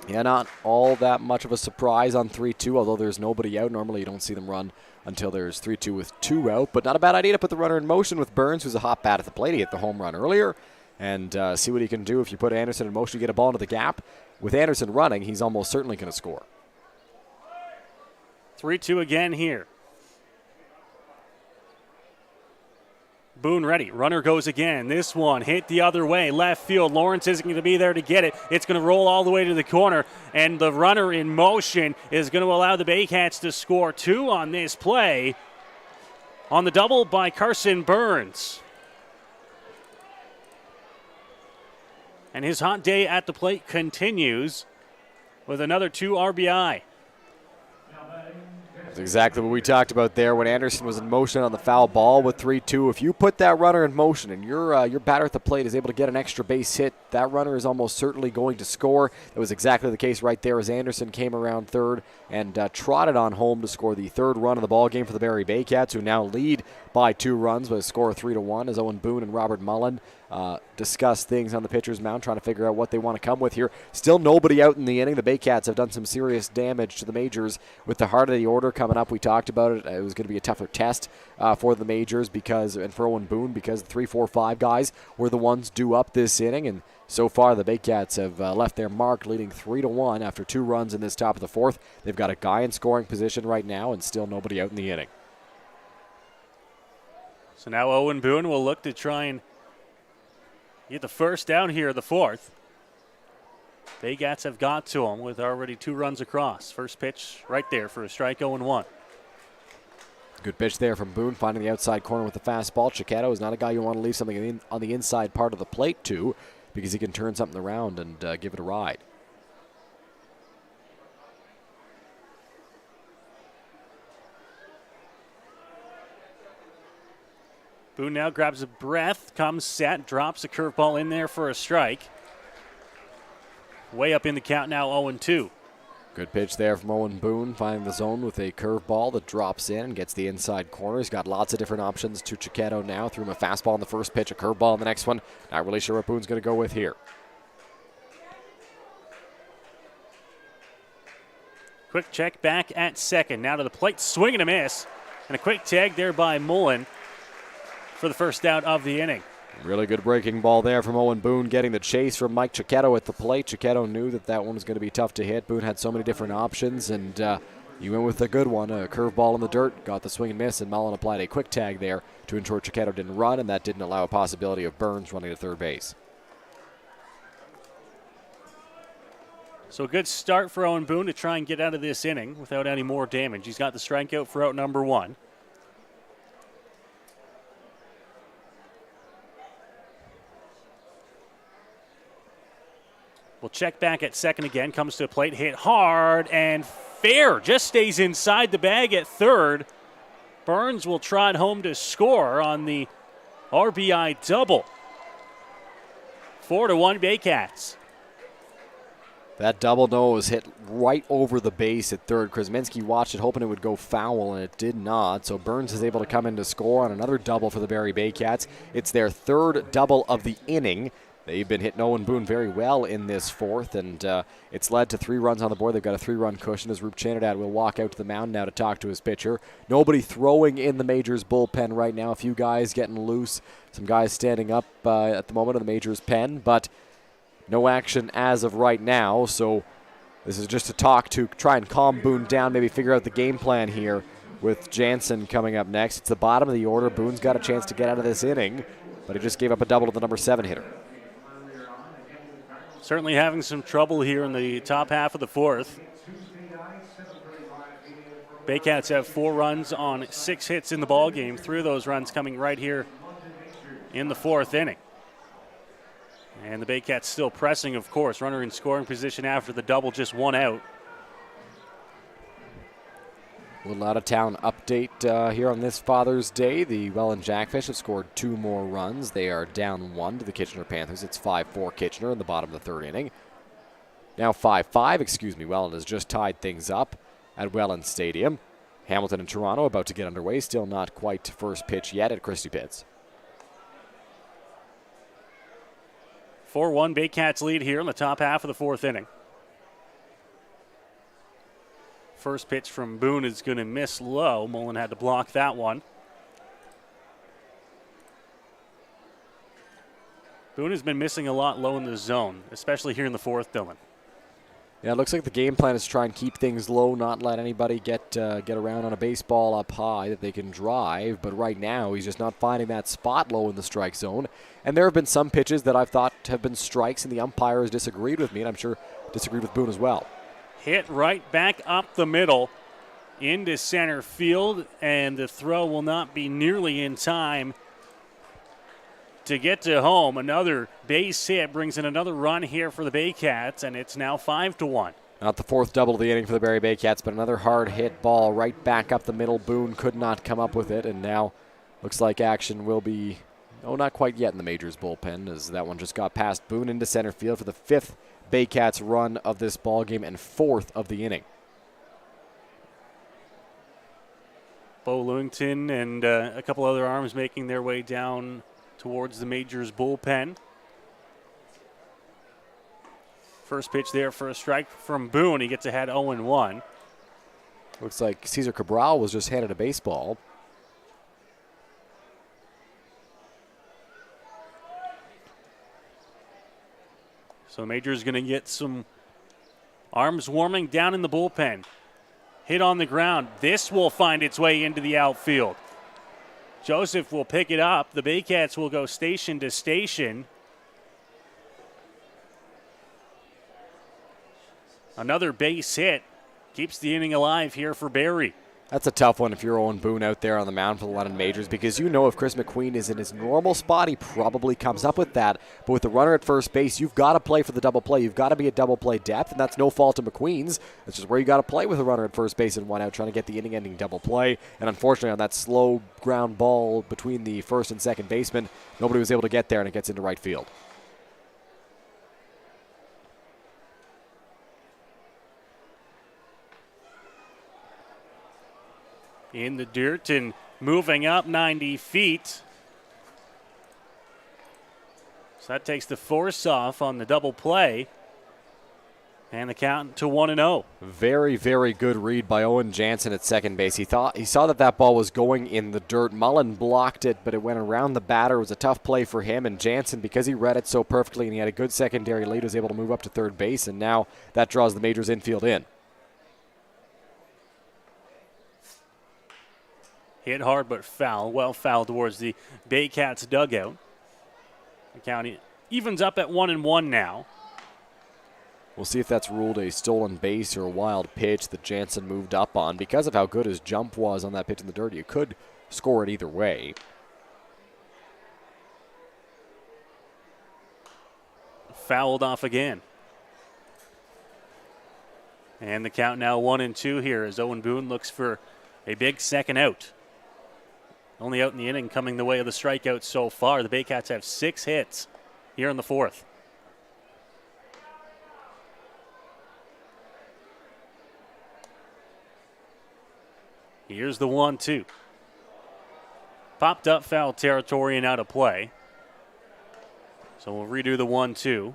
Yeah, not all that much of a surprise on 3-2, although there's nobody out. Normally you don't see them run until there's 3-2 with 2 out, but not a bad idea to put the runner in motion with Burns, who's a hot bat at the plate. He hit the home run earlier, and see what he can do if you put Anderson in motion to get a ball into the gap. With Anderson running, he's almost certainly going to score. 3-2 again here. Boone ready. Runner goes again. This one hit the other way. Left field. Lawrence isn't going to be there to get it. It's going to roll all the way to the corner. And the runner in motion is going to allow the Baycats to score 2 on this play. On the double by Carson Burns. And his hot day at the plate continues with another 2 RBI. That's exactly what we talked about there when Anderson was in motion on the foul ball with 3-2. If you put that runner in motion and your batter at the plate is able to get an extra base hit, that runner is almost certainly going to score. That was exactly the case right there as Anderson came around third and trotted on home to score the 3rd run of the ball game for the Barrie Baycats, who now lead by 2 runs with a score of 3-1 as Owen Boone and Robert Mullen discuss things on the pitcher's mound, trying to figure out what they want to come with here. Still nobody out in the inning. The Baycats have done some serious damage to the Majors with the heart of the order coming up. We talked about it. It was going to be a tougher test for the Majors and for Owen Boone because the 3, 4, 5 guys were the ones due up this inning, and so far the Baycats have left their mark, leading 3-1 after 2 runs in this top of the 4th. They've got a guy in scoring position right now and still nobody out in the inning. So now Owen Boone will look to try and get the first down here of the 4th. Baycats have got to him with already 2 runs across. First pitch right there for a strike, 0-1. Good pitch there from Boone, finding the outside corner with the fastball. Chiquetto is not a guy you want to leave something on the inside part of the plate to, because he can turn something around and give it a ride. Boone now grabs a breath, comes set, drops a curveball in there for a strike. Way up in the count now, 0-2. Good pitch there from Owen Boone, finding the zone with a curveball that drops in and gets the inside corner. He's got lots of different options to Chiquetto now. Threw him a fastball in the first pitch, a curveball in the next one. Not really sure what Boone's going to go with here. Quick check back at second. Now to the plate, swing and a miss. And a quick tag there by Mullen for the first out of the inning. Really good breaking ball there from Owen Boone, getting the chase from Mike Chiquetto at the plate. Chiquetto knew that one was going to be tough to hit. Boone had so many different options, and he went with a good one, a curveball in the dirt, got the swing and miss, and Mullen applied a quick tag there to ensure Chiquetto didn't run, and that didn't allow a possibility of Burns running to third base. So a good start for Owen Boone to try and get out of this inning without any more damage. He's got the strikeout for out number 1. We'll check back at second again. Comes to the plate, hit hard and fair. Just stays inside the bag at third. Burns will trot home to score on the RBI double. 4-1 Baycats. That double was hit right over the base at third. Krasminski watched it, hoping it would go foul, and it did not. So Burns is able to come in to score on another double for the Barrie Baycats. It's their third double of the inning. They've been hitting Owen Boone very well in this fourth, and it's led to 3 runs on the board. They've got a 3-run cushion as Roop Chanadad will walk out to the mound now to talk to his pitcher. Nobody throwing in the Majors bullpen right now. A few guys getting loose, some guys standing up at the moment of the Majors pen, but no action as of right now. So this is just a talk to try and calm Boone down, maybe figure out the game plan here with Jansen coming up next. It's the bottom of the order. Boone's got a chance to get out of this inning, but he just gave up a double to the number 7 hitter. Certainly having some trouble here in the top half of the fourth. Baycats have 4 runs on 6 hits in the ball game. 3 of those runs coming right here in the 4th inning. And the Baycats still pressing, of course. Runner in scoring position after the double, just 1 out. A little out-of-town update here on this Father's Day. The Welland Jackfish have scored 2 more runs. They are down 1 to the Kitchener Panthers. It's 5-4 Kitchener in the bottom of the 3rd inning. Now 5-5, Welland has just tied things up at Welland Stadium. Hamilton and Toronto about to get underway. Still not quite to first pitch yet at Christie Pitts. 4-1 Baycats lead here in the top half of the 4th inning. First pitch from Boone is going to miss low. Mullen had to block that one. Boone has been missing a lot low in the zone, especially here in the 4th, Dylan. Yeah, it looks like the game plan is to try and keep things low, not let anybody get around on a baseball up high that they can drive. But right now, he's just not finding that spot low in the strike zone. And there have been some pitches that I've thought have been strikes, and the umpire has disagreed with me, and I'm sure disagreed with Boone as well. Hit right back up the middle into center field, and the throw will not be nearly in time to get to home. Another base hit brings in another run here for the Baycats, and it's now 5-1. Not the 4th double of the inning for the Barrie Baycats, but another hard hit ball right back up the middle. Boone could not come up with it, and now looks like action will be, not quite yet in the Majors bullpen, as that one just got past Boone into center field for the 5th Baycats run of this ball game and 4th of the inning. Bo Lewington and a couple other arms making their way down towards the Majors bullpen. First pitch there for a strike from Boone. He gets ahead 0-1. Looks like Cesar Cabral was just handed a baseball. So Major's going to get some arms warming down in the bullpen. Hit on the ground. This will find its way into the outfield. Joseph will pick it up. The Baycats will go station to station. Another base hit keeps the inning alive here for Barrie. That's a tough one if you're Owen Boone out there on the mound for the London Majors, because you know if Chris McQueen is in his normal spot, he probably comes up with that. But with the runner at first base, you've got to play for the double play. You've got to be at double play depth, and that's no fault of McQueen's. That's just where you got to play with a runner at first base and 1 out, trying to get the inning-ending double play. And unfortunately, on that slow ground ball between the first and second baseman, nobody was able to get there, and it gets into right field. in the dirt and moving up 90 feet. So that takes the force off on the double play. And the count to 1-0. Very, very good read by Owen Jansen at second base. He saw that ball was going in the dirt. Mullen blocked it, but it went around the batter. It was a tough play for him. And Jansen, because he read it so perfectly and he had a good secondary lead, was able to move up to third base. And now that draws the Majors infield in. Hit hard but foul. Well foul towards the Baycats dugout. The count evens up at 1-1 now. We'll see if that's ruled a stolen base or a wild pitch that Jansen moved up on. Because of how good his jump was on that pitch in the dirt, you could score it either way. Fouled off again. And the count now 1-2 here as Owen Boone looks for a big second out. Only out in the inning coming the way of the strikeouts so far. The Baycats have 6 hits here in the fourth. Here's the 1-2. Popped up foul territory and out of play. So we'll redo the 1-2.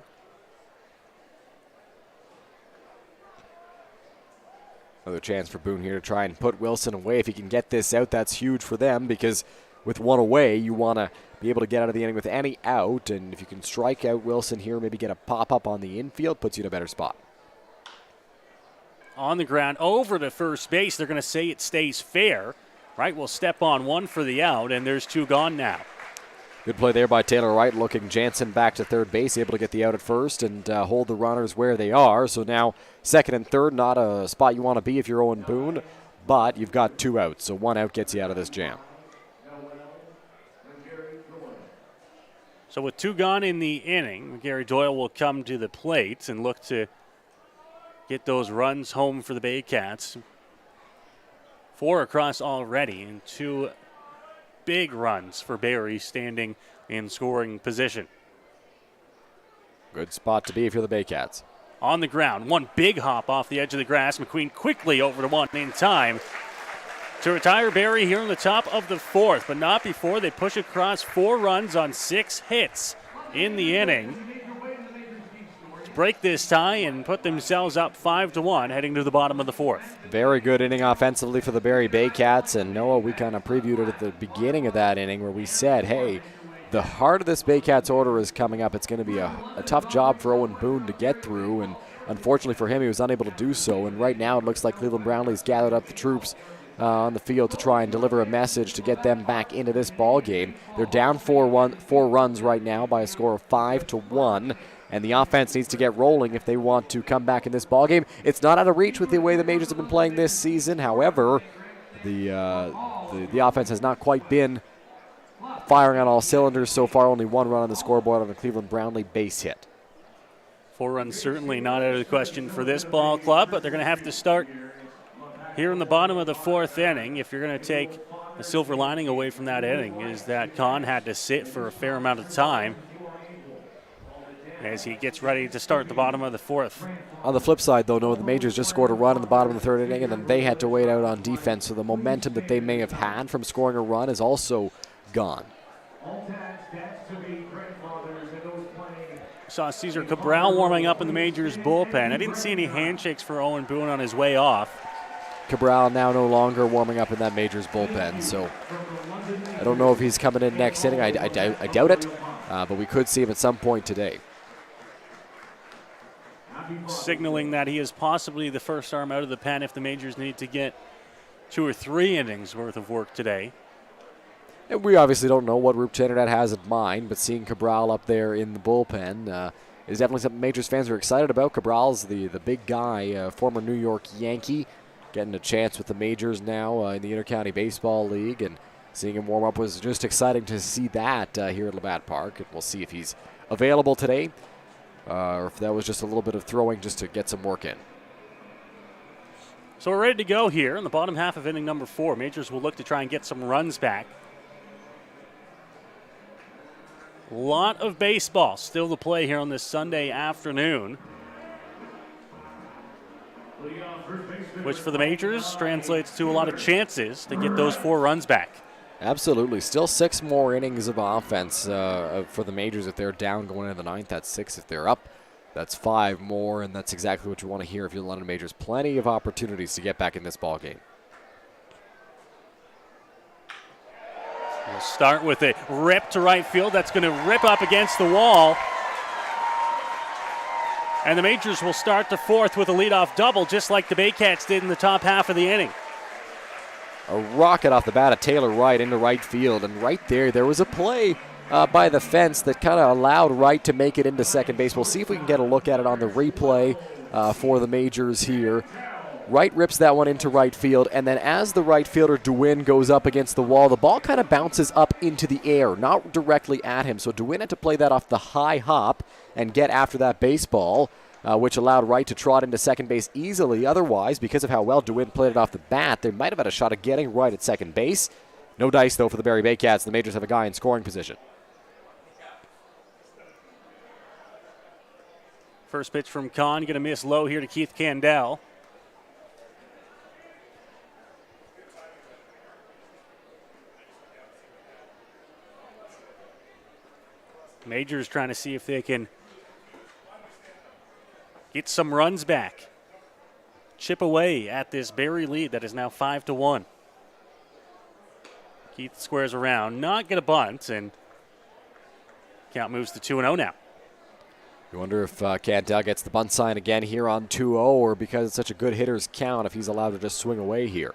Another chance for Boone here to try and put Wilson away. If he can get this out, that's huge for them because with one away, you want to be able to get out of the inning with any out. And if you can strike out Wilson here, maybe get a pop-up on the infield, puts you in a better spot. On the ground, over to first base. They're going to say it stays fair. Wright will step on one for the out, and there's 2 gone now. Good play there by Taylor Wright, looking Jansen back to third base, able to get the out at first and hold the runners where they are. So now second and third, not a spot you want to be if you're Owen Boone, but you've got 2 outs, so 1 out gets you out of this jam. So with 2 gone in the inning, Gary Doyle will come to the plate and look to get those runs home for the Baycats. 4 across already and 2 big runs for Barrie standing in scoring position. Good spot to be if you're the Baycats. On the ground, 1 big hop off the edge of the grass. McQueen quickly over to 1 in time to retire Barrie here in the top of the 4th, but not before they push across 4 runs on 6 hits in the inning. Break this tie and put themselves up 5-1 heading to the bottom of the 4th. Very good inning offensively for the Barrie Baycats. And Noah, we kind of previewed it at the beginning of that inning where we said, hey, the heart of this Baycats order is coming up. It's going to be a tough job for Owen Boone to get through. And unfortunately for him, he was unable to do so. And right now it looks like Cleveland Brownlee's gathered up the troops on the field to try and deliver a message to get them back into this ball game. They're down 4 runs right now by a score of 5-1. And the offense needs to get rolling if they want to come back in this ballgame. It's not out of reach with the way the Majors have been playing this season. However, the offense has not quite been firing on all cylinders so far. Only 1 run on the scoreboard on the Cleveland Brownlee base hit. 4 runs certainly not out of the question for this ball club, but they're going to have to start here in the bottom of the 4th inning. If you're going to take the silver lining away from that inning is that Kahn had to sit for a fair amount of time as he gets ready to start the bottom of the 4th. On the flip side, though, Noah, the Majors just scored a run in the bottom of the 3rd inning, and then they had to wait out on defense, so the momentum that they may have had from scoring a run is also gone. Saw Cesar Cabral warming up in the Majors bullpen. I didn't see any handshakes for Owen Boone on his way off. Cabral now no longer warming up in that Majors bullpen, so I don't know if he's coming in next inning. I doubt it, but we could see him at some point today. Signaling that he is possibly the first arm out of the pen if the Majors need to get 2 or 3 innings worth of work today. And we obviously don't know what Roop Trinidad has in mind, but seeing Cabral up there in the bullpen is definitely something Majors fans are excited about. Cabral's the big guy, former New York Yankee, getting a chance with the Majors now in the Intercounty Baseball League, and seeing him warm up was just exciting to see that here at Labatt Park. And we'll see if he's available today, or if that was just a little bit of throwing just to get some work in. So we're ready to go here in the bottom half of inning number 4. Majors will look to try and get some runs back. A lot of baseball still to play here on this Sunday afternoon. which for the Majors translates to a lot of chances to get those 4 runs back. Absolutely. Still 6 more innings of offense for the Majors if they're down going into the 9th. That's 6 if they're up. That's 5 more, and that's exactly what you want to hear if you're the London Majors. Plenty of opportunities to get back in this ball game. We'll start with a rip to right field. That's going to rip up against the wall. And the Majors will start the 4th with a leadoff double, just like the Baycats did in the top half of the inning. A rocket off the bat of Taylor Wright into right field, and right there was a play by the fence that kind of allowed Wright to make it into second base. We'll see if we can get a look at it on the replay for the Majors here. Wright rips that one into right field, and then as the right fielder DeWin goes up against the wall, the ball kind of bounces up into the air, not directly at him. So DeWin had to play that off the high hop and get after that baseball, which allowed Wright to trot into second base easily. Otherwise, because of how well DeWin played it off the bat, they might have had a shot at getting Wright at second base. No dice, though, for the Barrie Baycats. The Majors have a guy in scoring position. First pitch from Kahn, going to miss low here to Keith Candell. Majors trying to see if they can get some runs back. Chip away at this Barrie lead that is now 5-1. Keith squares around, not going to bunt, and count moves to 2-0 now. You wonder if Candell gets the bunt sign again here on 2-0, or because it's such a good hitter's count, if he's allowed to just swing away here.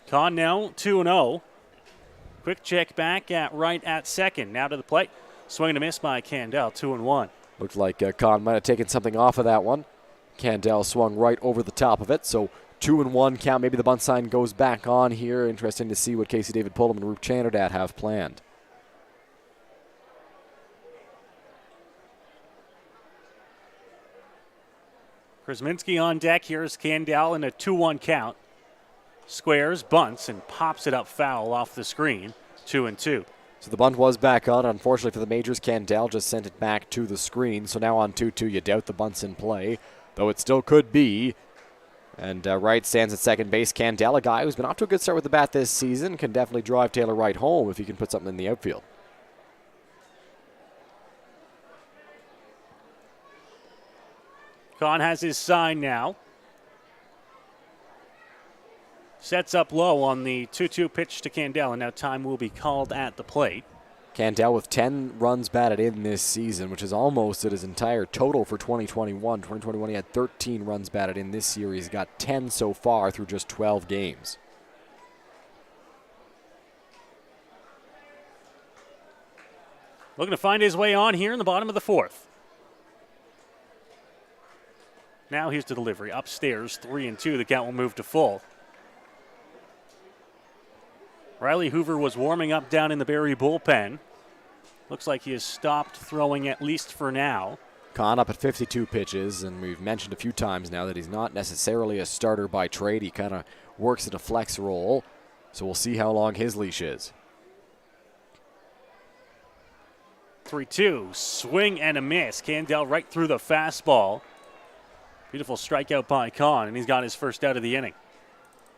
Kahn now 2-0. Quick check back at right at second. Now to the plate. Swing and a miss by Candell, 2-1. Looked like Kahn might have taken something off of that one. Candell swung right over the top of it, so 2-1 count. Maybe the bunt sign goes back on here. Interesting to see what Casey David Pullum and Roop Chanderdat have planned. Krasminski on deck. Here's Candell in a 2-1 count. Squares, bunts, and pops it up foul off the screen. 2-2. So the bunt was back on. Unfortunately for the Majors, Candell just sent it back to the screen. So now on 2-2, you doubt the bunt's in play, though it still could be. And Wright stands at second base. Candell, a guy who's been off to a good start with the bat this season, can definitely drive Taylor Wright home if he can put something in the outfield. Kahn has his sign now. Sets up low on the 2-2 pitch to Candell, and now time will be called at the plate. Candell with 10 runs batted in this season, which is almost at his entire total for 2021. 2021, he had 13 runs batted in this year. He's got 10 so far through just 12 games. Looking to find his way on here in the bottom of the 4th. Now here's the delivery. Upstairs, 3-2. The count will move to full. Riley Hoover was warming up down in the Barrie bullpen. Looks like he has stopped throwing at least for now. Kahn up at 52 pitches, and we've mentioned a few times now that he's not necessarily a starter by trade. He kind of works in a flex role, so we'll see how long his leash is. 3-2, swing and a miss. Candell right through the fastball. Beautiful strikeout by Kahn, and he's got his first out of the inning.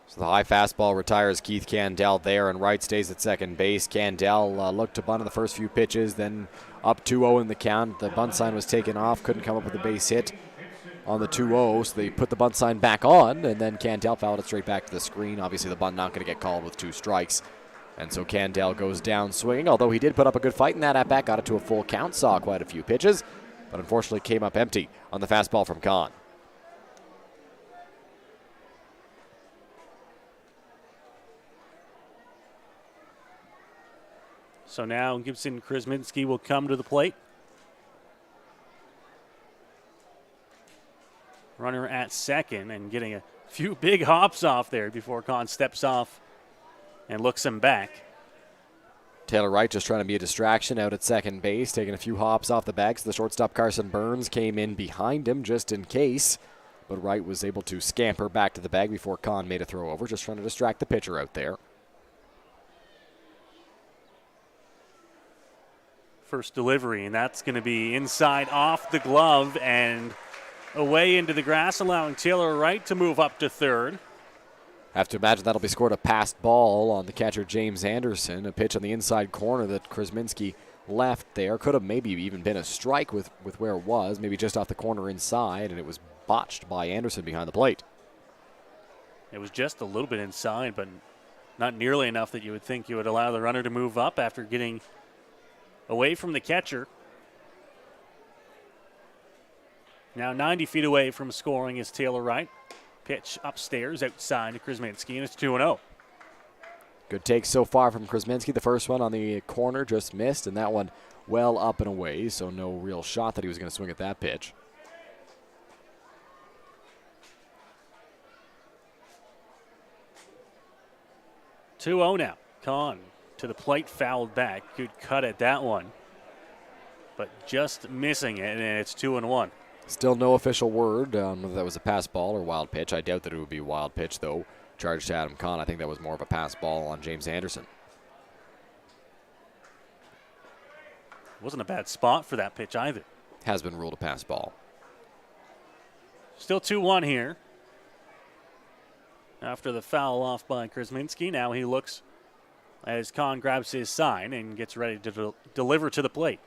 So the high fastball retires Keith Candell there, and Wright stays at second base. Candell looked to bunt on the first few pitches, then up 2-0 in the count. The bunt sign was taken off, couldn't come up with a base hit on the 2-0, so they put the bunt sign back on, and then Candell fouled it straight back to the screen. Obviously the bunt not going to get called with 2 strikes, and so Candell goes down swinging, although he did put up a good fight in that at-bat, got it to a full count, saw quite a few pitches, but unfortunately came up empty on the fastball from Kahn. So now Gibson Krasminski will come to the plate. Runner at second and getting a few big hops off there before Kahn steps off and looks him back. Taylor Wright just trying to be a distraction out at second base, taking a few hops off the bag. So the shortstop Carson Burns came in behind him just in case, but Wright was able to scamper back to the bag before Kahn made a throw over, just trying to distract the pitcher out there. First delivery, and that's going to be inside off the glove and away into the grass, allowing Taylor Wright to move up to third. Have to imagine that'll be scored a passed ball on the catcher James Anderson. A pitch on the inside corner that Krasminski left there. Could have maybe even been a strike with where it was, maybe just off the corner inside, and it was botched by Anderson behind the plate. It was just a little bit inside, but not nearly enough that you would think you would allow the runner to move up after getting away from the catcher. Now 90 feet away from scoring is Taylor Wright. Pitch upstairs outside to Krasminski, and it's 2-0. Good take so far from Krasminski. The first one on the corner just missed, and that one well up and away, so no real shot that he was going to swing at that pitch. Two-0 now. Kahn to the plate, fouled back. Good cut at that one, but just missing it, and it's 2-1. Still no official word on whether that was a pass ball or wild pitch. I doubt that it would be a wild pitch, though. Charged to Adam Kahn. I think that was more of a pass ball on James Anderson. Wasn't a bad spot for that pitch either. Has been ruled a pass ball. Still 2-1 here. After the foul off by Krasminski, now he looks as Kahn grabs his sign and gets ready to deliver to the plate.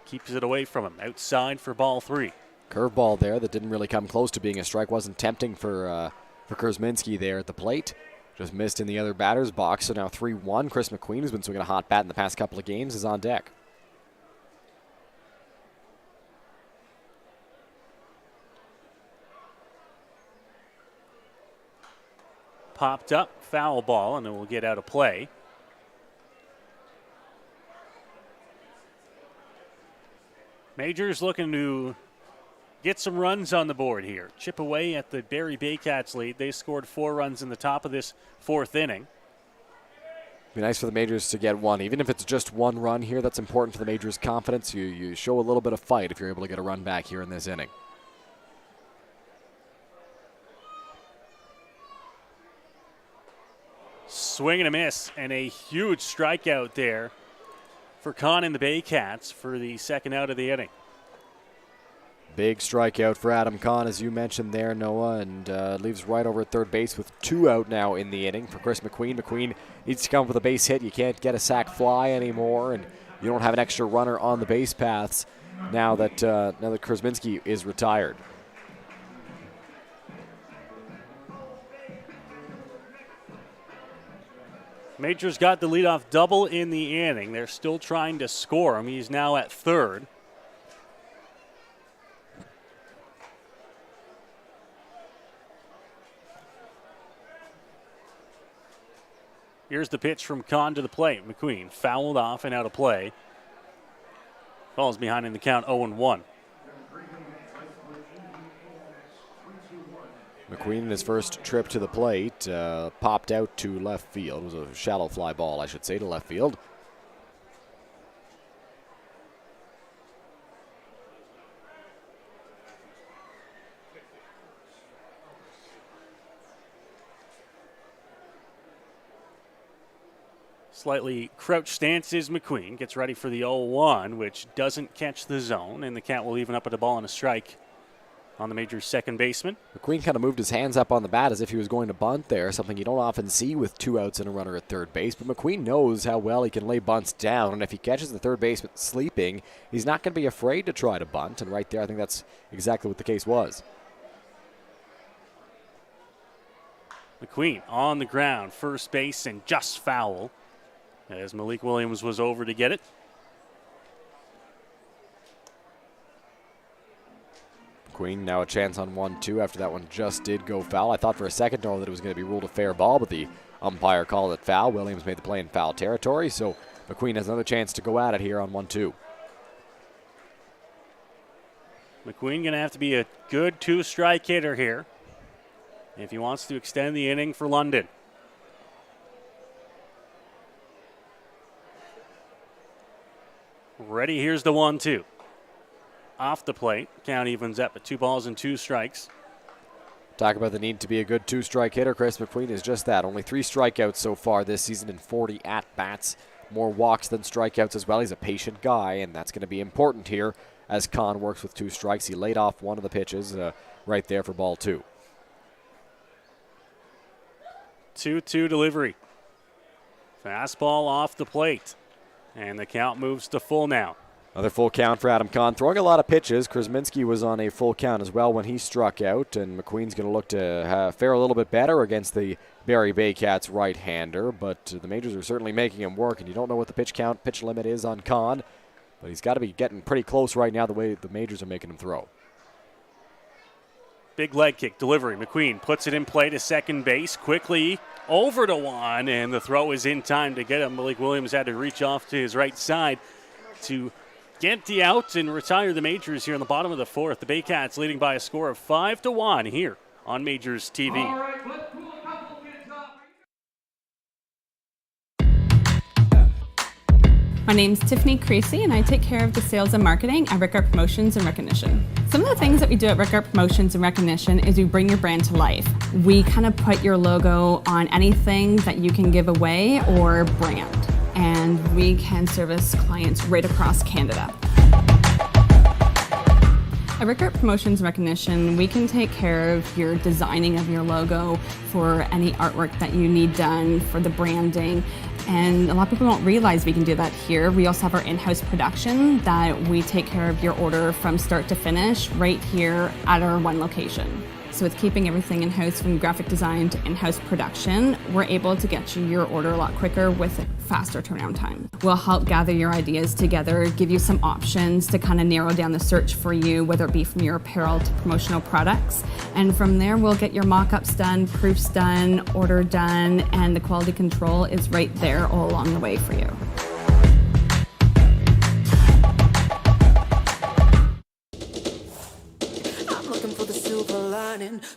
Keeps it away from him. Outside for ball 3. Curveball there that didn't really come close to being a strike. Wasn't tempting for Krasminski there at the plate. Just missed in the other batter's box. So now 3-1. Chris McQueen, who's been swinging a hot bat in the past couple of games, is on deck. Popped up, foul ball, and it will get out of play. Majors looking to get some runs on the board here. Chip away at the Barrie Baycats lead. They scored 4 runs in the top of this 4th inning. Be nice for the Majors to get one. Even if it's just one run here, that's important for the Majors' confidence. You show a little bit of fight if you're able to get a run back here in this inning. Swing and a miss, and a huge strikeout there for Kahn and the Baycats for the second out of the inning. Big strikeout for Adam Kahn, as you mentioned there, Noah, and leaves right over at third base with 2 out now in the inning for Chris McQueen. McQueen needs to come up with a base hit. You can't get a sac fly anymore, and you don't have an extra runner on the base paths now that Krasminski is retired. Majors got the leadoff double in the inning. They're still trying to score him. He's now at third. Here's the pitch from Kahn to the plate. McQueen fouled off and out of play. Falls behind in the count 0-1. McQueen in his first trip to the plate popped out to left field. It was a shallow fly ball, I should say, to left field. Slightly crouched stance is McQueen. Gets ready for the 0-1, which doesn't catch the zone, and the count will even up at a ball and a strike on the Majors' second baseman. McQueen kind of moved his hands up on the bat as if he was going to bunt there, something you don't often see with 2 outs and a runner at third base. But McQueen knows how well he can lay bunts down, and if he catches the third baseman sleeping, he's not going to be afraid to try to bunt. And right there, I think that's exactly what the case was. McQueen on the ground, first base, and just foul as Malik Williams was over to get it. McQueen now a chance on 1-2 after that one just did go foul. I thought for a second, though, that it was going to be ruled a fair ball, but the umpire called it foul. Williams made the play in foul territory, so McQueen has another chance to go at it here on 1-2. McQueen going to have to be a good 2-strike hitter here if he wants to extend the inning for London. Ready, here's the 1-2. Off the plate, count evens up at 2 balls and 2 strikes. Talk about the need to be a good 2-strike hitter. Chris McQueen is just that. Only 3 strikeouts so far this season in 40 at-bats. more walks than strikeouts as well. He's a patient guy, and that's going to be important here as Kahn works with 2 strikes. He laid off one of the pitches right there for ball 2. 2-2 delivery. Fastball off the plate. And the count moves to full now. Another full count for Adam Kahn. Throwing a lot of pitches. Krasminski was on a full count as well when he struck out. And McQueen's going to look to fare a little bit better against the Barrie Baycats right-hander. But the Majors are certainly making him work. And you don't know what the pitch limit is on Kahn. But he's got to be getting pretty close right now the way the Majors are making him throw. Big leg kick delivery. McQueen puts it in play to second base. Quickly over to Juan, and the throw is in time to get him. Malik Williams had to reach off to his right side to get the out and retire the Majors here in the bottom of the 4th. The Baycats leading by a score of 5-1 here on Majors TV. My name's Tiffany Creasy, and I take care of the sales and marketing at Rickard Promotions and Recognition. Some of the things that we do at Rickard Promotions and Recognition is we bring your brand to life. We kind of put your logo on anything that you can give away or brand, and we can service clients right across Canada. At Rickard Promotions Recognition, we can take care of your designing of your logo for any artwork that you need done for the branding. And a lot of people don't realize we can do that here. We also have our in-house production that we take care of your order from start to finish right here at our one location. So with keeping everything in-house from graphic design to in-house production, we're able to get you your order a lot quicker with a faster turnaround time. We'll help gather your ideas together, give you some options to kind of narrow down the search for you, whether it be from your apparel to promotional products. And from there, we'll get your mock-ups done, proofs done, order done, and the quality control is right there all along the way for you.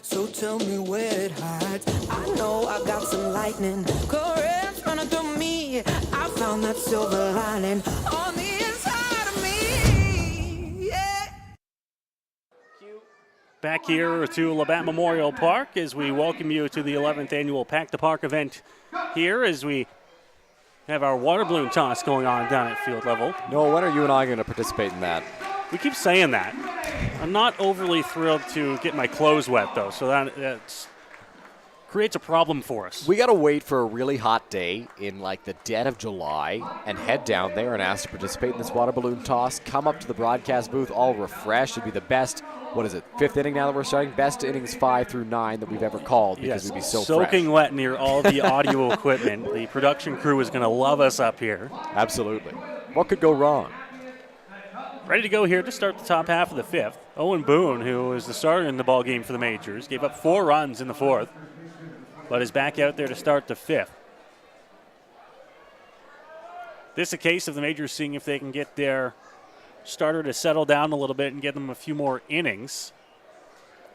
So tell me where it hides. I know I got some lightning currents running through me. I found that silver lining on the inside of me. Yeah. Back here to Labatt Memorial Park as we welcome you to the 11th annual Pack the Park event here as we have our water balloon toss going on down at field level. Noah, when are you and I going to participate in that? We keep saying that. I'm not overly thrilled to get my clothes wet, though, so that creates a problem for us. We got to wait for a really hot day in like the dead of July and head down there and ask to participate in this water balloon toss. Come up to the broadcast booth all refreshed. It'd be the best, what is it, 5th inning now that we're starting? Best innings 5 through 9 that we've ever called because we'd be so soaking fresh. wet near all the audio equipment. The production crew is going to love us up here. Absolutely. What could go wrong? Ready to go here to start the top half of the 5th. Owen Boone, who is the starter in the ball game for the Majors, gave up 4 runs in the 4th, but is back out there to start the 5th. This is a case of the Majors seeing if they can get their starter to settle down a little bit and get them a few more innings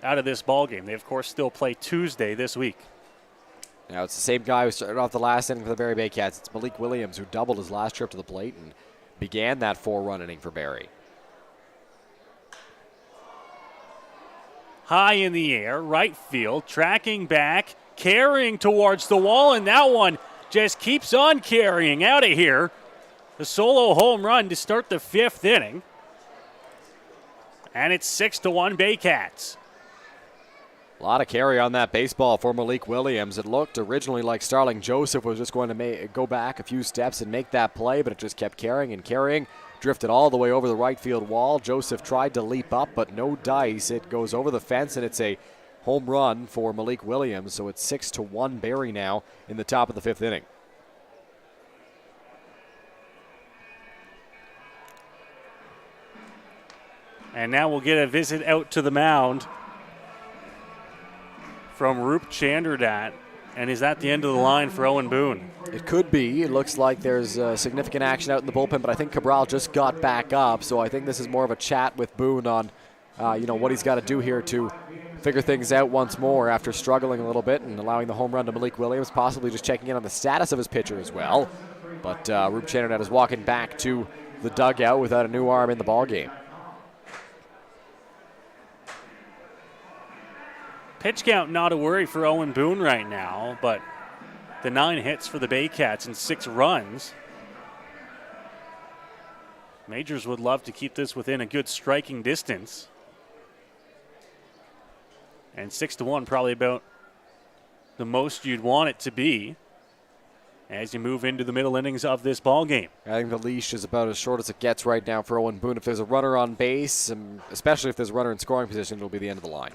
out of this ball game. They, of course, still play Tuesday this week. Now it's the same guy who started off the last inning for the Barrie Baycats. It's Malik Williams, who doubled his last trip to the plate and began that 4-run inning for Barrie. High in the air, right field, tracking back, carrying towards the wall, and that one just keeps on carrying out of here. The solo home run to start the 5th inning. And it's 6-1 Baycats. A lot of carry on that baseball for Malik Williams. It looked originally like Starling Joseph was just going to go back a few steps and make that play, but it just kept carrying and carrying. Drifted all the way over the right field wall. Joseph tried to leap up, but no dice. It goes over the fence, and it's a home run for Malik Williams. So it's 6-1 Barrie now in the top of the 5th inning. And now we'll get a visit out to the mound from Roop Chanderdat. And is that the end of the line for Owen Boone? It could be. It looks like there's significant action out in the bullpen, but I think Cabral just got back up, so I think this is more of a chat with Boone on what he's got to do here to figure things out once more after struggling a little bit and allowing the home run to Malik Williams, possibly just checking in on the status of his pitcher as well. But Roop Chanderdat is walking back to the dugout without a new arm in the ballgame. Pitch count not a worry for Owen Boone right now, but the 9 hits for the Baycats and 6 runs Majors would love to keep this within a good striking distance. And 6-1 probably about the most you'd want it to be as you move into the middle innings of this ball game. I think the leash is about as short as it gets right now for Owen Boone. If there's a runner on base, especially if there's a runner in scoring position, it'll be the end of the line.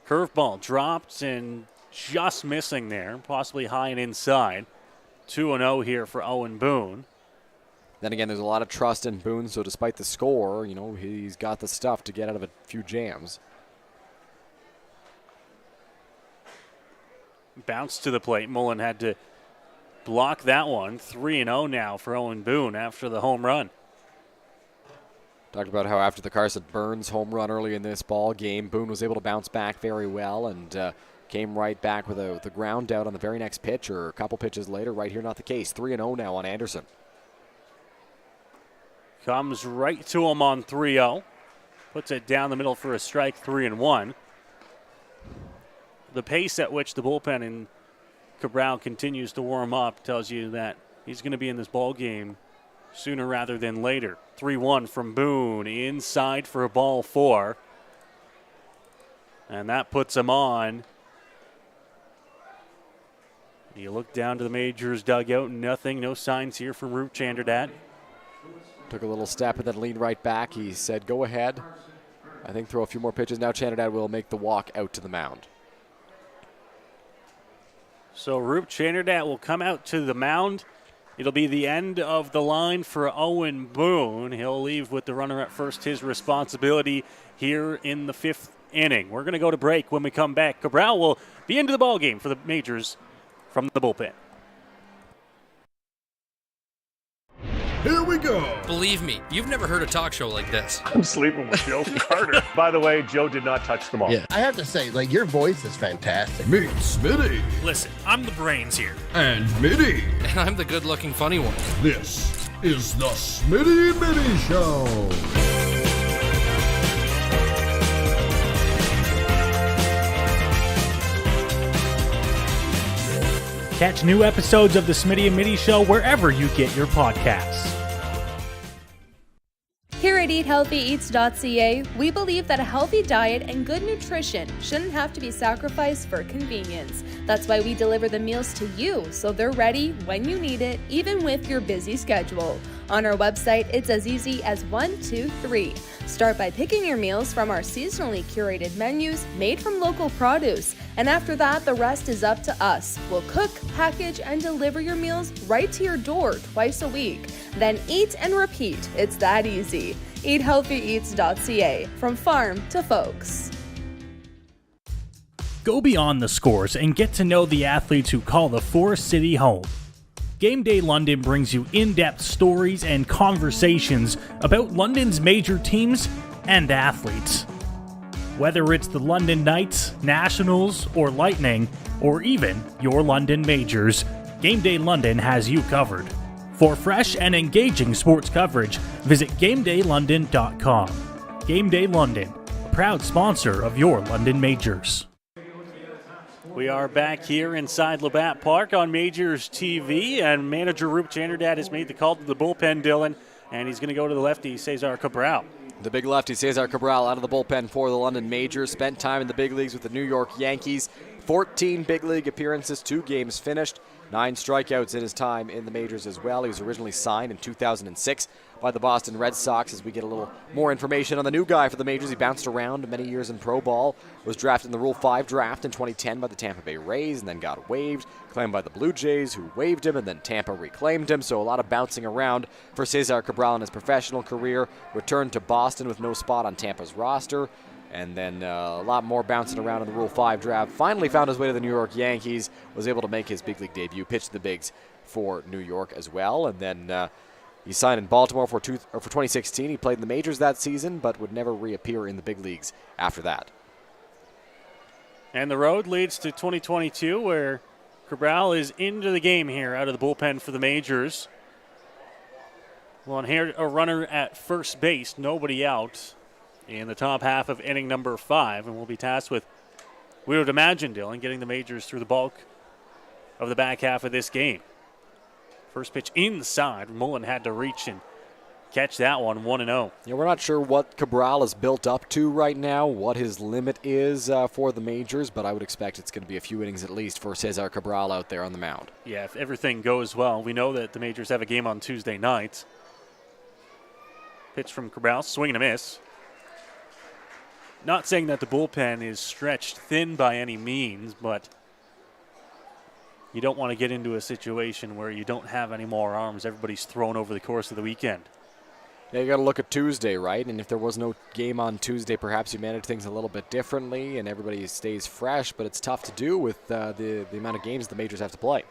Curveball dropped and just missing there, possibly high and inside. 2-0 here for Owen Boone. Then again, there's a lot of trust in Boone, so despite the score, he's got the stuff to get out of a few jams. Bounce to the plate. Mullen had to block that one. 3-0 now for Owen Boone after the home run. Talked about how after the Carson Burns home run early in this ball game, Boone was able to bounce back very well and came right back with the ground out on the very next pitch, or a couple pitches later. Right here, not the case. 3-0 now on Anderson. Comes right to him on 3-0. Puts it down the middle for a strike, 3-1. The pace at which the bullpen in Cabral continues to warm up tells you that he's going to be in this ball game sooner rather than later. 3-1 from Boone, inside for a ball 4. And that puts him on. You look down to the Majors dugout, nothing, no signs here from Roop Chanderdat. Took a little step and then leaned right back. He said, go ahead. I think throw a few more pitches. Now Chanderdat will make the walk out to the mound. So Roop Chanderdat will come out to the mound. It'll be the end of the line for Owen Boone. He'll leave with the runner at first, his responsibility here in the 5th inning. We're going to go to break. When we come back, Cabral will be into the ballgame for the Majors from the bullpen. Here we go. Believe me, you've never heard a talk show like this. I'm sleeping with Joe Carter. By the way, Joe did not touch the ball. Yeah, I have to say, your voice is fantastic. Meet Smitty. Listen, I'm the brains here. And Mitty. And I'm the good-looking funny one. This is the Smitty Mitty Show. Catch new episodes of the Smitty and Mitty Show wherever you get your podcasts. Here at EatHealthyEats.ca, we believe that a healthy diet and good nutrition shouldn't have to be sacrificed for convenience. That's why we deliver the meals to you so they're ready when you need it, even with your busy schedule. On our website, it's as easy as 1, 2, 3. Start by picking your meals from our seasonally curated menus made from local produce. And after that, the rest is up to us. We'll cook, package, and deliver your meals right to your door twice a week. Then eat and repeat. It's that easy. EatHealthyEats.ca, from farm to folks. Go beyond the scores and get to know the athletes who call the Forest City home. Game Day London brings you in-depth stories and conversations about London's major teams and athletes. Whether it's the London Knights, Nationals, or Lightning, or even your London Majors, Game Day London has you covered. For fresh and engaging sports coverage, visit GameDayLondon.com. Game Day London, proud sponsor of your London Majors. We are back here inside Labatt Park on Majors TV, and manager Roop Chanderdat has made the call to the bullpen, Dylan, and he's going to go to the lefty, Cesar Cabral. The big lefty, Cesar Cabral, out of the bullpen for the London Majors. Spent time in the big leagues with the New York Yankees. 14 big league appearances, 2 games finished, 9 strikeouts in his time in the Majors as well. He was originally signed in 2006 by the Boston Red Sox. As we get a little more information on the new guy for the Majors, he bounced around many years in pro ball, was drafted in the Rule 5 draft in 2010 by the Tampa Bay Rays, and then got waived, claimed by the Blue Jays, who waived him, and then Tampa reclaimed him. So a lot of bouncing around for Cesar Cabral in his professional career. Returned to Boston with no spot on Tampa's roster, and then a lot more bouncing around in the Rule 5 draft. Finally found his way to the New York Yankees, was able to make his big league debut, pitched the bigs for New York as well, and then he signed in Baltimore for 2016. He played in the Majors that season, but would never reappear in the big leagues after that. And the road leads to 2022, where Cabral is into the game here out of the bullpen for the Majors. Well, and here a runner at first base, nobody out in the top half of inning number 5, and we'll be tasked with, we would imagine, Dylan, getting the Majors through the bulk of the back half of this game. First pitch inside. Mullen had to reach and catch that one, 1-0. Yeah, we're not sure what Cabral is built up to right now, what his limit is for the majors, but I would expect it's going to be a few innings at least for Cesar Cabral out there on the mound. Yeah, if everything goes well, we know that the majors have a game on Tuesday night. Pitch from Cabral, swing and a miss. Not saying that the bullpen is stretched thin by any means, but you don't want to get into a situation where you don't have any more arms. Everybody's thrown over the course of the weekend. Yeah, you got to look at Tuesday, right? And if there was no game on Tuesday, perhaps you manage things a little bit differently and everybody stays fresh, but it's tough to do with the amount of games the majors have to play.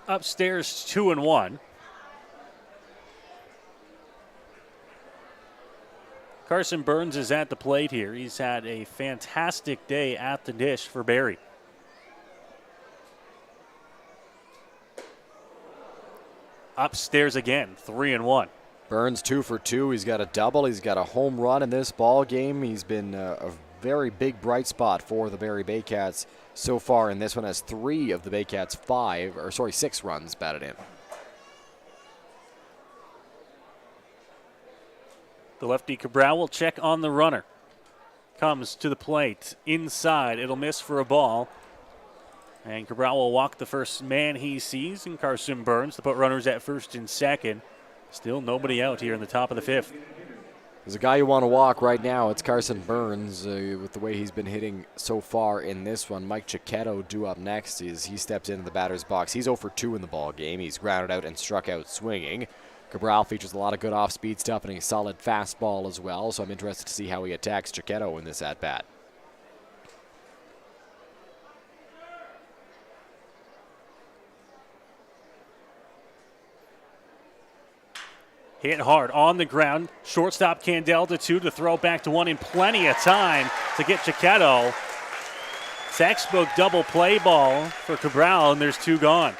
Upstairs, 2-1. Carson Burns is at the plate here. He's had a fantastic day at the dish for Barrie. Upstairs again, 3-1. Burns 2 for 2. He's got a double. He's got a home run in this ball game. He's been a very big bright spot for the Barrie Baycats so far in this one, as 3 of the Baycats 6 runs batted in. The lefty Cabral will check on the runner. Comes to the plate. Inside. It'll miss for a ball. And Cabral will walk the first man he sees, and Carson Burns to put runners at first and second. Still nobody out here in the top of the 5th. There's a guy you want to walk right now. It's Carson Burns with the way he's been hitting so far in this one. Mike Cicchetto due up next as he steps into the batter's box. He's 0 for 2 in the ball game. He's grounded out and struck out swinging. Cabral features a lot of good off-speed stuff and a solid fastball as well, so I'm interested to see how he attacks Cicchetto in this at-bat. Hit hard on the ground. Shortstop Candel to 2 to throw back to 1 in plenty of time to get Cicchetto. Textbook double play ball for Cabral, and there's 2 gone.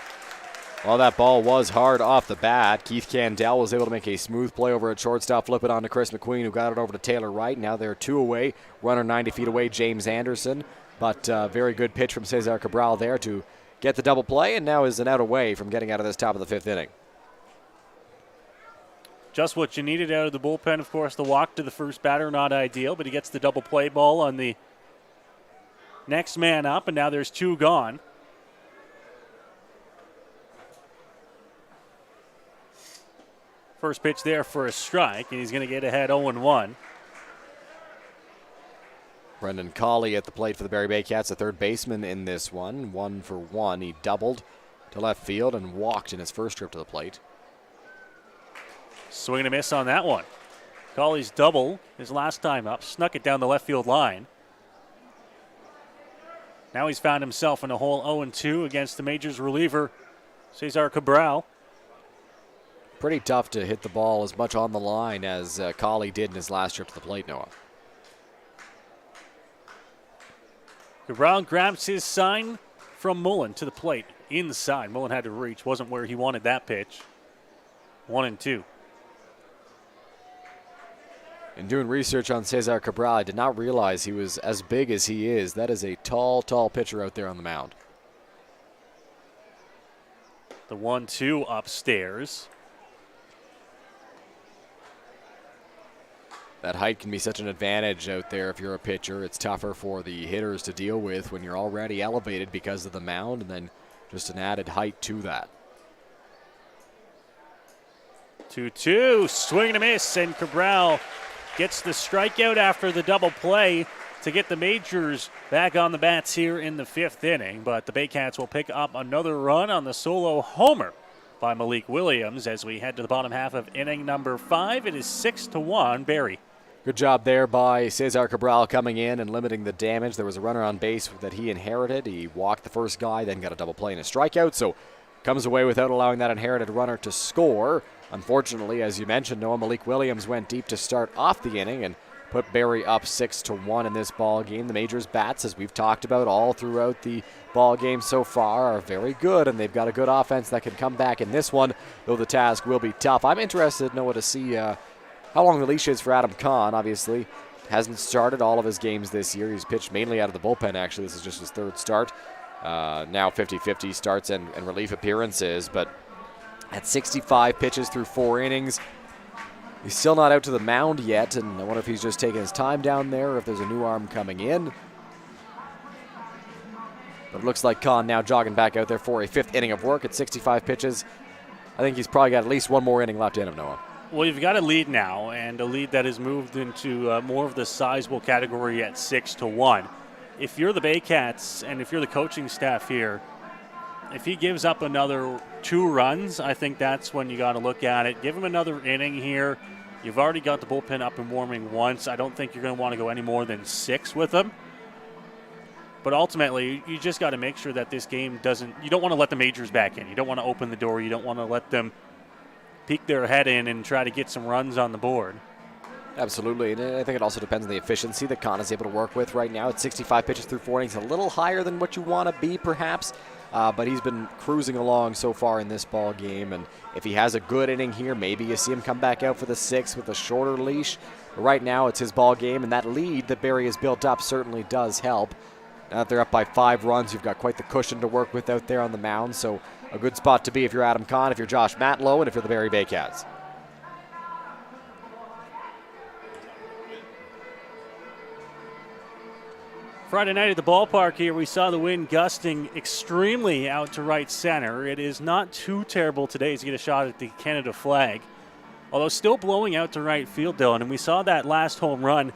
Well, that ball was hard off the bat. Keith Candel was able to make a smooth play over at shortstop, flip it on to Chris McQueen, who got it over to Taylor Wright. Now they're 2 away. Runner 90 feet away, James Anderson. But very good pitch from Cesar Cabral there to get the double play, and now is an out away from getting out of this top of the 5th inning. Just what you needed out of the bullpen, of course. The walk to the first batter, not ideal, but he gets the double play ball on the next man up, and now there's 2 gone. First pitch there for a strike, and he's going to get ahead 0-1. Brendan Colley at the plate for the Barrie Baycats, a third baseman in this one. 1 for 1. He doubled to left field and walked in his first trip to the plate. Swing and a miss on that one. Colley's double his last time up, snuck it down the left field line. Now he's found himself in a hole 0-2 against the Majors reliever, Cesar Cabral. Pretty tough to hit the ball as much on the line as Colley did in his last trip to the plate, Noah. Cabral grabs his sign from Mullen to the plate. Inside. Mullen had to reach. Wasn't where he wanted that pitch. 1-2. In doing research on Cesar Cabral, I did not realize he was as big as he is. That is a tall, tall pitcher out there on the mound. The 1-2 upstairs. That height can be such an advantage out there if you're a pitcher. It's tougher for the hitters to deal with when you're already elevated because of the mound, and then just an added height to that. 2-2, swing and a miss, and Cabral gets the strikeout after the double play to get the Majors back on the bats here in the 5th inning. But the Baycats will pick up another run on the solo homer by Malik Williams as we head to the bottom half of inning number 5. It is 6-1, Barrie. Good job there by Cesar Cabral coming in and limiting the damage. There was a runner on base that he inherited. He walked the first guy, then got a double play and a strikeout. So comes away without allowing that inherited runner to score. Unfortunately, as you mentioned, Noah, Malik Williams went deep to start off the inning and put Barrie up 6-1 in this ball game. The Majors bats, as we've talked about all throughout the ball game so far, are very good, and they've got a good offense that can come back in this one, though the task will be tough. I'm interested, Noah, to see how long the leash is for Adam Kahn. Obviously, hasn't started all of his games this year. He's pitched mainly out of the bullpen, actually. This is just his 3rd start. Now 50-50 starts and relief appearances, but at 65 pitches through 4 innings, He's still not out to the mound yet, and I wonder if he's just taking his time down there or if there's a new arm coming in. But it looks like Kahn now jogging back out there for a 5th inning of work at 65 pitches. I think he's probably got at least one more inning left in him, Noah. Well, you've got a lead now, and a lead that has moved into more of the sizable category at 6-1. If you're the Baycats and if you're the coaching staff here, if he gives up another 2 runs, I think that's when you got to look at it. Give him another inning here. You've already got the bullpen up and warming once. I don't think you're going to want to go any more than 6 with him. But ultimately, you just got to make sure that this game doesn't – you don't want to let the Majors back in. You don't want to open the door. You don't want to let them peek their head in and try to get some runs on the board. Absolutely, and I think it also depends on the efficiency that Kahn is able to work with right now. At 65 pitches through 4 innings, a little higher than what you want to be perhaps, but he's been cruising along so far in this ball game, and if he has a good inning here, maybe you see him come back out for the 6th with a shorter leash. But right now, it's his ball game, and that lead that Barrie has built up certainly does help. Now that they're up by 5 runs, you've got quite the cushion to work with out there on the mound, so a good spot to be if you're Adam Kahn, if you're Josh Matlow, and if you're the Barrie Baycats. Friday night at the ballpark here, we saw the wind gusting extremely out to right center. It is not too terrible today as you get a shot at the Canada flag, although still blowing out to right field, Dylan. And we saw that last home run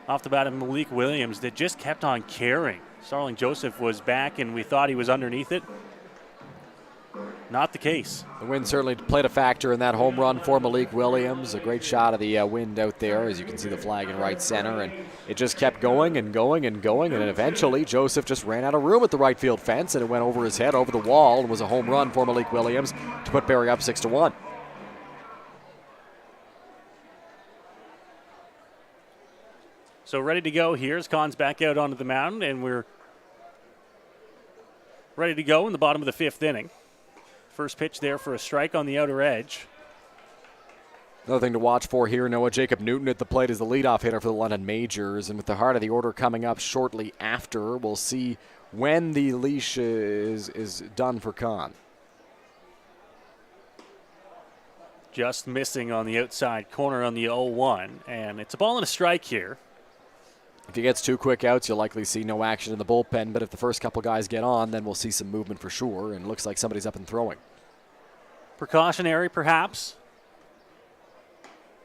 off the bat of Malik Williams that just kept on carrying. Starling Joseph was back, and we thought he was underneath it. Not the case. The wind certainly played a factor in that home run for Malik Williams. A great shot of the wind out there, as you can see the flag in right center, and it just kept going and going and going, and eventually Joseph just ran out of room at the right field fence, and it went over his head, over the wall, and was a home run for Malik Williams to put Barrie up 6-1. So ready to go here as Kahn's back out onto the mound, and we're ready to go in the bottom of the 5th inning. First pitch there for a strike on the outer edge. Another thing to watch for here, Noah, Jacob Newton at the plate is the leadoff hitter for the London Majors, and with the heart of the order coming up shortly after, we'll see when the leash is done for Kahn. Just missing on the outside corner on the 0-1, and it's a ball and a strike here. If he gets 2 quick outs, you'll likely see no action in the bullpen, but if the first couple guys get on, then we'll see some movement for sure, and it looks like somebody's up and throwing. Precautionary, perhaps.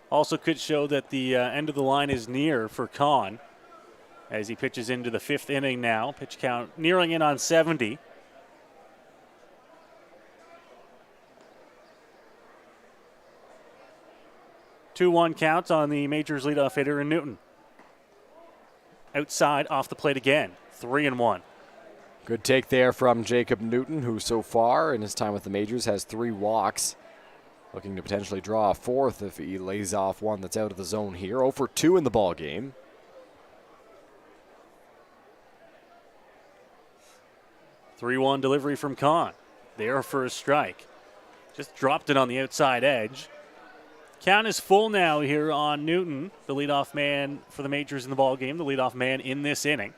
Also could show that the end of the line is near for Kahn as he pitches into the 5th inning now. Pitch count nearing in on 70. Two-one count on the Majors leadoff hitter in Newton. Outside, off the plate again, 3-1. Good take there from Jacob Newton, who so far in his time with the Majors has 3 walks. Looking to potentially draw a 4th if he lays off one that's out of the zone here. 0 for 2 in the ball game. Three-one delivery from Kahn. There for a strike. Just dropped it on the outside edge. Count is full now here on Newton, the leadoff man for the Majors in the ball game, the leadoff man in this inning.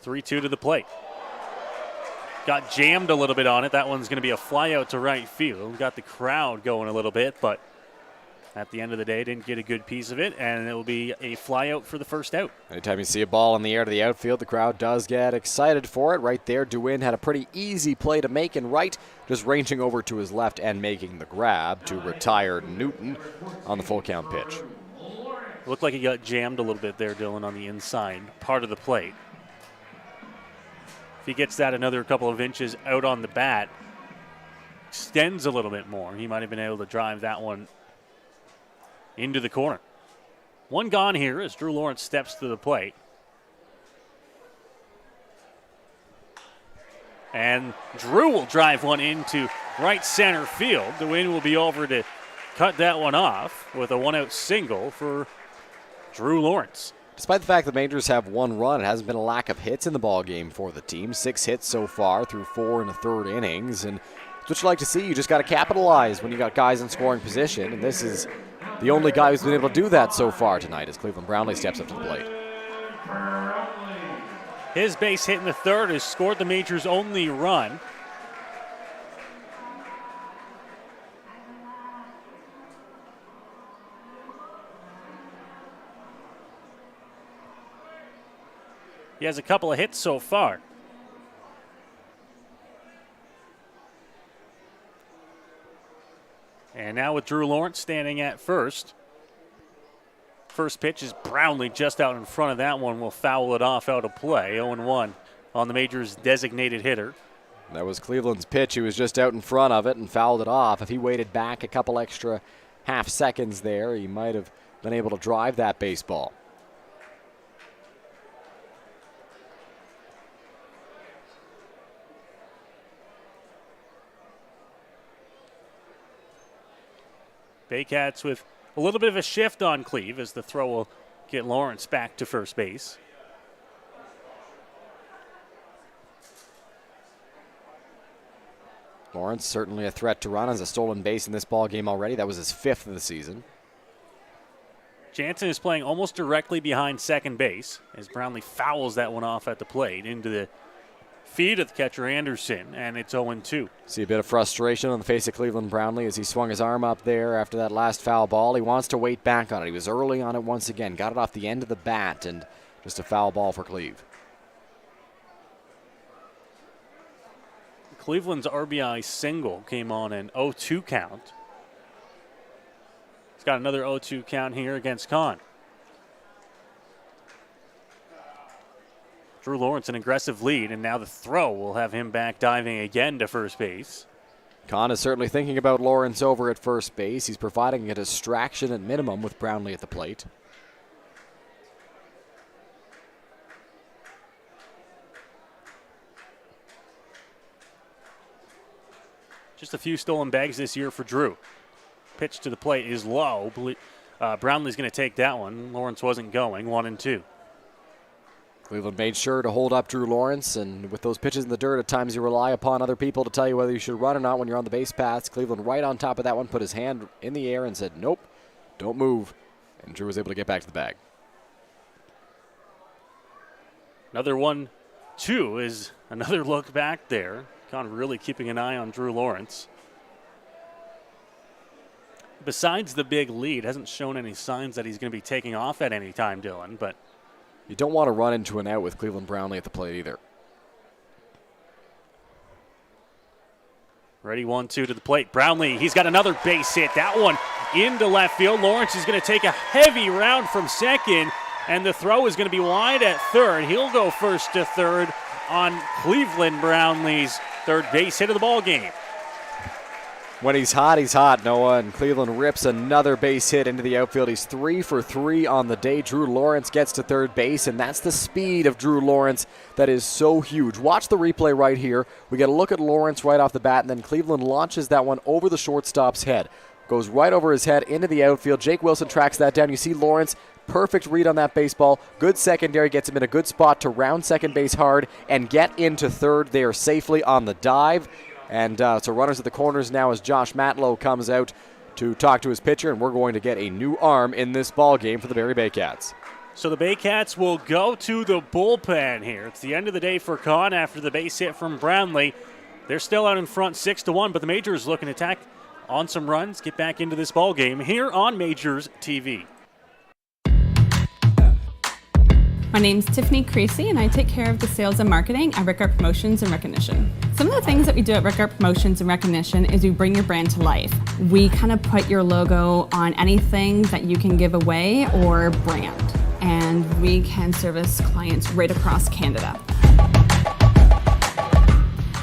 Three-two to the plate. Got jammed a little bit on it. That one's going to be a fly out to right field. Got the crowd going a little bit, but at the end of the day, didn't get a good piece of it, and it will be a fly out for the first out. Anytime you see a ball in the air to the outfield, the crowd does get excited for it. Right there, Duin had a pretty easy play to make and right, just ranging over to his left and making the grab to retire Newton on the full count pitch. Looked like he got jammed a little bit there, Dylan, on the inside part of the plate. If he gets that another couple of inches out on the bat, extends a little bit more, he might have been able to drive that one into the corner. One gone here as Drew Lawrence steps to the plate. And Drew will drive one into right center field. The win will be over to cut that one off with a one-out single for Drew Lawrence. Despite the fact the Majors have 1 run, it hasn't been a lack of hits in the ball game for the team. 6 hits so far through 4 1/3 innings. And it's what you like to see. You just got to capitalize when you got guys in scoring position. And this is the only guy who's been able to do that so far tonight as Cleveland Brownlee steps up to the plate. His base hit in the third has scored the Majors' only run. He has a couple of hits so far. And now with Drew Lawrence standing at first. First pitch is Brownlee just out in front of that one. Will foul it off out of play. 0-1 on the Majors' designated hitter. That was Cleveland's pitch. He was just out in front of it and fouled it off. If he waited back a couple extra half seconds there, he might have been able to drive that baseball. Baycats with a little bit of a shift on Cleve as the throw will get Lawrence back to first base. Lawrence certainly a threat to run, as a stolen base in this ball game already. That was his 5th of the season. Jansen is playing almost directly behind second base as Brownlee fouls that one off at the plate into the feet of the catcher Anderson, and it's 0-2. See a bit of frustration on the face of Cleveland Brownlee as he swung his arm up there after that last foul ball. He wants to wait back on it. He was early on it once again. Got it off the end of the bat, and just a foul ball for Cleve. Cleveland's RBI single came on an 0-2 count. He's got another 0-2 count here against Kahn. Drew Lawrence an aggressive lead, and now the throw will have him back diving again to first base. Kahn is certainly thinking about Lawrence over at first base. He's providing a distraction at minimum with Brownlee at the plate. Just a few stolen bags this year for Drew. Pitch to the plate is low. Brownlee's going to take that one. Lawrence wasn't going. 1-2. Cleveland made sure to hold up Drew Lawrence, and with those pitches in the dirt, at times you rely upon other people to tell you whether you should run or not when you're on the base paths. Cleveland right on top of that one, put his hand in the air and said, nope, don't move. And Drew was able to get back to the bag. Another 1-2 is another look back there. Kahn really keeping an eye on Drew Lawrence. Besides the big lead, hasn't shown any signs that he's going to be taking off at any time, Dylan, but you don't want to run into an out with Cleveland Brownlee at the plate either. Ready 1-2 to the plate. Brownlee, he's got another base hit. That one into left field. Lawrence is going to take a heavy round from second, and the throw is going to be wide at third. He'll go first to third on Cleveland Brownlee's third base hit of the ball game. When he's hot, Noah, and Cleveland rips another base hit into the outfield. He's 3 for 3 on the day. Drew Lawrence gets to third base, and that's the speed of Drew Lawrence that is so huge. Watch the replay right here. We get a look at Lawrence right off the bat, and then Cleveland launches that one over the shortstop's head. Goes right over his head into the outfield. Jake Wilson tracks that down. You see Lawrence, perfect read on that baseball. Good secondary, gets him in a good spot to round second base hard and get into third there safely on the dive. And so runners at the corners now as Josh Matlow comes out to talk to his pitcher, and we're going to get a new arm in this ball game for the Barrie Baycats. So the Baycats will go to the bullpen here. It's the end of the day for Kahn after the base hit from Brownlee. They're still out in front 6-1, but the Majors looking to attack on some runs, get back into this ball game here on Majors TV. My name's Tiffany Creasy, and I take care of the sales and marketing at Rickard Promotions and Recognition. Some of the things that we do at Rickard Promotions and Recognition is we bring your brand to life. We kind of put your logo on anything that you can give away or brand, and we can service clients right across Canada.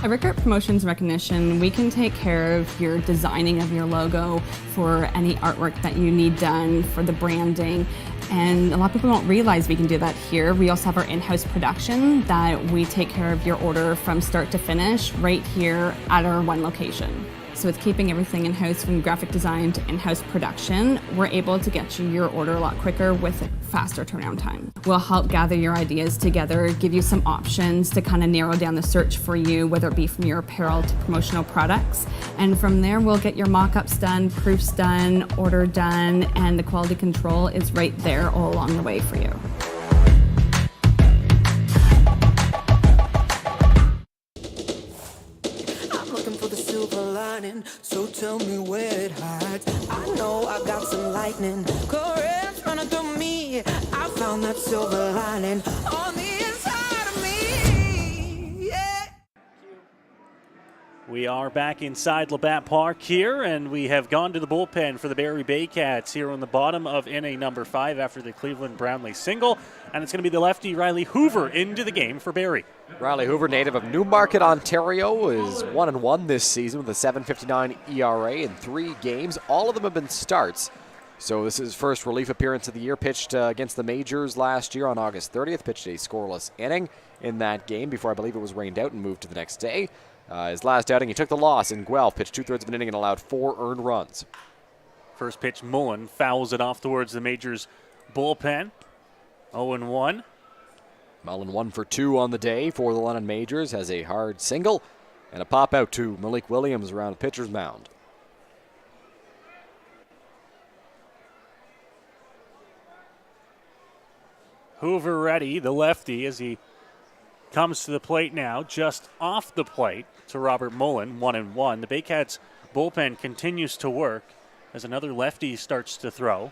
At Rickard Promotions Recognition, we can take care of your designing of your logo for any artwork that you need done for the branding. And a lot of people don't realize we can do that here. We also have our in-house production that we take care of your order from start to finish right here at our one location. So with keeping everything in-house from graphic design to in-house production, we're able to get you your order a lot quicker with a faster turnaround time. We'll help gather your ideas together, give you some options to kind of narrow down the search for you, whether it be from your apparel to promotional products. And from there, we'll get your mock-ups done, proofs done, order done, and the quality control is right there all along the way for you. lining. So tell me where it hides. I know I got some lightning. Currents running through me. I found that silver lining on the inside of me. Yeah. We are back inside Labatt Park here, and we have gone to the bullpen for the Barrie Baycats here on the bottom of inning number 5 after the Cleveland Brownlee single. And it's going to be the lefty Riley Hoover into the game for Barrie. Riley Hoover, native of Newmarket, Ontario, is 1-1 this season with a 7.59 ERA in 3 games. All of them have been starts. So this is his first relief appearance of the year. Pitched against the Majors last year on August 30th. Pitched a scoreless inning in that game before I believe it was rained out and moved to the next day. His last outing, he took the loss in Guelph, pitched 2/3 of an inning and allowed 4 earned runs. First pitch, Mullen fouls it off towards the Majors bullpen. 0-1. Mullen 1 for 2 on the day for the London Majors, has a hard single and a pop out to Malik Williams around the pitcher's mound. Hoover ready, the lefty, as he comes to the plate now, just off the plate to Robert Mullen, 1-1. The Baycats bullpen continues to work as another lefty starts to throw.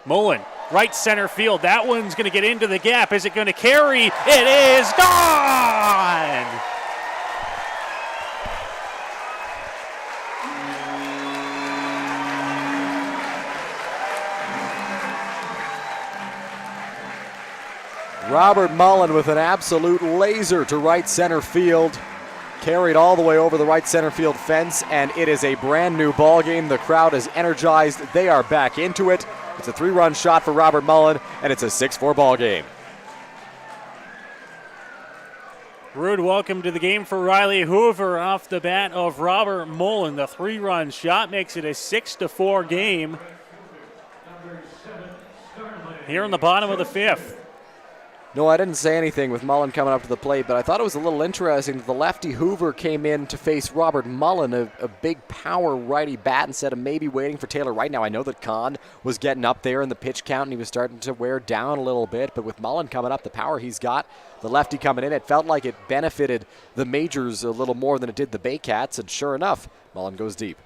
Mullen, right center field. That one's going to get into the gap. Is it going to carry? It is gone! Robert Mullen with an absolute laser to right center field. Carried all the way over the right center field fence, and it is a brand new ball game. The crowd is energized. They are back into it. It's a 3-run shot for Robert Mullen, and it's a 6-4 ball game. Rude welcome to the game for Riley Hoover off the bat of Robert Mullen. The 3-run shot makes it a 6-4 game here in the bottom of the 5th. No, I didn't say anything with Mullen coming up to the plate, but I thought it was a little interesting that the lefty Hoover came in to face Robert Mullen, a big power righty bat, instead of maybe waiting for Taylor Wright. Now, I know that Kahn was getting up there in the pitch count, and he was starting to wear down a little bit, but with Mullen coming up, the power he's got, the lefty coming in, it felt like it benefited the Majors a little more than it did the Baycats, and sure enough, Mullen goes deep.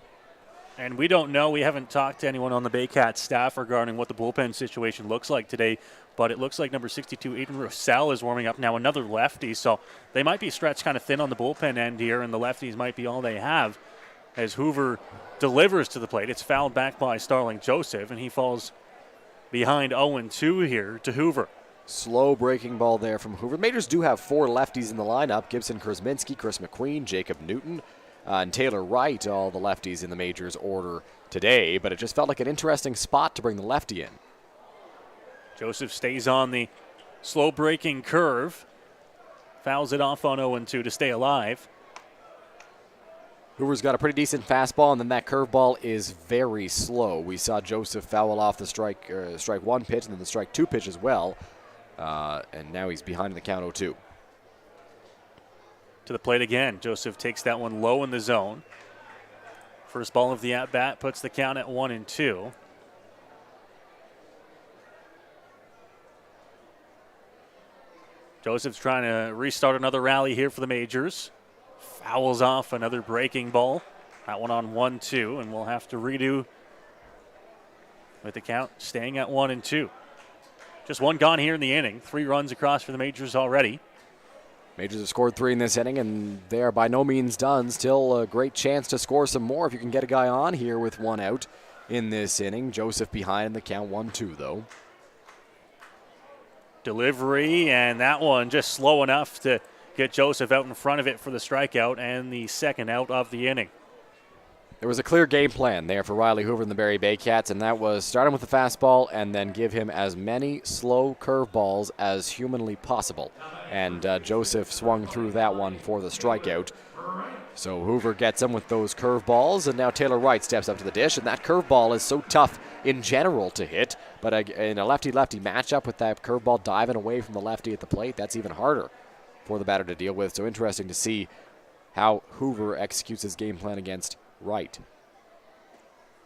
And we don't know, we haven't talked to anyone on the Baycats staff regarding what the bullpen situation looks like today, but it looks like number 62, Aiden Roussel, is warming up now, another lefty, so they might be stretched kind of thin on the bullpen end here, and the lefties might be all they have as Hoover delivers to the plate. It's fouled back by Starling Joseph, and he falls behind 0-2 here to Hoover. Slow breaking ball there from Hoover. Majors do have 4 lefties in the lineup: Gibson Krasminski, Chris McQueen, Jacob Newton, and Taylor Wright, all the lefties in the Majors order today, but it just felt like an interesting spot to bring the lefty in. Joseph stays on the slow breaking curve, fouls it off on 0-2 to stay alive. Hoover's got a pretty decent fastball, and then that curveball is very slow. We saw Joseph foul off the strike 1 pitch and then the strike 2 pitch as well, and now he's behind in the count 0-2. To the plate again. Joseph takes that one low in the zone. First ball of the at-bat puts the count at 1-2. Joseph's trying to restart another rally here for the Majors. Fouls off another breaking ball. That one on 1-2, and we'll have to redo with the count staying at 1-2. Just one gone here in the inning. 3 runs across for the Majors already. Majors have scored 3 in this inning, and they are by no means done. Still a great chance to score some more if you can get a guy on here with 1 out in this inning. Joseph behind in the count 1-2, though. Delivery, and that one just slow enough to get Joseph out in front of it for the strikeout and the second out of the inning. There was a clear game plan there for Riley Hoover and the Barrie Baycats, and that was start him with the fastball and then give him as many slow curveballs as humanly possible. And Joseph swung through that one for the strikeout. So Hoover gets him with those curveballs, and now Taylor Wright steps up to the dish, and that curveball is so tough in general to hit, but in a lefty-lefty matchup with that curveball diving away from the lefty at the plate, that's even harder for the batter to deal with. So interesting to see how Hoover executes his game plan against Wright.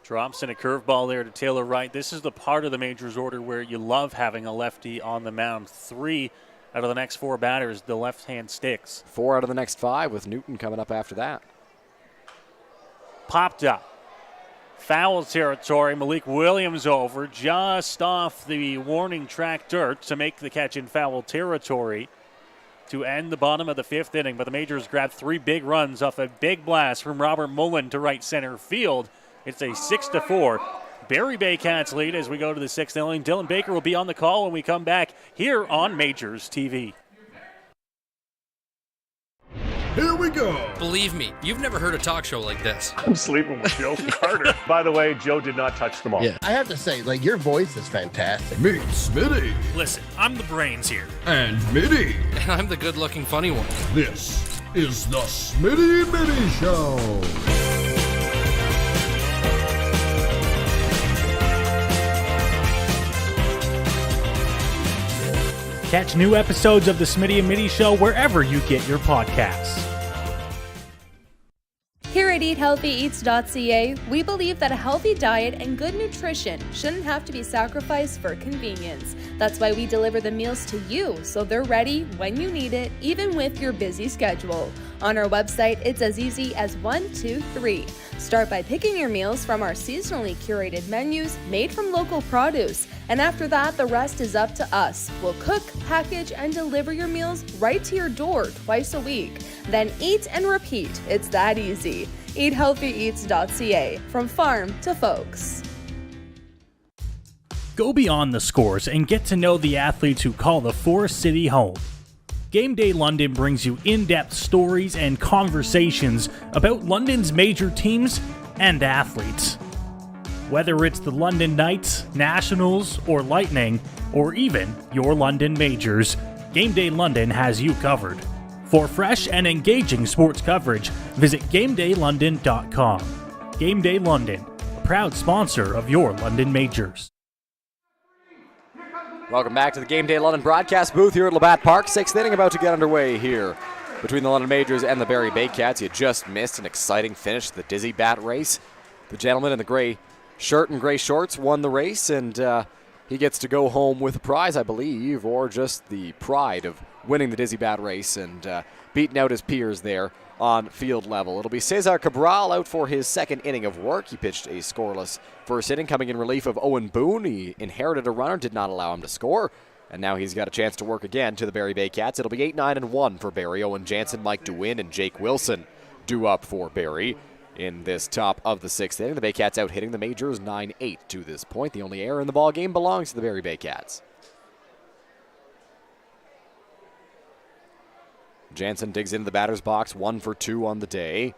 Drops in a curveball there to Taylor Wright. This is the part of the Majors order where you love having a lefty on the mound. 3 out of the next 4 batters, the left-hand sticks. 4 out of the next 5 with Newton coming up after that. Popped up. Foul territory. Malik Williams over just off the warning track dirt to make the catch in foul territory to end the bottom of the 5th inning. But the Majors grabbed 3 big runs off a big blast from Robert Mullen to right center field. It's a 6-4 Barrie Baycats lead as we go to the 6th inning. Dylan Baker will be on the call when we come back here on Majors TV. Here we go. Believe me, you've never heard a talk show like this. I'm sleeping with Joe Carter. By the way, Joe did not touch the ball. Yeah, I have to say, like, your voice is fantastic. Meet Smitty. Listen, I'm the brains here. And Mitty. And I'm the good-looking funny one. This is the Smitty Mitty Show. Catch new episodes of the Smitty and Mitty Show wherever you get your podcasts. Here at EatHealthyEats.ca, we believe that a healthy diet and good nutrition shouldn't have to be sacrificed for convenience. That's why we deliver the meals to you so they're ready when you need it, even with your busy schedule. On our website, it's as easy as 1, 2, 3. Start by picking your meals from our seasonally curated menus made from local produce. And after that, the rest is up to us. We'll cook, package, and deliver your meals right to your door twice a week. Then eat and repeat. It's that easy. EatHealthyEats.ca, from farm to folks. Go beyond the scores and get to know the athletes who call the Forest City home. Game Day London brings you in-depth stories and conversations about London's major teams and athletes. Whether it's the London Knights, Nationals, or Lightning, or even your London Majors, Game Day London has you covered. For fresh and engaging sports coverage, visit GameDayLondon.com. Game Day London, a proud sponsor of your London Majors. Welcome back to the Game Day London broadcast booth here at Labatt Park. 6th inning about to get underway here between the London Majors and the Barrie Baycats. You just missed an exciting finish to the Dizzy Bat race. The gentleman in the gray shirt and gray shorts won the race, and he gets to go home with a prize, I believe, or just the pride of winning the Dizzy Bat race and beating out his peers there on field level. It'll be Cesar Cabral out for his 2nd inning of work. He pitched a scoreless 1st inning, coming in relief of Owen Boone. He inherited a runner, did not allow him to score, and now he's got a chance to work again to the Barrie Baycats. It'll be 8-9-1 for Barrie. Owen Jansen, Mike DeWin, and Jake Wilson due up for Barrie in this top of the 6th inning. The Baycats out hitting the Majors 9-8 to this point. The only error in the ball game belongs to the Barrie Baycats. Jansen digs into the batter's box, 1 for 2 on the day.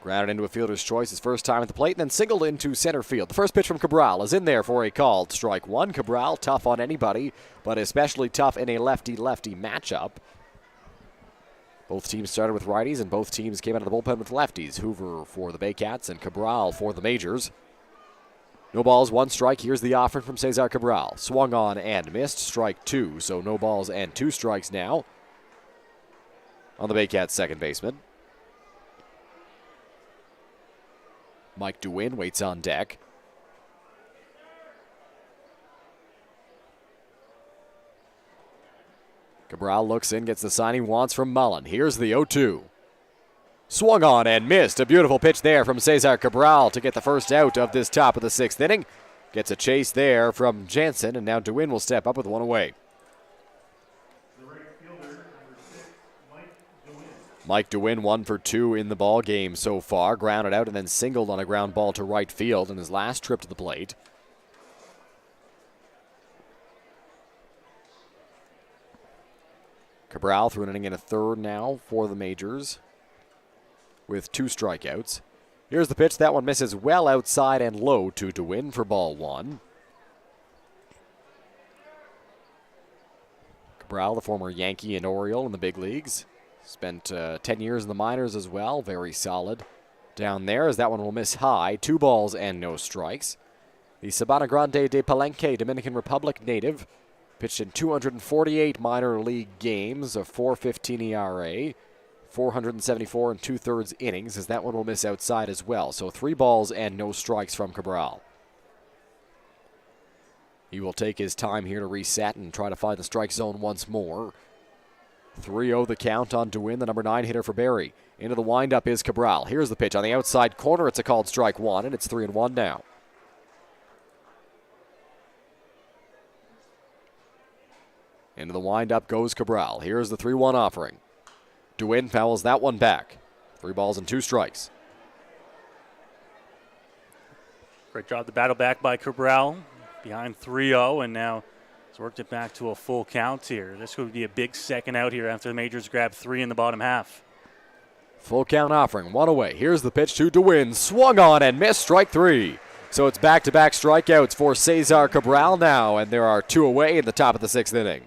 Grounded into a fielder's choice his first time at the plate, and then singled into center field. The first pitch from Cabral is in there for a called strike 1. Cabral, tough on anybody, but especially tough in a lefty-lefty matchup. Both teams started with righties, and both teams came out of the bullpen with lefties. Hoover for the Baycats and Cabral for the Majors. No balls, 1 strike. Here's the offer from Cesar Cabral. Swung on and missed. Strike 2, so no balls and 2 strikes now on the Baycats' second baseman. Mike DeWin waits on deck. Cabral looks in, gets the sign he wants from Mullen. Here's the 0-2. Swung on and missed. A beautiful pitch there from Cesar Cabral to get the first out of this top of the 6th inning. Gets a chase there from Jansen, and now DeWin will step up with 1 away. Mike DeWin 1 for 2 in the ball game so far. Grounded out and then singled on a ground ball to right field in his last trip to the plate. Cabral through an inning and a third now for the Majors with 2 strikeouts. Here's the pitch. That one misses well outside and low to DeWin for ball 1. Cabral, the former Yankee and Oriole in the big leagues. Spent 10 years in the minors as well. Very solid down there, as that one will miss high. 2 balls and no strikes. The Sabana Grande de Palenque, Dominican Republic native, pitched in 248 minor league games, a 4.15 ERA, 474 and 2/3 innings, as that one will miss outside as well. So 3 balls and no strikes from Cabral. He will take his time here to reset and try to find the strike zone once more. 3-0 the count on DeWin, the number 9 hitter for Barrie. Into the windup is Cabral. Here's the pitch on the outside corner. It's a called strike 1, and it's 3-1 now. Into the windup goes Cabral. Here's the 3-1 offering. DeWin fouls that one back. 3 balls and 2 strikes. Great job to battle back by Cabral. Behind 3-0, and now he's worked it back to a full count here. This would be a big second out here after the Majors grab 3 in the bottom half. Full count offering, 1 away. Here's the pitch to DeWin. Swung on and missed, strike 3. So it's back-to-back strikeouts for Cesar Cabral now, and there are 2 away in the top of the 6th inning.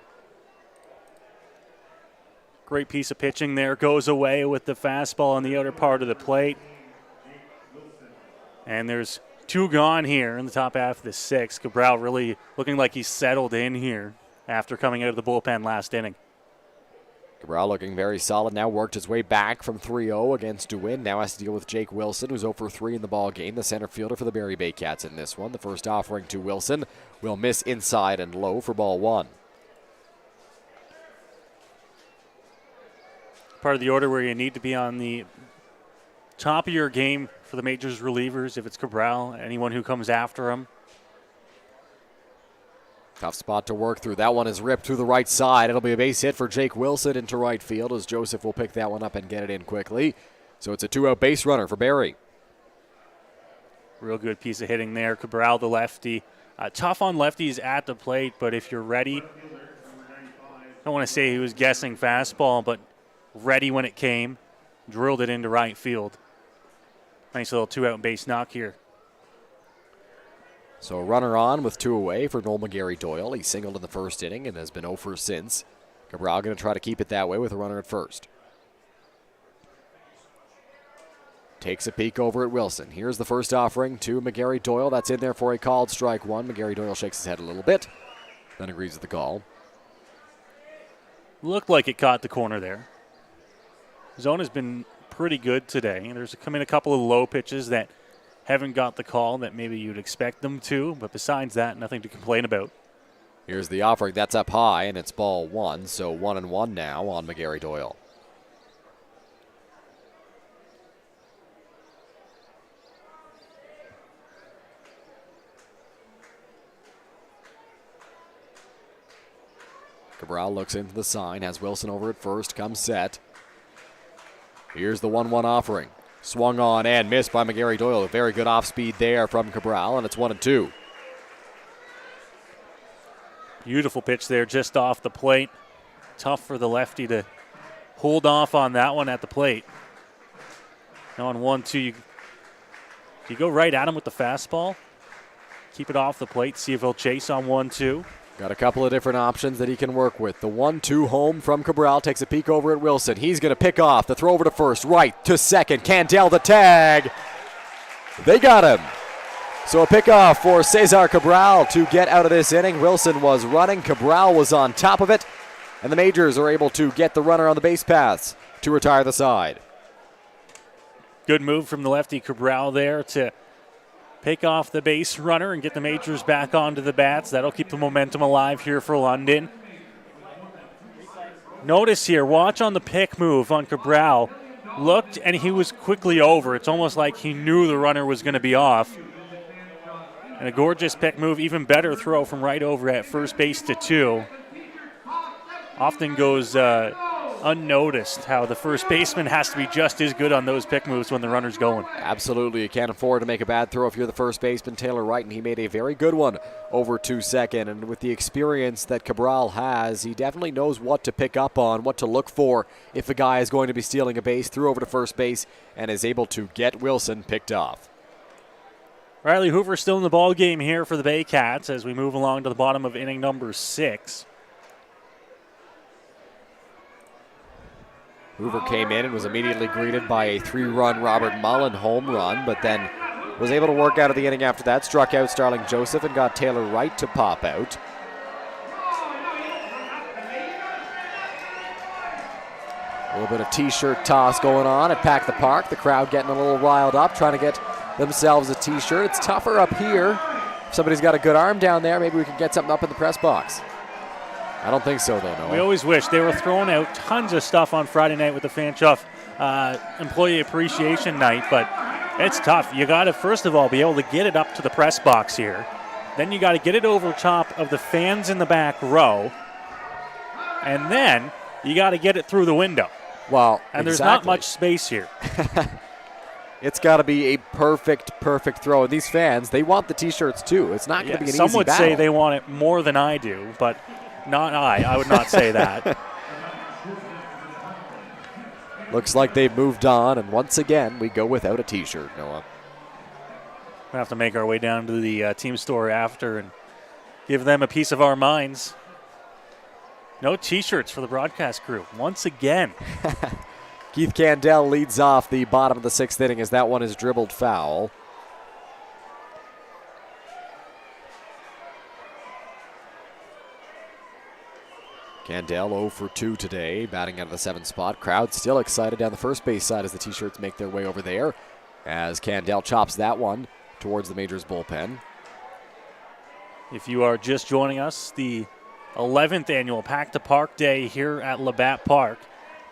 Great piece of pitching there. Goes away with the fastball on the outer part of the plate. And there's 2 gone here in the top half of the 6th. Cabral really looking like he's settled in here after coming out of the bullpen last inning. Cabral looking very solid now, worked his way back from 3-0 against DeWin. Now has to deal with Jake Wilson, who's 0 for 3 in the ball game, the center fielder for the Barrie Baycats in this one. The first offering to Wilson will miss inside and low for ball 1. Part of the order where you need to be on the top of your game for the Majors relievers, if it's Cabral, anyone who comes after him. Tough spot to work through. That one is ripped through the right side. It'll be a base hit for Jake Wilson into right field, as Joseph will pick that one up and get it in quickly. So it's a 2-out base runner for Barrie. Real good piece of hitting there. Cabral, the lefty. Tough on lefties at the plate, but if you're ready, I don't want to say he was guessing fastball, but ready when it came. Drilled it into right field. Nice little 2-out base knock here. So a runner on with 2 away for Noel McGarry-Doyle. He singled in the first inning and has been 0 for since. Cabral going to try to keep it that way with a runner at first. Takes a peek over at Wilson. Here's the first offering to McGarry-Doyle. That's in there for a called strike 1. McGarry-Doyle shakes his head a little bit, then agrees with the call. Looked like it caught the corner there. Zone has been pretty good today. There's come in a couple of low pitches that haven't got the call that maybe you'd expect them to, but besides that, nothing to complain about. Here's the offering. That's up high, and it's ball 1, so 1-1 now on McGarry-Doyle. Cabral looks into the sign, has Wilson over at first, comes set. Here's the 1-1 offering. Swung on and missed by McGarry-Doyle. A very good off speed there from Cabral, and it's 1-2. Beautiful pitch there just off the plate. Tough for the lefty to hold off on that one at the plate. Now on 1-2, you go right at him with the fastball. Keep it off the plate, see if he'll chase on 1-2. Got a couple of different options that he can work with. The 1-2 home from Cabral takes a peek over at Wilson. He's going to pick off. The throw over to first, right to second. Candell the tag. They got him. So a pickoff for Cesar Cabral to get out of this inning. Wilson was running. Cabral was on top of it. And the Majors are able to get the runner on the base paths to retire the side. Good move from the lefty Cabral there to pick off the base runner and get the Majors back onto the bats. That'll keep the momentum alive here for London. Notice here, watch on the pick move on Cabral. Looked and he was quickly over. It's almost like he knew the runner was going to be off. And a gorgeous pick move, even better throw from right over at first base to 2. Often goes unnoticed how the first baseman has to be just as good on those pick moves when the runner's going. Absolutely. You can't afford to make a bad throw if you're the first baseman, Taylor Wright, and he made a very good one over to second. And with the experience that Cabral has, he definitely knows what to pick up on, what to look for if a guy is going to be stealing a base, threw over to first base, and is able to get Wilson picked off. Riley Hoover still in the ball game here for the Baycats as we move along to the bottom of inning number 6. Hoover came in and was immediately greeted by a 3-run Robert Mullen home run, but then was able to work out of the inning after that, struck out Starling Joseph and got Taylor Wright to pop out. A little bit of t-shirt toss going on at Pack the Park. The crowd getting a little riled up, trying to get themselves a t-shirt. It's tougher up here. If somebody's got a good arm down there, maybe we can get something up in the press box. I don't think so, though, Noah. We always wish. They were throwing out tons of stuff on Friday night with the Fan Chuff Employee Appreciation Night, but it's tough. You got to, first of all, be able to get it up to the press box here. Then you got to get it over top of the fans in the back row. And then you got to get it through the window. Well, and there's not much space here. It's got to be a perfect throw. And these fans, they want the T-shirts too. It's not going to be an easy battle. Some would say they want it more than I do, but not I. I would not say that. Looks like they've moved on, and once again, we go without a T-shirt, Noah. We'll have to make our way down to the team store after and give them a piece of our minds. No T-shirts for the broadcast crew, once again. Keith Candell leads off the bottom of the 6th inning as that one is dribbled foul. Candell 0 for 2 today, batting out of the 7th spot. Crowd still excited down the first base side as the T-shirts make their way over there, as Candell chops that one towards the Majors bullpen. If you are just joining us, the 11th annual Pack the Park Day here at Labatt Park.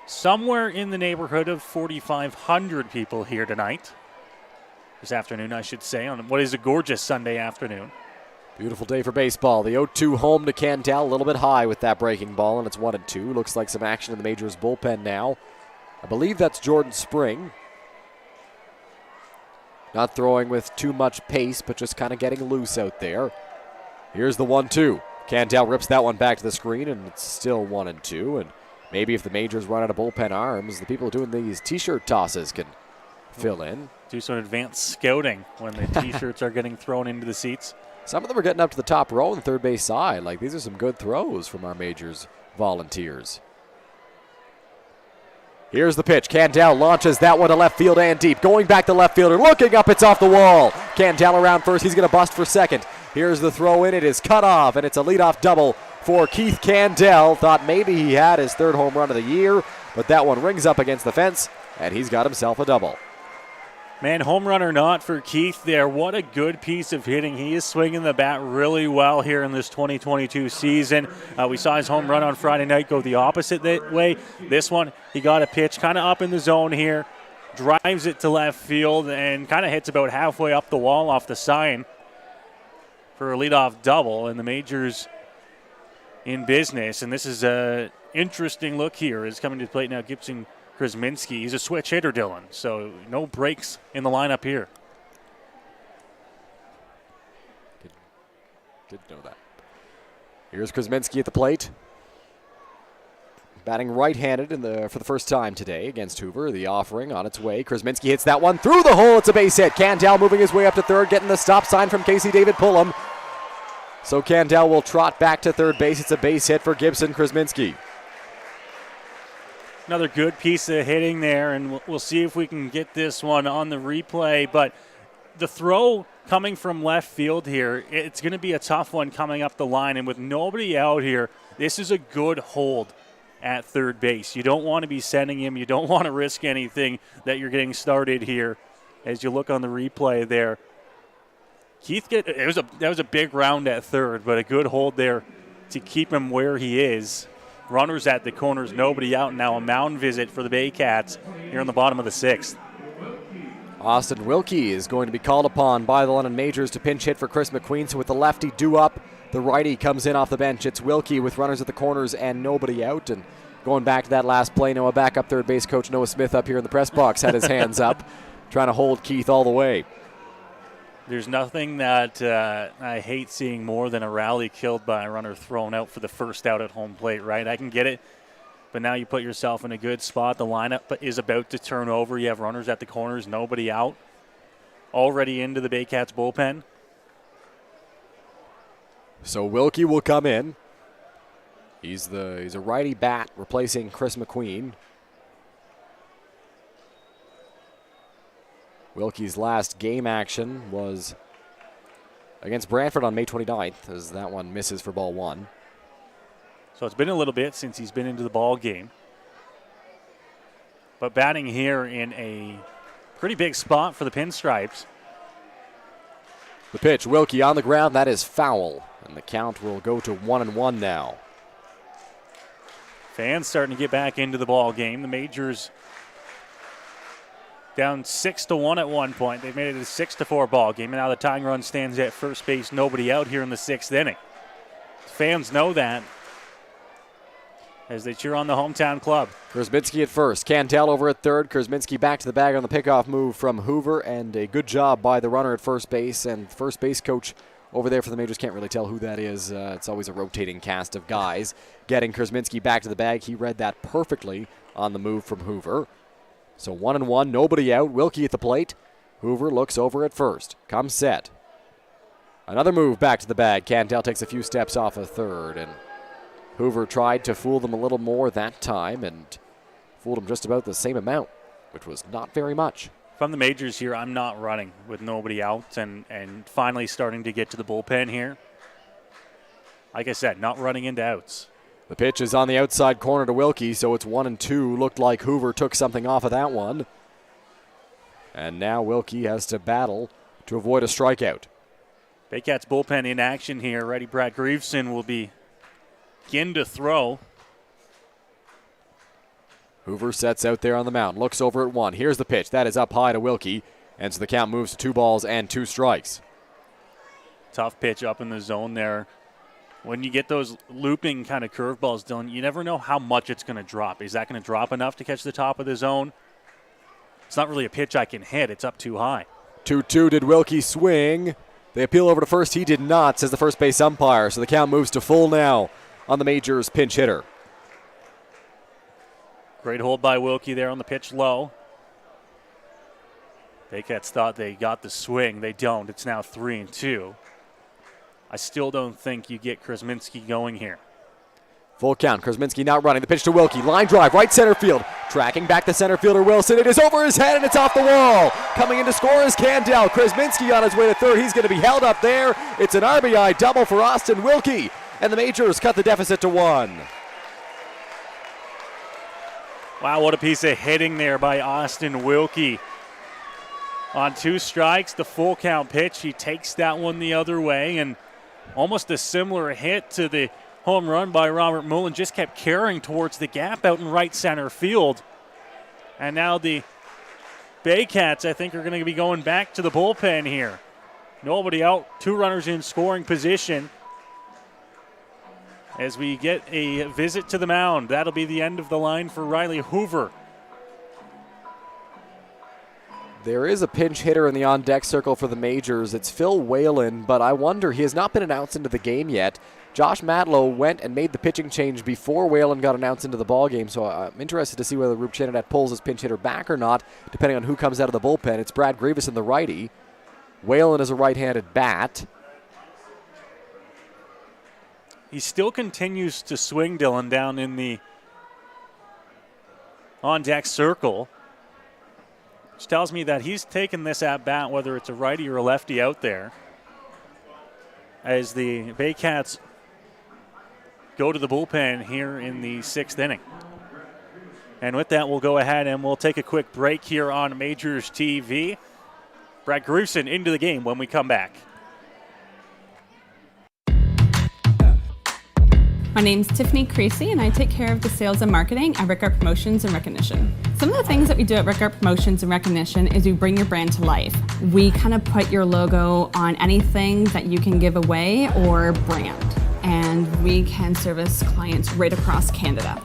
Somewhere in the neighborhood of 4,500 people here tonight. This afternoon, I should say, on what is a gorgeous Sunday afternoon. Beautiful day for baseball. The 0-2 home to Candell, a little bit high with that breaking ball, and it's 1-2. Looks like some action in the Majors bullpen now. I believe that's Jordan Spring. Not throwing with too much pace, but just kind of getting loose out there. Here's the 1-2. Candell rips that one back to the screen, and it's still 1-2. And maybe if the Majors run out of bullpen arms, the people doing these T-shirt tosses can fill in. Do some advanced scouting when the T-shirts are getting thrown into the seats. Some of them are getting up to the top row on the third base side. Like, these are some good throws from our Majors volunteers. Here's the pitch. Candell launches that one to left field and deep. Going back to left fielder, looking up, it's off the wall. Candell around first, he's going to bust for second. Here's the throw in, it is cut off, and it's a leadoff double for Keith Candell. Thought maybe he had his 3rd home run of the year, but that one rings up against the fence, and he's got himself a double. Man, home run or not for Keith there, what a good piece of hitting. He is swinging the bat really well here in this 2022 season. We saw his home run on Friday night go the opposite way. This one, he got a pitch kind of up in the zone here, drives it to left field, and kind of hits about halfway up the wall off the sign for a leadoff double, and the Majors in business. And this is an interesting look here. Is coming to the plate now, Gibson Krasminski. He's a switch hitter, Dylan, so no breaks in the lineup here. Good to know that. Here's Krasminski at the plate. Batting right-handed for the first time today against Hoover. The offering on its way. Krasminski hits that one through the hole. It's a base hit. Candell moving his way up to third, getting the stop sign from Casey David Pullum. So Candell will trot back to third base. It's a base hit for Gibson Krasminski. Another good piece of hitting there, and we'll see if we can get this one on the replay. But the throw coming from left field here, it's going to be a tough one coming up the line. And with nobody out here, this is a good hold at third base. You don't want to be sending him. You don't want to risk anything that you're getting started here. As you look on the replay there, Keith, that was a big round at third, but a good hold there to keep him where he is. Runners at the corners, nobody out. Now a mound visit for the Baycats here on the bottom of the 6th. Austin Wilkie is going to be called upon by the London Majors to pinch hit for Chris McQueen. So with the lefty due up, the righty comes in off the bench. It's Wilkie with runners at the corners and nobody out. And going back to that last play, Noah, backup third base coach Noah Smith up here in the press box had his hands up, trying to hold Keith all the way. There's nothing that I hate seeing more than a rally killed by a runner thrown out for the first out at home plate, right? I can get it, but now you put yourself in a good spot. The lineup is about to turn over. You have runners at the corners, nobody out. Already into the Baycats bullpen. So Wilkie will come in. He's a righty bat replacing Chris McQueen. Wilkie's last game action was against Brantford on May 29th, as that one misses for ball 1. So it's been a little bit since he's been into the ball game. but batting here in a pretty big spot for the Pinstripes. The pitch, Wilkie on the ground, that is foul. And the count will go to 1-1 now. Fans starting to get back into the ball game. The Majors down 6-1 at one point. They've made it a 6-4 ball game, and now the tying run stands at first base. Nobody out here in the 6th inning. Fans know that as they cheer on the hometown club. Krzminski at first, Cantel over at third. Krzminski back to the bag on the pickoff move from Hoover, and a good job by the runner at first base. And first base coach over there for the Majors, can't really tell who that is. It's always a rotating cast of guys. Getting Krzminski back to the bag. He read that perfectly on the move from Hoover. So 1-1, nobody out. Wilkie at the plate. Hoover looks over at first. Comes set. Another move back to the bag. Cantel takes a few steps off of third, and Hoover tried to fool them a little more that time and fooled them just about the same amount, which was not very much. From the Majors here, I'm not running with nobody out and finally starting to get to the bullpen here. Like I said, not running into outs. The pitch is on the outside corner to Wilkie, so it's 1-2. Looked like Hoover took something off of that one. And now Wilkie has to battle to avoid a strikeout. Baycats bullpen in action here. Righty Brad Greaveson will begin to throw. Hoover sets out there on the mound, looks over at one. Here's the pitch. That is up high to Wilkie, and so the count moves to 2 balls and 2 strikes. Tough pitch up in the zone there. When you get those looping kind of curveballs, Dylan, you never know how much it's going to drop. Is that going to drop enough to catch the top of the zone? It's not really a pitch I can hit. It's up too high. 2-2. Did Wilkie swing? They appeal over to first. He did not, says the first base umpire. So the count moves to full now on the Majors pinch hitter. Great hold by Wilkie there on the pitch low. Baycats thought they got the swing. They don't. It's now 3-2. I still don't think you get Krzminski going here. Full count. Krzminski not running. The pitch to Wilkie. Line drive, right center field. Tracking back the center fielder Wilson. It is over his head and it's off the wall. Coming in to score is Cantel. Krzminski on his way to third. He's going to be held up there. It's an RBI double for Austin Wilkie. And the Majors cut the deficit to 1. Wow, what a piece of hitting there by Austin Wilkie. On 2 strikes, the full count pitch. He takes that one the other way, and almost a similar hit to the home run by Robert Mullen. Just kept carrying towards the gap out in right center field. And now the Baycats, I think, are going to be going back to the bullpen here. Nobody out, 2 runners in scoring position. As we get a visit to the mound, that'll be the end of the line for Riley Hoover. There is a pinch hitter in the on-deck circle for the Majors. It's Phil Whalen, but I wonder, he has not been announced into the game yet. Josh Matlow went and made the pitching change before Whalen got announced into the ballgame, so I'm interested to see whether Rupe Chinadet pulls his pinch hitter back or not, depending on who comes out of the bullpen. It's Brad Greaveson, the righty. Whalen is a right-handed bat. He still continues to swing, Dylan, down in the on-deck circle, which tells me that he's taken this at-bat, whether it's a righty or a lefty out there, as the Baycats go to the bullpen here in the 6th inning. And with that, we'll go ahead and we'll take a quick break here on Majors TV. Brad Greaveson into the game when we come back. My name's Tiffany Creasy, and I take care of the sales and marketing at Rickard Promotions and Recognition. Some of the things that we do at Rickard Promotions and Recognition is we bring your brand to life. We kind of put your logo on anything that you can give away or brand, and we can service clients right across Canada.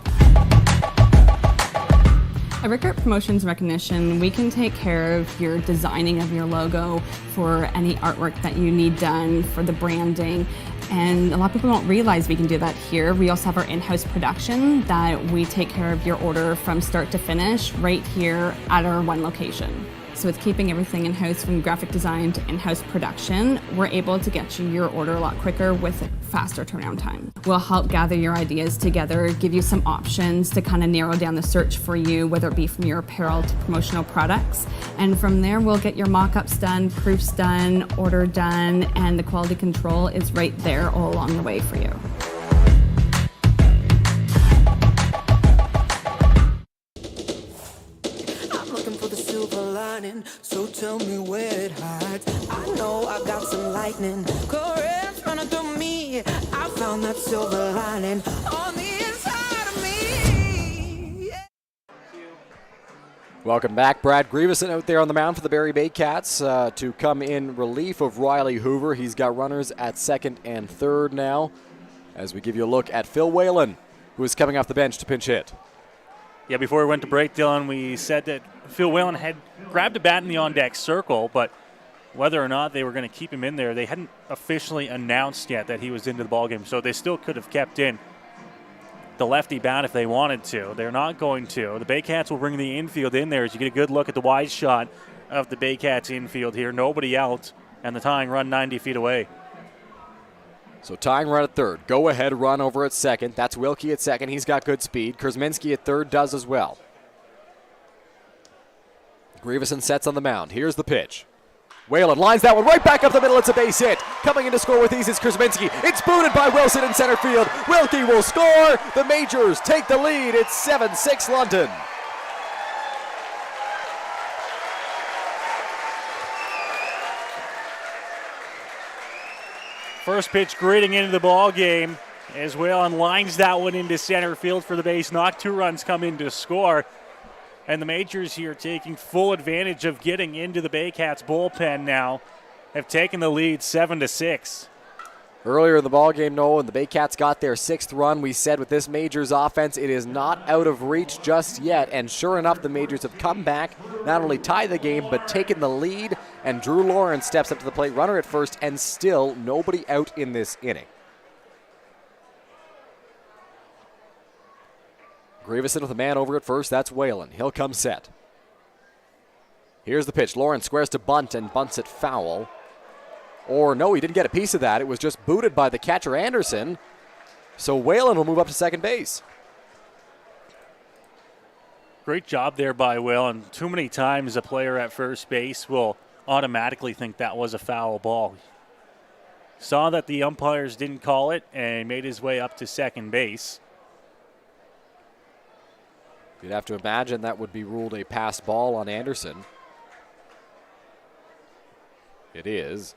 At Rickard Promotions Recognition, we can take care of your designing of your logo for any artwork that you need done for the branding. And a lot of people don't realize we can do that here. We also have our in-house production that we take care of your order from start to finish right here at our one location. So with keeping everything in-house from graphic design to in-house production, we're able to get you your order a lot quicker with a faster turnaround time. We'll help gather your ideas together, give you some options to kind of narrow down the search for you, whether it be from your apparel to promotional products. And from there, we'll get your mock-ups done, proofs done, order done, and the quality control is right there all along the way for you. sun. So tell me where it hides. I know I got some lightning. Currents running through me. I found that silver lining on the inside of me. Yeah. Welcome back. Brad Grieveson out there on the mound for the Barrie Baycats to come in relief of Riley Hoover. He's got runners at second and third now as we give you a look at Phil Whalen, who is coming off the bench to pinch hit. Yeah, before we went to break, Dylan, we said that Phil Whalen had grabbed a bat in the on-deck circle, but whether or not they were going to keep him in there, they hadn't officially announced yet that he was into the ballgame, so they still could have kept in the lefty bat if they wanted to. They're not going to. The Baycats will bring the infield in there as you get a good look at the wide shot of the Baycats infield here. Nobody out, and the tying run 90 feet away. So tying run at third. Go ahead run over at second. That's Wilkie at second. He's got good speed. Kurzminski at third does as well. Grieveson sets on the mound. Here's the pitch. Whalen lines that one right back up the middle. It's a base hit. Coming in to score with ease is Kurzminski. It's booted by Wilson in center field. Wilkie will score. The Majors take the lead. It's 7-6 London. First pitch grading into the ball game as Whalen lines that one into center field for the base knock. 2 runs come in to score. And the Majors here taking full advantage of getting into the Baycats bullpen now. Have taken the lead 7-6. Earlier in the ballgame, Noah, and the Baycats got their 6th run. We said with this Majors offense, it is not out of reach just yet. And sure enough, the Majors have come back, not only tied the game, but taken the lead. And Drew Lawrence steps up to the plate, runner at first, and still nobody out in this inning. Grieveson with a man over at first. That's Whalen. He'll come set. Here's the pitch. Lawrence squares to bunt and bunts it foul. Or no, he didn't get a piece of that. It was just booted by the catcher Anderson. So Whalen will move up to second base. Great job there by Whalen. Too many times a player at first base will automatically think that was a foul ball. Saw that the umpires didn't call it and made his way up to second base. You'd have to imagine that would be ruled a pass ball on Anderson. It is.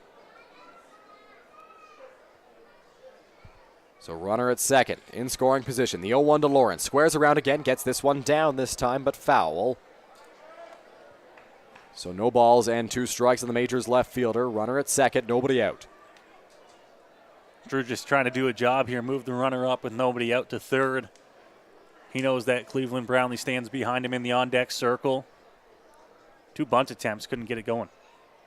So runner at second, in scoring position. The 0-1 to Lawrence. Squares around again, gets this one down this time, but foul. So no balls and 2 strikes on the Majors left fielder. Runner at second, nobody out. Drew just trying to do a job here, move the runner up with nobody out to third. He knows that Cleveland Brownlee stands behind him in the on-deck circle. 2 bunt attempts, couldn't get it going.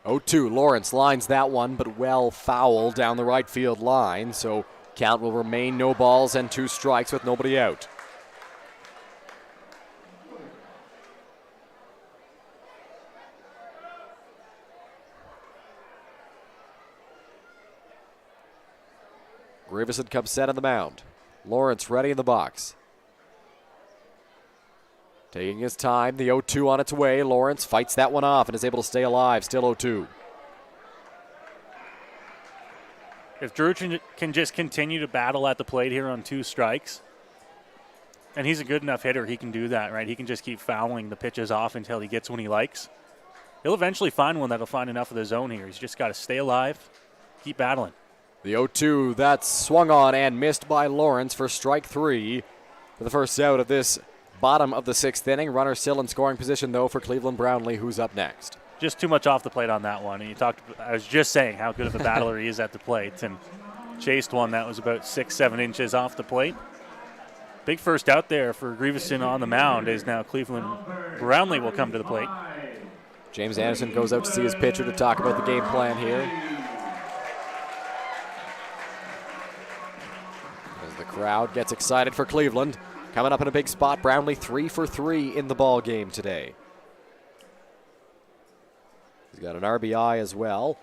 0-2, Lawrence lines that one, but well foul down the right field line. So count will remain no balls and 2 strikes with nobody out. Grieveson comes set on the mound. Lawrence ready in the box. Taking his time, the 0-2 on its way. Lawrence fights that one off and is able to stay alive. Still 0-2. If Drew can just continue to battle at the plate here on 2 strikes, and he's a good enough hitter, he can do that, right? He can just keep fouling the pitches off until he gets one he likes. He'll eventually find one that'll find enough of the zone here. He's just got to stay alive, keep battling. The 0-2, that's swung on and missed by Lawrence for strike 3 for the first out of this bottom of the 6th inning. Runner still in scoring position, though, for Cleveland Brownlee, who's up next. Just too much off the plate on that one. And I was just saying how good of a battler he is at the plate, and chased one that was about 6-7 inches off the plate. Big first out there for Grieveson on the mound as now Cleveland Brownlee will come to the plate. James Anderson goes out to see his pitcher to talk about the game plan here. As the crowd gets excited for Cleveland. Coming up in a big spot, Brownlee 3 for 3 in the ball game today. He's got an RBI as well.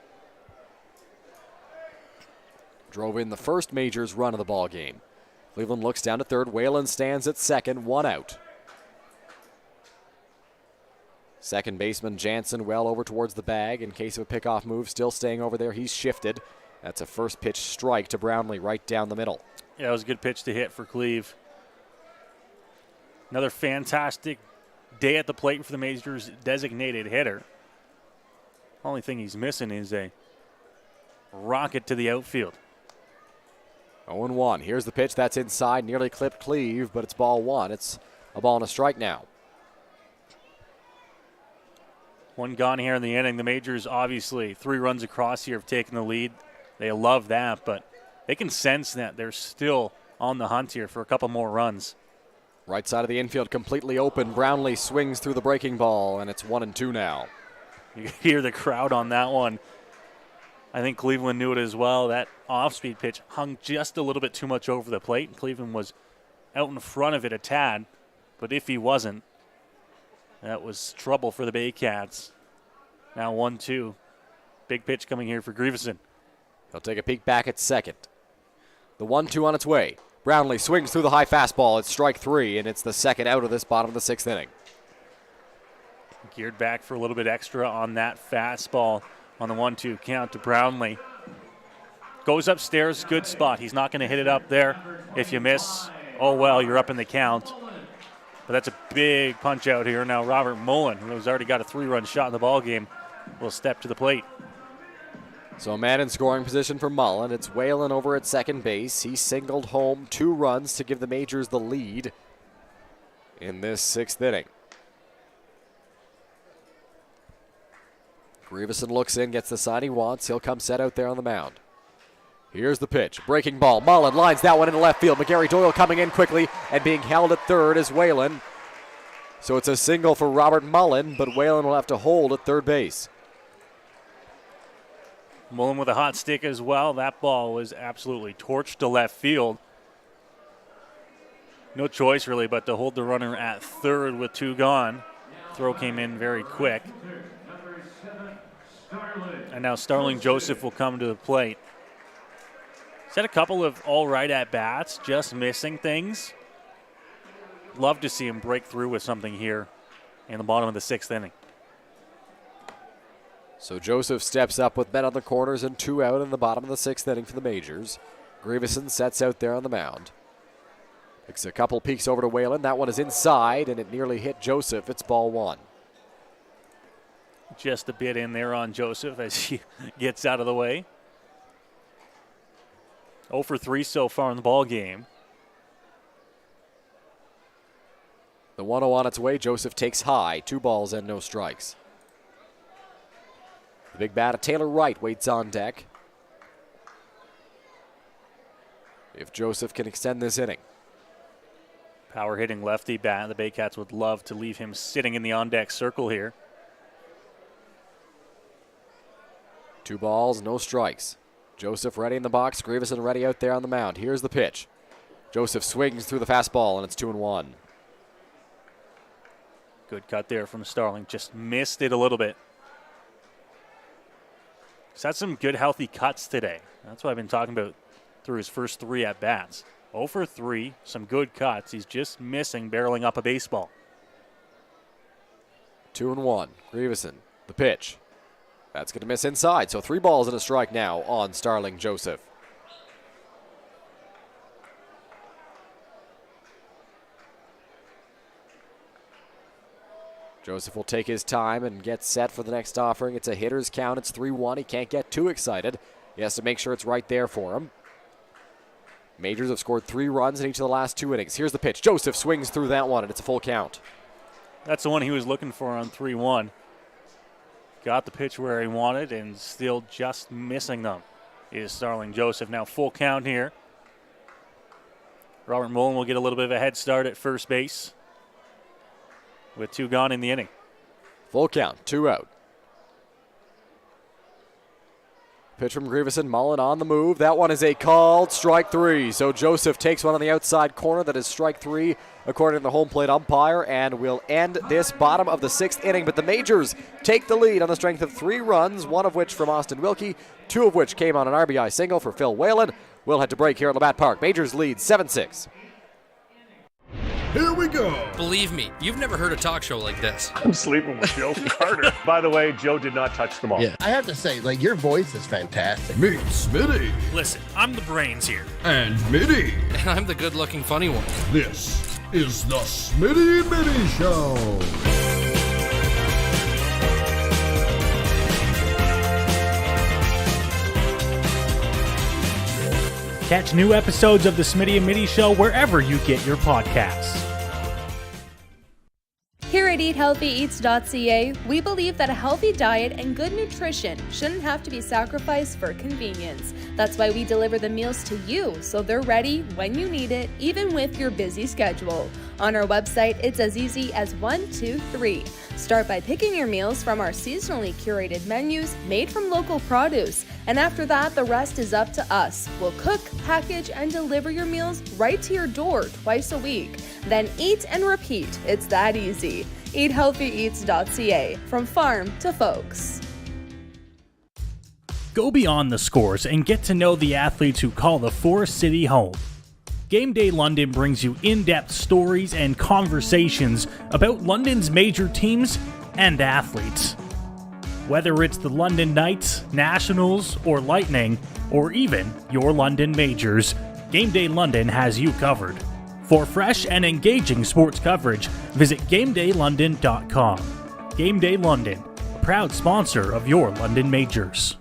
Drove in the first Majors run of the ball game. Cleveland looks down to third. Whalen stands at second, 1 out. Second baseman Jansen well over towards the bag in case of a pickoff move. Still staying over there. He's shifted. That's a first pitch strike to Brownlee right down the middle. Yeah, it was a good pitch to hit for Cleve. Another fantastic day at the plate for the Majors designated hitter. Only thing he's missing is a rocket to the outfield. 0-1. Here's the pitch. That's inside. Nearly clipped Cleve, but it's ball one. It's a ball and a strike now. One gone here in the inning. The Majors, obviously, 3 runs across here have taken the lead. They love that, but they can sense that they're still on the hunt here for a couple more runs. Right side of the infield completely open. Brownlee swings through the breaking ball, and it's 1-2 now. You hear the crowd on that one. I think Cleveland knew it as well. That off-speed pitch hung just a little bit too much over the plate, and Cleveland was out in front of it a tad. But if he wasn't, that was trouble for the Baycats. Now 1-2. Big pitch coming here for Grieveson. He'll take a peek back at second. The 1-2 on its way. Brownlee swings through the high fastball. It's strike 3, and it's the second out of this bottom of the 6th inning. Geared back for a little bit extra on that fastball on the 1-2 count to Brownlee. Goes upstairs, good spot. He's not going to hit it up there. If you miss, oh well, you're up in the count. But that's a big punch out here. Now Robert Mullen, who's already got a 3-run shot in the ballgame, will step to the plate. So a man in scoring position for Mullen. It's Whalen over at second base. He singled home 2 runs to give the Majors the lead in this 6th inning. Grieveson looks in, gets the sign he wants. He'll come set out there on the mound. Here's the pitch. Breaking ball. Mullen lines that one into left field. McGarry Doyle coming in quickly, and being held at third is Whalen. So it's a single for Robert Mullen, but Whalen will have to hold at third base. Mullen with a hot stick as well. That ball was absolutely torched to left field. No choice really but to hold the runner at third with 2 gone. Throw came in very quick. And now Starling Joseph will come to the plate. He's had a couple of all right at-bats, just missing things. Love to see him break through with something here in the bottom of the 6th inning. So Joseph steps up with men on the corners and 2 out in the bottom of the 6th inning for the Majors. Grieveson sets out there on the mound. Takes a couple peeks over to Whalen. That one is inside, and it nearly hit Joseph. It's ball 1. Just a bit in there on Joseph as he gets out of the way. 0 for 3 so far in the ball game. The 1-0 on its way. Joseph takes high. 2 balls and no strikes. The big bat of Taylor Wright waits on deck. If Joseph can extend this inning. Power hitting lefty bat. The Baycats would love to leave him sitting in the on-deck circle here. 2 balls, no strikes. Joseph ready in the box. Grieveson ready out there on the mound. Here's the pitch. Joseph swings through the fastball, and it's 2-1. Good cut there from Starling. Just missed it a little bit. He's had some good, healthy cuts today. That's what I've been talking about through his first 3 at-bats. 0 for 3, some good cuts. He's just missing barreling up a baseball. 2-1. Grieveson, the pitch. That's going to miss inside, so 3 balls and a strike now on Starling Joseph. Joseph will take his time and get set for the next offering. It's a hitter's count. It's 3-1. He can't get too excited. He has to make sure it's right there for him. Majors have scored 3 runs in each of the last 2 innings. Here's the pitch. Joseph swings through that one, and it's a full count. That's the one he was looking for on 3-1. Got the pitch where he wanted and still just missing them is Starling Joseph. Now full count here. Robert Mullen will get a little bit of a head start at first base with 2 gone in the inning. Full count, 2 out. Pitch from Grieveson, Mullen on the move. That one is a called strike 3. So Joseph takes one on the outside corner. That is strike 3 according to the home plate umpire, and will end this bottom of the 6th inning. But the Majors take the lead on the strength of 3 runs, 1 of which from Austin Wilkie, 2 of which came on an RBI single for Phil Whalen. We'll head to break here at Labatt Park. Majors lead 7-6. Here we go. Believe me, you've never heard a talk show like this. I'm sleeping with Joe Carter. By the way, Joe did not touch the ball. Yeah, I have to say, like, your voice is fantastic. Meet Smitty. Listen, I'm the brains here. And Mitty. And I'm the good-looking funny one. This is the Smitty Mitty Show. Catch new episodes of the Smitty and Mitty Show wherever you get your podcasts. Here at EatHealthyEats.ca, we believe that a healthy diet and good nutrition shouldn't have to be sacrificed for convenience. That's why we deliver the meals to you so they're ready when you need it, even with your busy schedule. On our website, it's as easy as 1, 2, 3. Start by picking your meals from our seasonally curated menus made from local produce. And after that, the rest is up to us. We'll cook, package, and deliver your meals right to your door twice a week. Then eat and repeat. It's that easy. EatHealthyEats.ca, from farm to folks. Go beyond the scores and get to know the athletes who call the Forest City home. Game Day London brings you in-depth stories and conversations about London's major teams and athletes. Whether it's the London Knights, Nationals, or Lightning, or even your London Majors, Game Day London has you covered. For fresh and engaging sports coverage, visit GameDayLondon.com. Game Day London, a proud sponsor of your London Majors.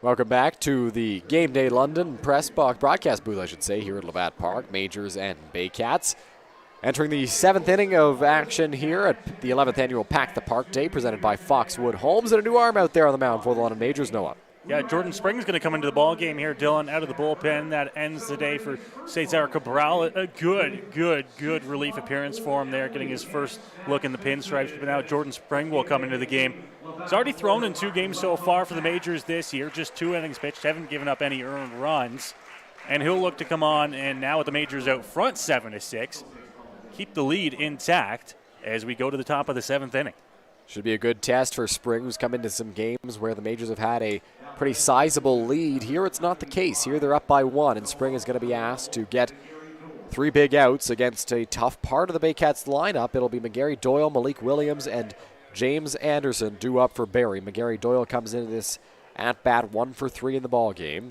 Welcome back to the Game Day London press box broadcast booth, here at Labatt Park. Majors and Baycats entering the 7th inning of action here at the 11th annual Pack the Park Day, presented by Foxwood Homes, and a new arm out there on the mound for the London Majors, Noah. Yeah, Jordan Spring's going to come into the ball game here, Dylan, out of the bullpen. That ends the day for Cesar Cabral. A good relief appearance for him there, getting his first look in the pinstripes. But now Jordan Spring will come into the game. He's already thrown in 2 games so far for the Majors this year, just 2 innings pitched, haven't given up any earned runs. And he'll look to come on, and now with the Majors out front 7-6, keep the lead intact as we go to the top of the 7th inning. Should be a good test for Spring, who's come into some games where the Majors have had a pretty sizable lead. Here it's not the case. Here they're up by 1, and Spring is going to be asked to get 3 big outs against a tough part of the Baycats lineup. It'll be McGarry Doyle, Malik Williams, and James Anderson due up for Barrie. McGarry Doyle comes into this at-bat 1 for 3 in the ball game.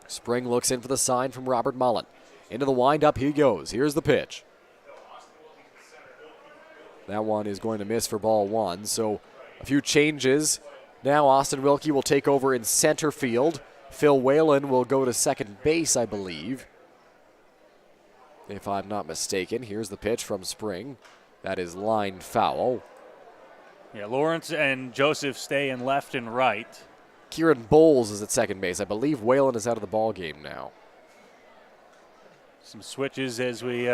Spring looks in for the sign from Robert Mullen. Into the windup he goes. Here's the pitch. That one is going to miss for ball 1. So a few changes. Now Austin Wilkie will take over in center field. Phil Whalen will go to second base, I believe, if I'm not mistaken. Here's the pitch from Spring. That is line foul. Yeah, Lawrence and Joseph stay in left and right. Kieran Bowles is at second base. I believe Whalen is out of the ball game now. Some switches as we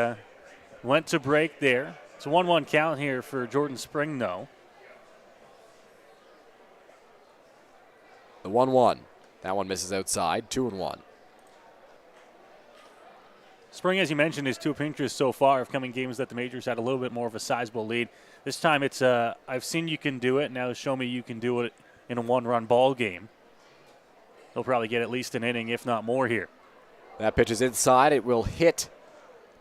went to break there. It's a 1-1 count here for Jordan Spring, though. The 1-1. That one misses outside. 2-1. Spring, as you mentioned, his 2 pinchers so far have come in games that the Majors had a little bit more of a sizable lead. This time it's I've seen you can do it. Now show me you can do it in a 1-run ball game. He'll probably get at least an inning, if not more here. That pitch is inside. It will hit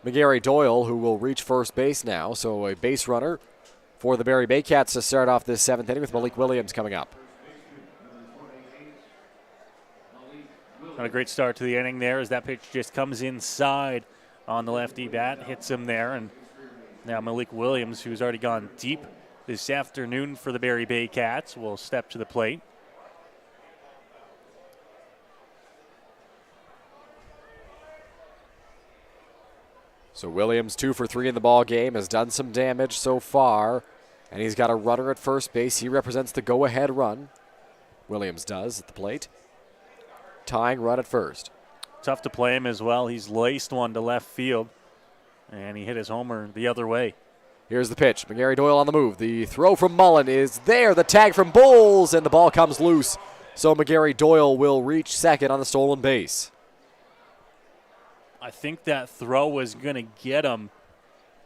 McGarry Doyle, who will reach first base now. So a base runner for the Barrie Baycats to start off this 7th inning with Malik Williams coming up. Not a great start to the inning there as that pitch just comes inside on the lefty bat, hits him there. And now Malik Williams, who's already gone deep this afternoon for the Barrie Baycats, will step to the plate. So Williams 2 for 3 in the ball game, has done some damage so far, and he's got a runner at first base. He represents the go-ahead run. Williams does at the plate. Tying run at first. Tough to play him as well. He's laced one to left field, and he hit his homer the other way. Here's the pitch. McGarry Doyle on the move. The throw from Mullen is there. The tag from Bowles, and the ball comes loose. So McGarry Doyle will reach second on the stolen base. I think that throw was going to get him.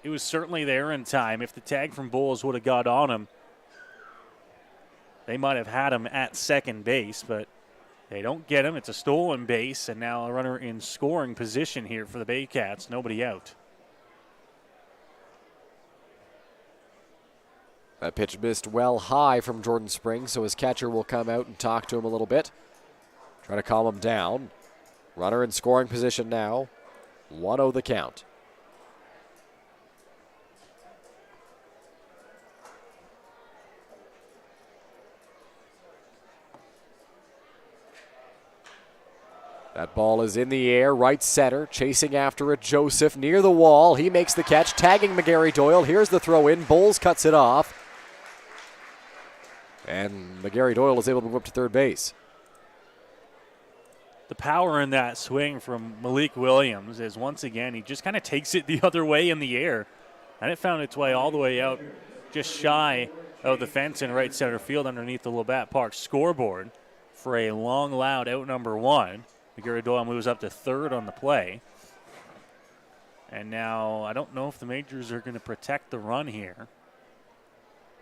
It was certainly there in time. If the tag from Bowles would have got on him, they might have had him at second base, but they don't get him. It's a stolen base, and now a runner in scoring position here for the Baycats. Nobody out. That pitch missed well high from Jordan Spring, so his catcher will come out and talk to him a little bit. Try to calm him down. Runner in scoring position now. 1-0 the count. That ball is in the air, right center, chasing after it. Joseph near the wall. He makes the catch, tagging McGarry Doyle. Here's the throw in. Bowles cuts it off. And McGarry Doyle is able to move up to third base. The power in that swing from Malik Williams is, once again, he just kind of takes it the other way in the air. And it found its way all the way out just shy of the fence in right center field underneath the Labatt Park scoreboard for a long, loud out number 1. McGarry Doyle moves up to third on the play. And now I don't know if the Majors are going to protect the run here.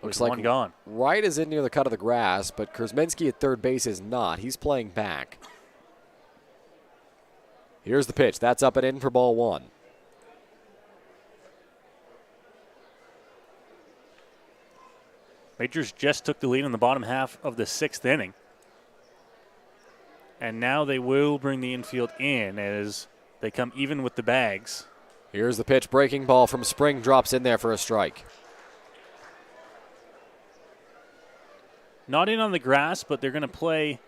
Looks With like one gone. Wright is in near the cut of the grass, but Kurzminski at third base is not. He's playing back. Here's the pitch. That's up and in for ball 1. Majors just took the lead in the bottom half of the 6th inning. And now they will bring the infield in as they come even with the bags. Here's the pitch. Breaking ball from Spring drops in there for a strike. Not in on the grass, but they're going to play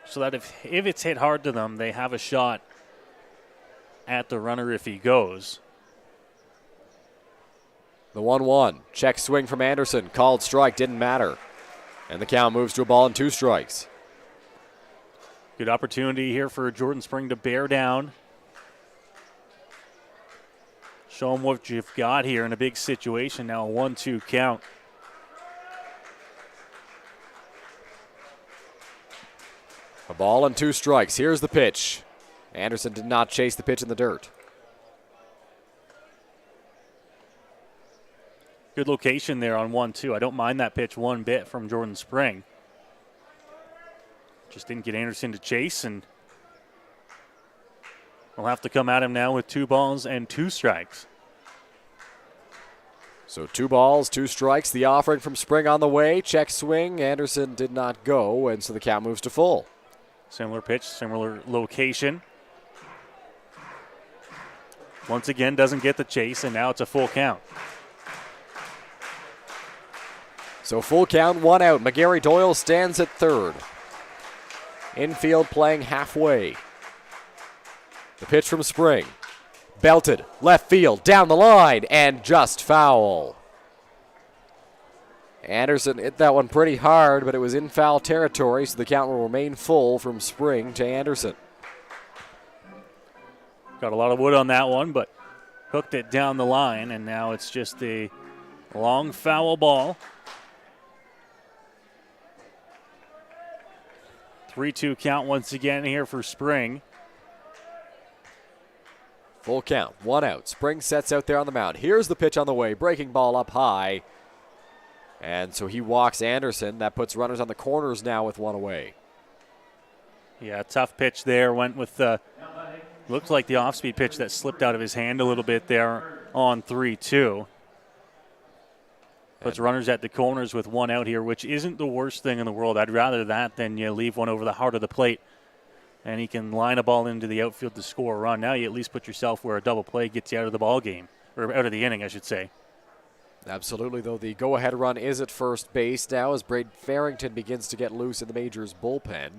so that if it's hit hard to them, they have a shot at the runner if he goes. The 1-1. Check swing from Anderson. Called strike. Didn't matter. And the count moves to a ball and 2 strikes. Good opportunity here for Jordan Spring to bear down. Show him what you've got here in a big situation. Now a 1-2 count. A ball and 2 strikes. Here's the pitch. Anderson did not chase the pitch in the dirt. Good location there on 1-2. I don't mind that pitch one bit from Jordan Spring. Just didn't get Anderson to chase, and we'll have to come at him now with 2 balls and 2 strikes. So 2 balls, 2 strikes. The offering from Spring on the way. Check swing. Anderson did not go, and so the count moves to full. Similar pitch, similar location. Once again, doesn't get the chase, and now it's a full count. So full count, 1 out. McGarry Doyle stands at third. Infield playing halfway. The pitch from Spring. Belted, left field, down the line, and just foul. Anderson hit that one pretty hard, but it was in foul territory, so the count will remain full from Spring to Anderson. Got a lot of wood on that one, but hooked it down the line, and now it's just a long foul ball. 3-2 count once again here for Spring. Full count, 1 out. Spring sets out there on the mound. Here's the pitch on the way. Breaking ball up high. And so he walks Anderson. That puts runners on the corners now with 1 away. Yeah, tough pitch there. Went with looks like the off-speed pitch that slipped out of his hand a little bit there on 3-2. Puts runners at the corners with 1 out here, which isn't the worst thing in the world. I'd rather that than you leave one over the heart of the plate and he can line a ball into the outfield to score a run. Now you at least put yourself where a double play gets you out of the ball game, or out of the inning, I should say. Absolutely, though. The go-ahead run is at first base now as Braden Farrington begins to get loose in the Majors bullpen.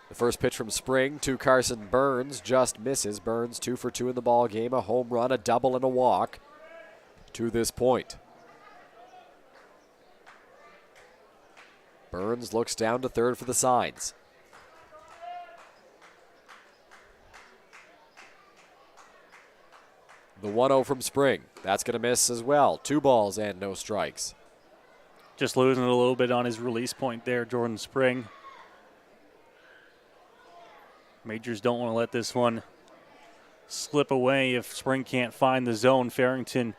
The first pitch from Spring to Carson Burns just misses. Burns 2 for 2 in the ball game, a home run, a double, and a walk to this point. Burns looks down to third for the signs. The 1-0 from Spring. That's going to miss as well. 2 balls and no strikes. Just losing it a little bit on his release point there, Jordan Spring. Majors don't want to let this one slip away if Spring can't find the zone. Farrington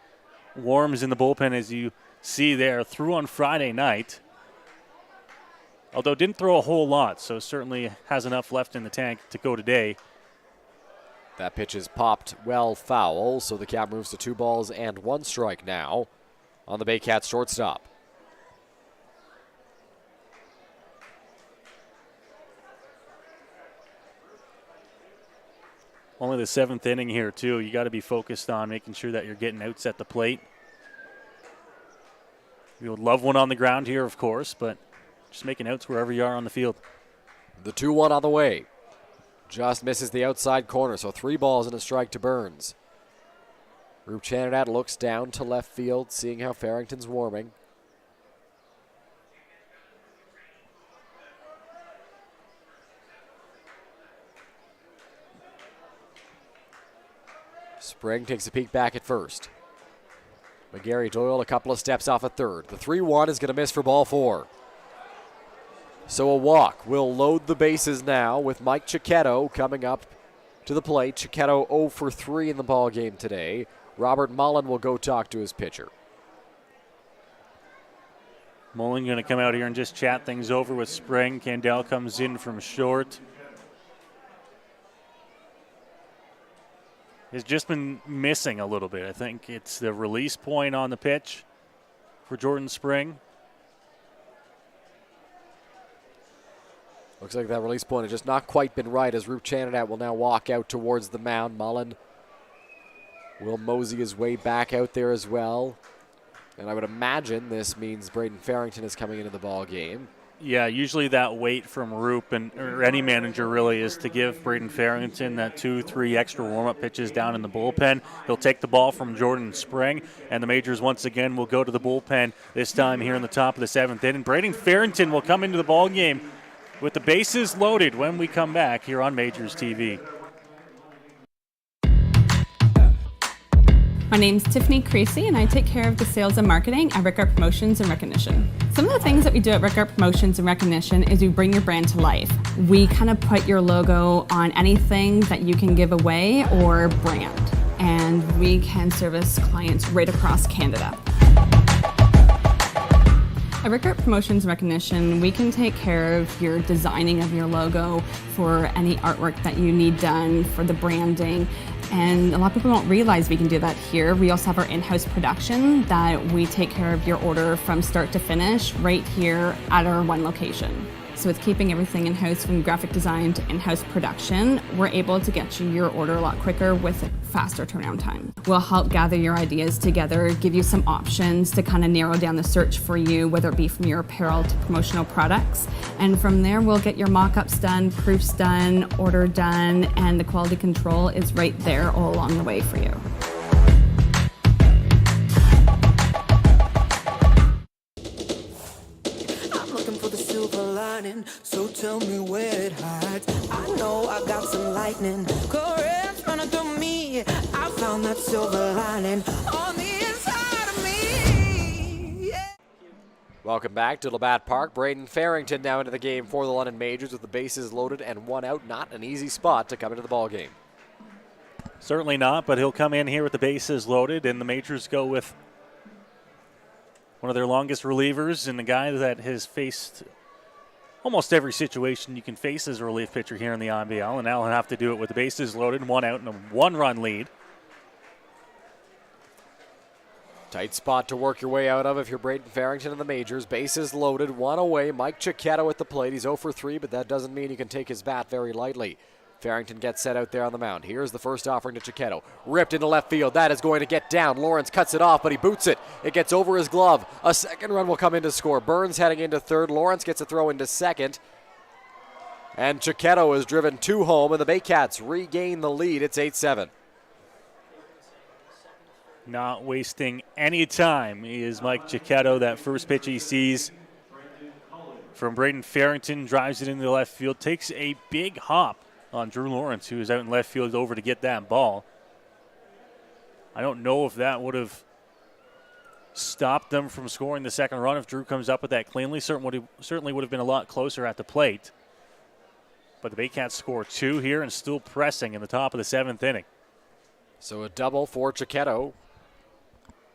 warms in the bullpen, as you see there, threw on Friday night. Although didn't throw a whole lot, so certainly has enough left in the tank to go today. That pitch is popped well foul, so the count moves to 2 balls and 1 strike now on the Baycats shortstop. Only the 7th inning here, too. You got to be focused on making sure that you're getting outs at the plate. You would love one on the ground here, of course, but just making outs wherever you are on the field. The 2-1 on the way. Just misses the outside corner, so 3 balls and a strike to Burns. Roop Chanadad looks down to left field, seeing how Farrington's warming. Spring takes a peek back at first. McGarry Doyle a couple of steps off at third. The 3-1 is going to miss for ball 4. So a walk will load the bases now with Mike Cicchetto coming up to the plate. Cicchetto 0 for 3 in the ball game today. Robert Mullen will go talk to his pitcher. Mullen going to come out here and just chat things over with Spring. Candell comes in from short. Has just been missing a little bit. I think it's the release point on the pitch for Jordan Spring. Looks like that release point has just not quite been right as Roop Chanadad will now walk out towards the mound. Mullen will mosey his way back out there as well. And I would imagine this means Braden Farrington is coming into the ball game. Yeah, usually that wait from Roop or any manager really is to give Braden Farrington that 2-3 extra warm-up pitches down in the bullpen. He'll take the ball from Jordan Spring, and the Majors once again will go to the bullpen, this time here in the top of the 7th inning. Braden Farrington will come into the ball game with the bases loaded when we come back here on Majors TV. My name's Tiffany Creasy, and I take care of the sales and marketing at Rickard Promotions and Recognition. Some of the things that we do at Rickard Promotions and Recognition is we bring your brand to life. We kind of put your logo on anything that you can give away or brand, and we can service clients right across Canada. At Rickard Promotions Recognition, we can take care of your designing of your logo for any artwork that you need done for the branding. And a lot of people don't realize we can do that here. We also have our in-house production that we take care of your order from start to finish right here at our one location. So with keeping everything in-house from graphic design to in-house production, we're able to get you your order a lot quicker with a faster turnaround time. We'll help gather your ideas together, give you some options to kind of narrow down the search for you, whether it be from your apparel to promotional products. And from there, we'll get your mock-ups done, proofs done, order done, and the quality control is right there all along the way for you. So tell me where it hides. I know I got some lightning currents running through me. I found that silver lining on the inside of me. Yeah. Welcome back to Labatt Park. Braden Farrington now into the game for the London Majors with the bases loaded and 1 out. Not an easy spot to come into the ball game. Certainly not, but he'll come in here with the bases loaded, and the Majors go with one of their longest relievers and the guy that has faced almost every situation you can face as a relief pitcher here in the IBL, and now he'll have to do it with the bases loaded, 1 out, and a 1-run lead. Tight spot to work your way out of if you're Braden Farrington in the Majors. Bases loaded, 1 away. Mike Cicchetto at the plate. He's 0 for 3, but that doesn't mean he can take his bat very lightly. Farrington gets set out there on the mound. Here's the first offering to Cicchetto. Ripped into left field. That is going to get down. Lawrence cuts it off, but he boots it. It gets over his glove. A second run will come in to score. Burns heading into third. Lawrence gets a throw into second. And Cicchetto is driven 2 home, and the Baycats regain the lead. It's 8-7. Not wasting any time is Mike Cicchetto. That first pitch he sees from Braden Farrington, drives it into the left field, takes a big hop on Drew Lawrence, who is out in left field over to get that ball. I don't know if that would have stopped them from scoring the second run if Drew comes up with that cleanly. Certainly would have been a lot closer at the plate. But the Baycats score 2 here and still pressing in the top of the 7th inning. So a double for Cicchetto.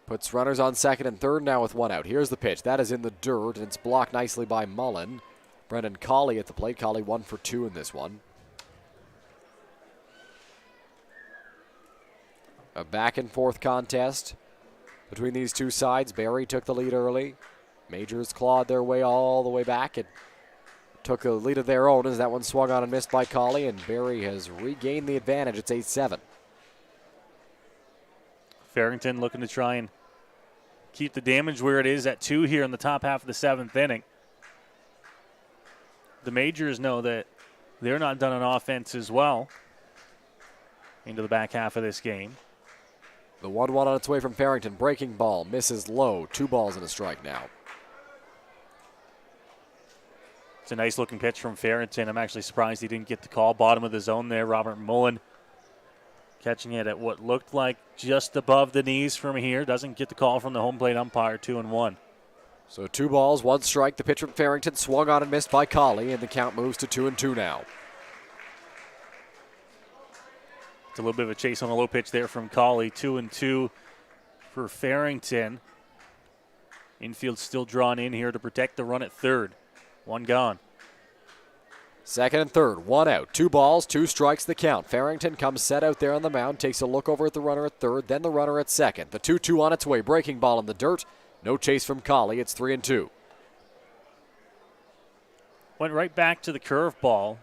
Puts runners on second and third now with 1 out. Here's the pitch. That is in the dirt, and it's blocked nicely by Mullen. Brendan Colley at the plate. Colley 1 for 2 in this one. A back-and-forth contest between these two sides. Barrie took the lead early. Majors clawed their way all the way back and took a lead of their own as that one swung on and missed by Colley, and Barrie has regained the advantage. It's 8-7. Farrington looking to try and keep the damage where it is at 2 here in the top half of the 7th inning. the Majors know that they're not done on offense as well into the back half of this game. The 1-1 on its way from Farrington. Breaking ball. Misses low. 2 balls and a strike now. It's a nice-looking pitch from Farrington. I'm actually surprised he didn't get the call. Bottom of the zone there. Robert Mullen catching it at what looked like just above the knees from here. Doesn't get the call from the home plate umpire. 2-1. So 2 balls, 1 strike. The pitch from Farrington swung on and missed by Colley, and the count moves to 2-2 now. It's a little bit of a chase on a low pitch there from Colley. 2-2 for Farrington. Infield still drawn in here to protect the run at third. 1 gone. Second and third, 1 out. 2 balls, 2 strikes the count. Farrington comes set out there on the mound, takes a look over at the runner at third, then the runner at second. The 2-2 on its way. Breaking ball in the dirt. No chase from Colley. It's 3-2. Went right back to the curveball.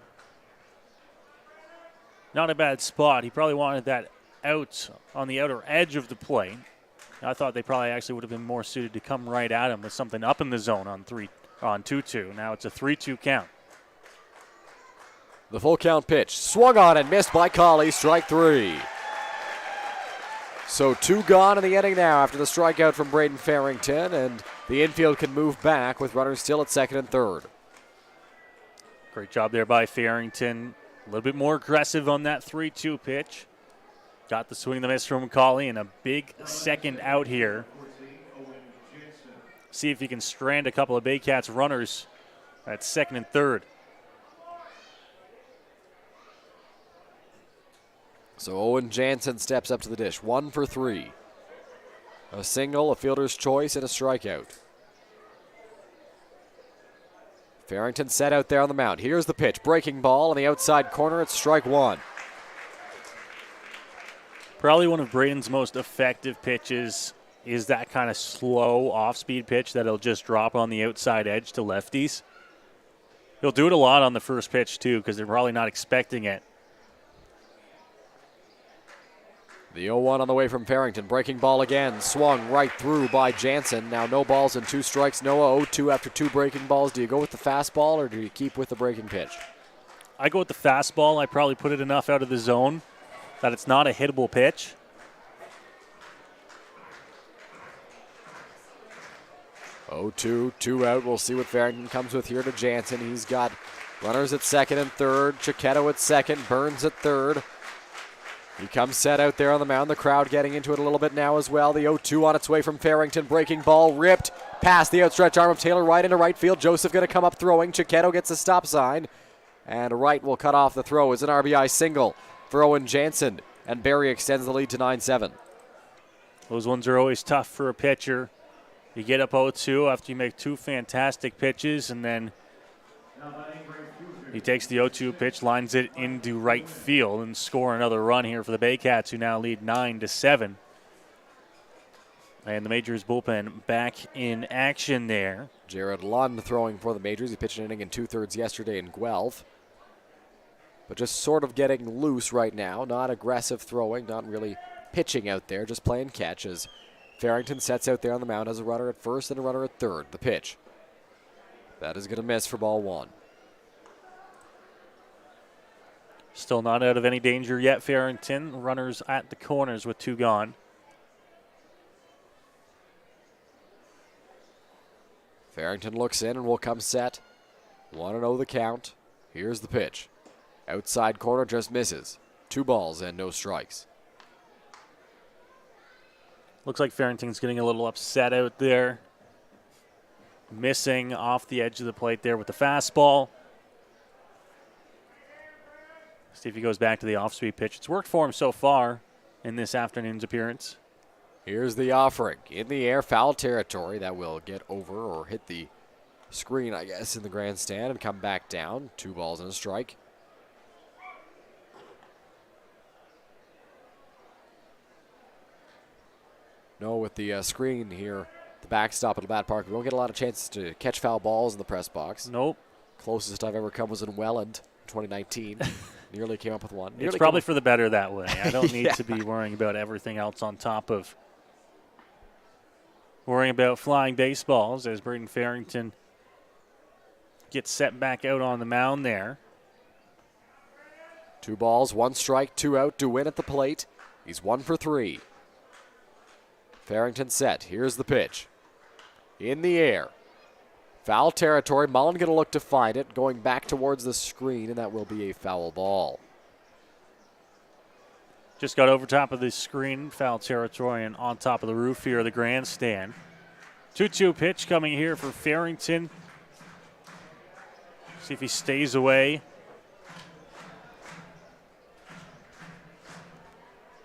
Not a bad spot. He probably wanted that out on the outer edge of the plate. I thought they probably actually would have been more suited to come right at him with something up in the zone on 2-2. Now it's a 3-2 count. The full count pitch. Swung on and missed by Colley. Strike 3. So 2 gone in the inning now after the strikeout from Braden Farrington, and the infield can move back with runners still at second and third. Great job there by Farrington. A little bit more aggressive on that 3-2 pitch. Got the swing and the miss from Colley, and a big second out here. See if he can strand a couple of Baycats runners at second and third. So Owen Jansen steps up to the dish. 1 for 3. A single, a fielder's choice, and a strikeout. Farrington set out there on the mound. Here's the pitch. Breaking ball on the outside corner. It's strike 1. Probably one of Braden's most effective pitches is that kind of slow off-speed pitch that he'll just drop on the outside edge to lefties. He'll do it a lot on the first pitch, too, because they're probably not expecting it. The 0-1 on the way from Farrington. Breaking ball again. Swung right through by Jansen. Now no balls and 2 strikes. Noah 0-2 after 2 breaking balls. Do you go with the fastball or do you keep with the breaking pitch? I go with the fastball. I probably put it enough out of the zone that it's not a hittable pitch. Oh, 2 out. We'll see what Farrington comes with here to Jansen. He's got runners at second and third. Chiquetto at second. Burns at third. He comes set out there on the mound. The crowd getting into it a little bit now as well. The 0-2 on its way from Farrington. Breaking ball ripped past the outstretched arm of Taylor Wright into right field. Joseph going to come up throwing. Chiquetto gets a stop sign. And Wright will cut off the throw. It's an RBI single for Owen Jansen. And Barrie extends the lead to 9-7. Those ones are always tough for a pitcher. You get up 0-2 after you make 2 fantastic pitches, and then he takes the 0-2 pitch, lines it into right field, and score another run here for the Baycats, who now lead 9-7. And the Majors bullpen back in action there. Jared Lund throwing for the Majors. He pitched an inning in 2/3 yesterday in Guelph. But just sort of getting loose right now. Not aggressive throwing, not really pitching out there, just playing catch as Farrington sets out there on the mound as a runner at first and a runner at third. The pitch. That is going to miss for ball 1. Still not out of any danger yet, Farrington. Runners at the corners with 2 gone. Farrington looks in and will come set. 1-0 the count. Here's the pitch. Outside corner just misses. 2 balls and no strikes. Looks like Farrington's getting a little upset out there. Missing off the edge of the plate there with the fastball. See if he goes back to the off-speed pitch. It's worked for him so far in this afternoon's appearance. Here's the offering. In the air, foul territory. That will get over or hit the screen, I guess, in the grandstand and come back down. 2 balls and a strike. No, with the screen here, the backstop at the bat park, we won't get a lot of chances to catch foul balls in the press box. Nope. Closest I've ever come was in Welland, 2019. Nearly came up with one. It's probably for the better that way. I don't need to be worrying about everything else on top of worrying about flying baseballs as Braden Farrington gets set back out on the mound there. 2 balls, 1 strike, 2 out. DeWin at the plate. He's 1 for 3. Farrington set. Here's the pitch. In the air. Foul territory. Mullen going to look to find it. Going back towards the screen, and that will be a foul ball. Just got over top of the screen, foul territory, and on top of the roof here of the grandstand. 2-2 pitch coming here for Farrington. See if he stays away.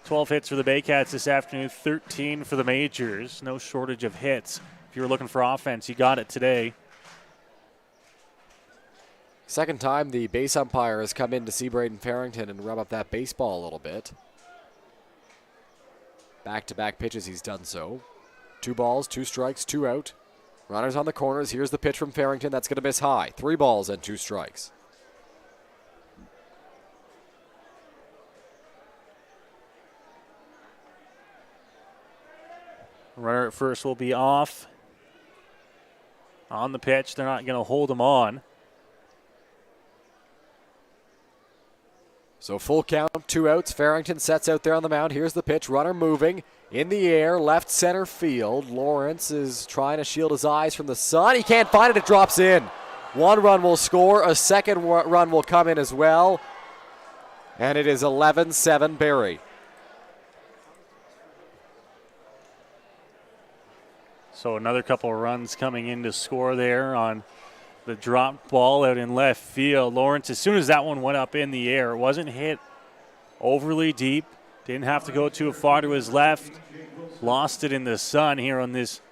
12 hits for the Baycats this afternoon, 13 for the Majors. No shortage of hits. If you were looking for offense, you got it today. Second time the base umpire has come in to see Braden Farrington and rub up that baseball a little bit. Back-to-back pitches he's done so. 2 balls, 2 strikes, 2 out. Runners on the corners. Here's the pitch from Farrington. That's going to miss high. 3 balls and 2 strikes. Runner at first will be off. On the pitch, they're not going to hold him on. So full count, 2 outs. Farrington sets out there on the mound. Here's the pitch. Runner moving in the air, left center field. Lawrence is trying to shield his eyes from the sun. He can't find it. It drops in. 1 run will score. A second run will come in as well. And it is 11-7 Barrie. So another couple of runs coming in to score there on the drop ball out in left field. Lawrence, as soon as that one went up in the air, it wasn't hit overly deep. Didn't have to go too far to his left. Lost it in the sun here on this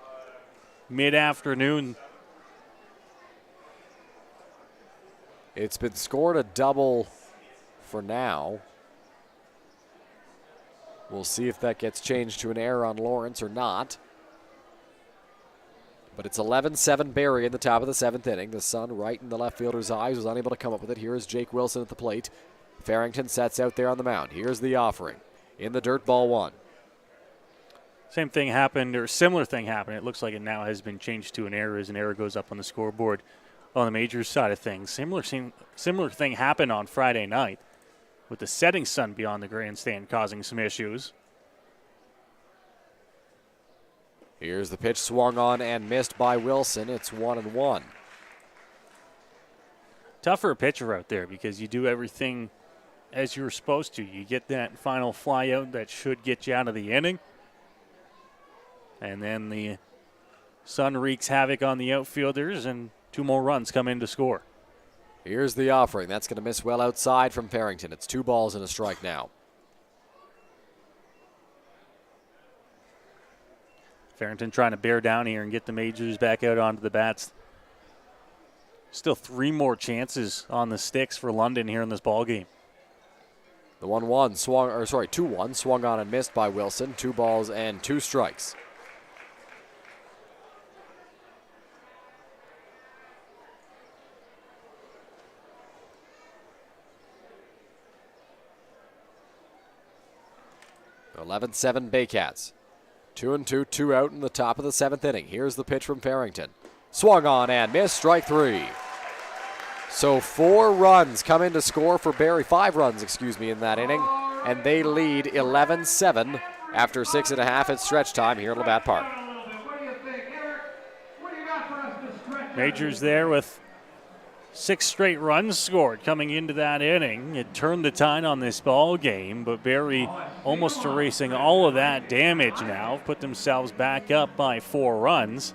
mid-afternoon. It's been scored a double for now. We'll see if that gets changed to an error on Lawrence or not. But it's 11-7 Barrie in the top of the 7th inning. The sun right in the left fielder's eyes, was unable to come up with it. Here is Jake Wilson at the plate. Farrington sets out there on the mound. Here's the offering. In the dirt, ball 1. Same thing happened, or similar thing happened. It looks like it now has been changed to an error as an error goes up on the scoreboard on the Majors side of things. Similar thing happened on Friday night with the setting sun beyond the grandstand causing some issues. Here's the pitch, swung on and missed by Wilson. It's 1-1. Tough for a pitcher out there because you do everything as you're supposed to. You get that final fly out that should get you out of the inning. And then the sun wreaks havoc on the outfielders, and 2 more runs come in to score. Here's the offering. That's going to miss well outside from Farrington. It's 2 balls and a strike now. Farrington trying to bear down here and get the Majors back out onto the bats. Still 3 more chances on the sticks for London here in this ball game. The 2-1 swung on and missed by Wilson. 2 balls and 2 strikes. The 11-7 Baycats. 2-2, 2 out in the top of the 7th inning. Here's the pitch from Farrington. Swung on and missed, strike 3. So 4 runs come in to score for Barrie, 5 runs, in that inning. And they lead 11-7 after 6.5 at stretch time here at Labatt Park. Majors there with 6 straight runs scored coming into that inning. It turned the tide on this ball game, but Barrie almost erasing all of that damage now. Put themselves back up by 4 runs.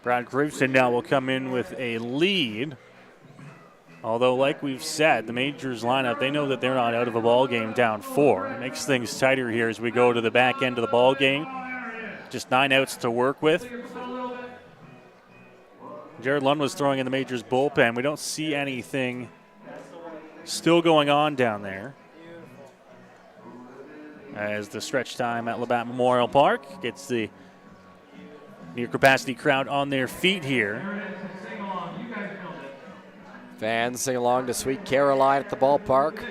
Brad Graveston now will come in with a lead. Although, like we've said, the Majors lineup, they know that they're not out of a ball game down 4. It makes things tighter here as we go to the back end of the ball game. Just 9 outs to work with. Jared Lund was throwing in the Majors bullpen. We don't see anything still going on down there. As the stretch time at Labatt Memorial Park gets the near capacity crowd on their feet here. Fans sing along to Sweet Caroline at the ballpark.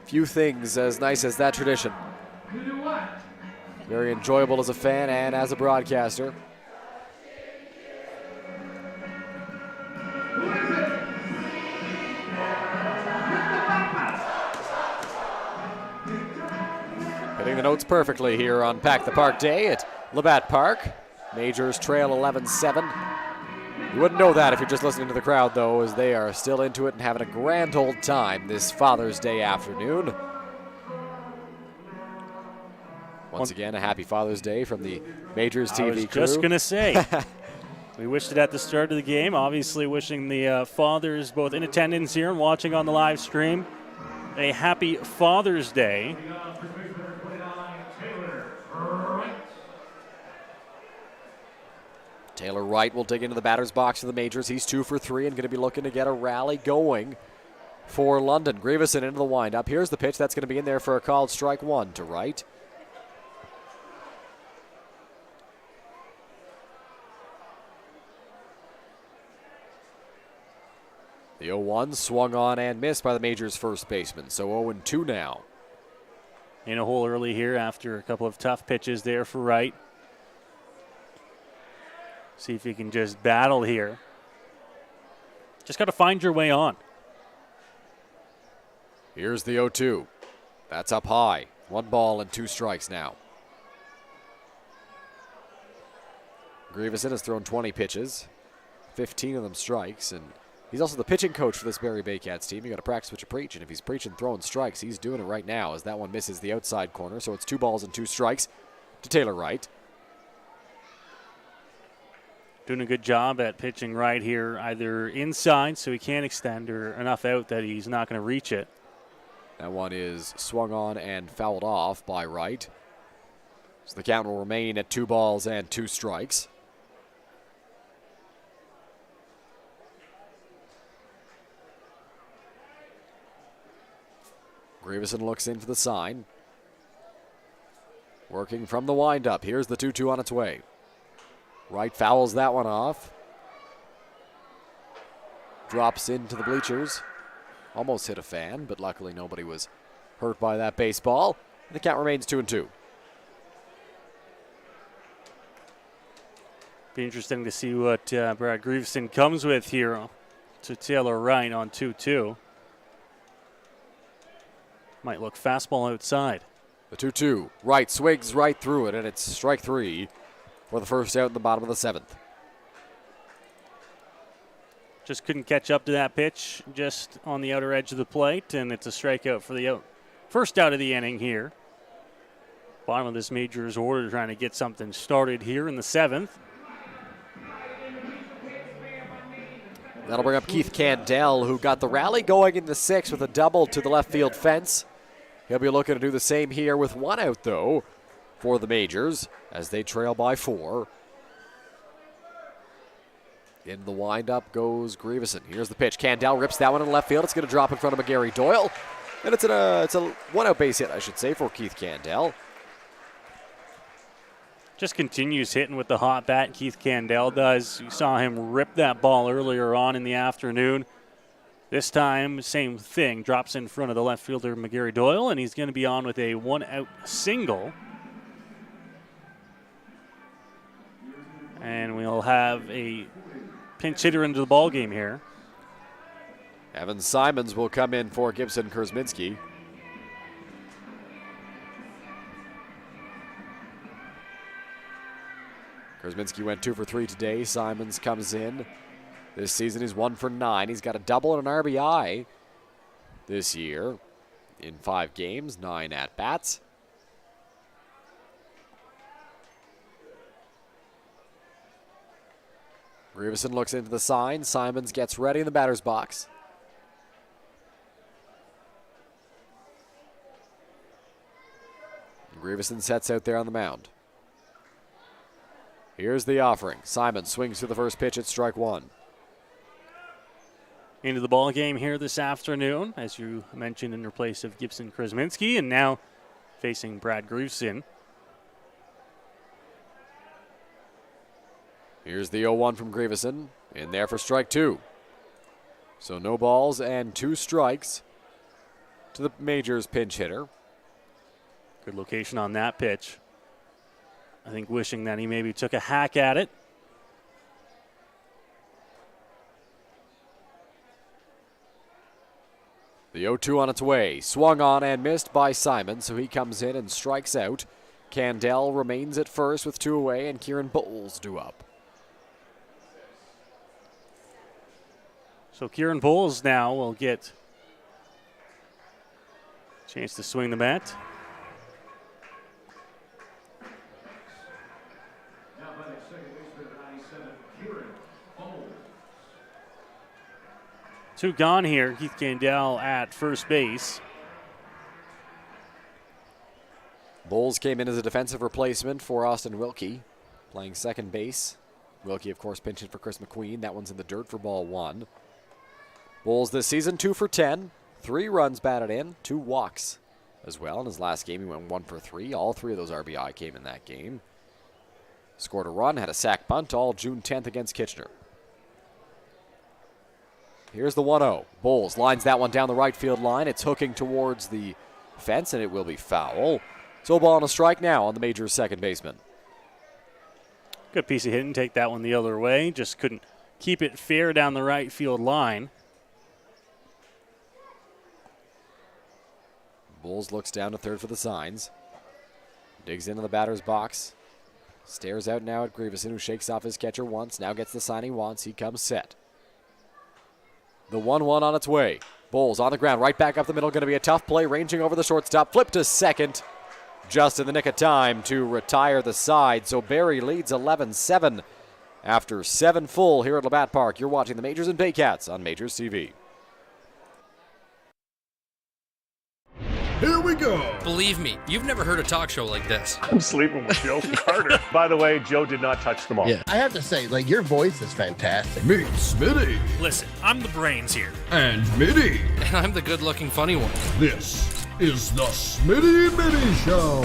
Few things as nice as that tradition. Very enjoyable as a fan and as a broadcaster. Hitting the notes perfectly here on Pack the Park Day at Labatt Park. Majors trail 11-7. You wouldn't know that if you're just listening to the crowd, though, as they are still into it and having a grand old time this Father's Day afternoon. Once again, a happy Father's Day from the Majors TV crew. I was just going to say, we wished it at the start of the game. Obviously wishing the fathers both in attendance here and watching on the live stream a happy Father's Day. Taylor Wright will dig into the batter's box for the Majors. He's 2 for 3 and going to be looking to get a rally going for London. Grieveson into the windup. Here's the pitch that's going to be in there for a called strike 1 to Wright. The 0-1 swung on and missed by the Majors' first baseman, so 0-2 now. In a hole early here after a couple of tough pitches there for Wright. See if he can just battle here. Just got to find your way on. Here's the 0-2. That's up high. 1 ball and 2 strikes now. Grieveson has thrown 20 pitches, 15 of them strikes, and he's also the pitching coach for this Barrie Baycats team. You got to practice what you preach, and if he's preaching throwing strikes, he's doing it right now as that one misses the outside corner. So it's 2 balls and 2 strikes to Taylor Wright. Doing a good job at pitching right here, either inside so he can't extend or enough out that he's not going to reach it. That one is swung on and fouled off by Wright. So the count will remain at 2 balls and 2 strikes. Grieveson looks in for the sign. Working from the windup. Here's the 2-2 on its way. Wright fouls that one off. Drops into the bleachers. Almost hit a fan, but luckily nobody was hurt by that baseball. And the count remains 2-2. Be interesting to see what Brad Grieveson comes with here to Taylor Wright on 2-2. Might look fastball outside. The 2-2. Wright swigs right through it, and it's strike 3 for the first out in the bottom of the 7th. Just couldn't catch up to that pitch just on the outer edge of the plate, and it's a strikeout for the first out of the inning here. Bottom of this Majors order trying to get something started here in the 7th. That'll bring up Keith Candell, who got the rally going in the 6th with a double to the left field fence. He'll be looking to do the same here with 1 out, though, for the Majors as they trail by 4. In the windup goes Grieveson. Here's the pitch. Candell rips that one in left field. It's going to drop in front of McGarry Doyle. And it's a 1-out base hit, I should say, for Keith Candell. Just continues hitting with the hot bat. Keith Candell does. You saw him rip that ball earlier on in the afternoon. This time, same thing. Drops in front of the left fielder, McGarry Doyle, and he's going to be on with a 1-out single. And we'll have a pinch hitter into the ball game here. Evan Simons will come in for Gibson Kurzminski. Kurzminski went 2 for 3 today. Simons comes in. This season he's 1 for 9. He's got a double and an RBI this year in 5 games, 9 at-bats. Grieveson looks into the sign. Simons gets ready in the batter's box. Grieveson sets out there on the mound. Here's the offering. Simons swings to the first pitch at strike 1. Into the ball game here this afternoon, as you mentioned, in place of Gibson Kurzminski, and now facing Brad Grieveson. Here's the 0-1 from Grieveson, in there for strike 2. So no balls and 2 strikes to the Majors pinch hitter. Good location on that pitch. I think wishing that he maybe took a hack at it. The The 0-2 on its way. Swung on and missed by Simon, so he comes in and strikes out. Candell remains at first with 2 away, and Kieran Bowles due up. So Kieran Bowles now will get a chance to swing the bat. Two gone here. Keith Candell at first base. Bowles came in as a defensive replacement for Austin Wilkie, playing second base. Wilkie, of course, pinching for Chris McQueen. That one's in the dirt for ball 1. Bowles this season 2 for 10, 3 runs batted in, 2 walks as well. In his last game, he went 1 for 3. All 3 of those RBI came in that game. Scored a run, had a sac bunt, all June 10th against Kitchener. Here's the 1-0. Bowles lines that one down the right field line. It's hooking towards the fence, and it will be foul. So ball and a strike now on the Majors' second baseman. Good piece of hitting. Take that one the other way. Just couldn't keep it fair down the right field line. Bowles looks down to third for the signs. Digs into the batter's box. Stares out now at Grieveson, who shakes off his catcher once. Now gets the sign he wants. He comes set. The 1-1 on its way. Bowles on the ground, right back up the middle. Going to be a tough play, ranging over the shortstop. Flip to second. Just in the nick of time to retire the side. So Barrie leads 11-7 after 7 full here at Labatt Park. You're watching the Majors and Baycats on MajorsTV. Here we go. Believe me, you've never heard a talk show like this. I'm sleeping with Joe Carter. By the way, Joe did not touch the ball. Yeah, I have to say, like, your voice is fantastic. Meet Smitty. Listen, I'm the brains here. And Mitty. And I'm the good-looking funny one. This is the Smitty Mitty Show.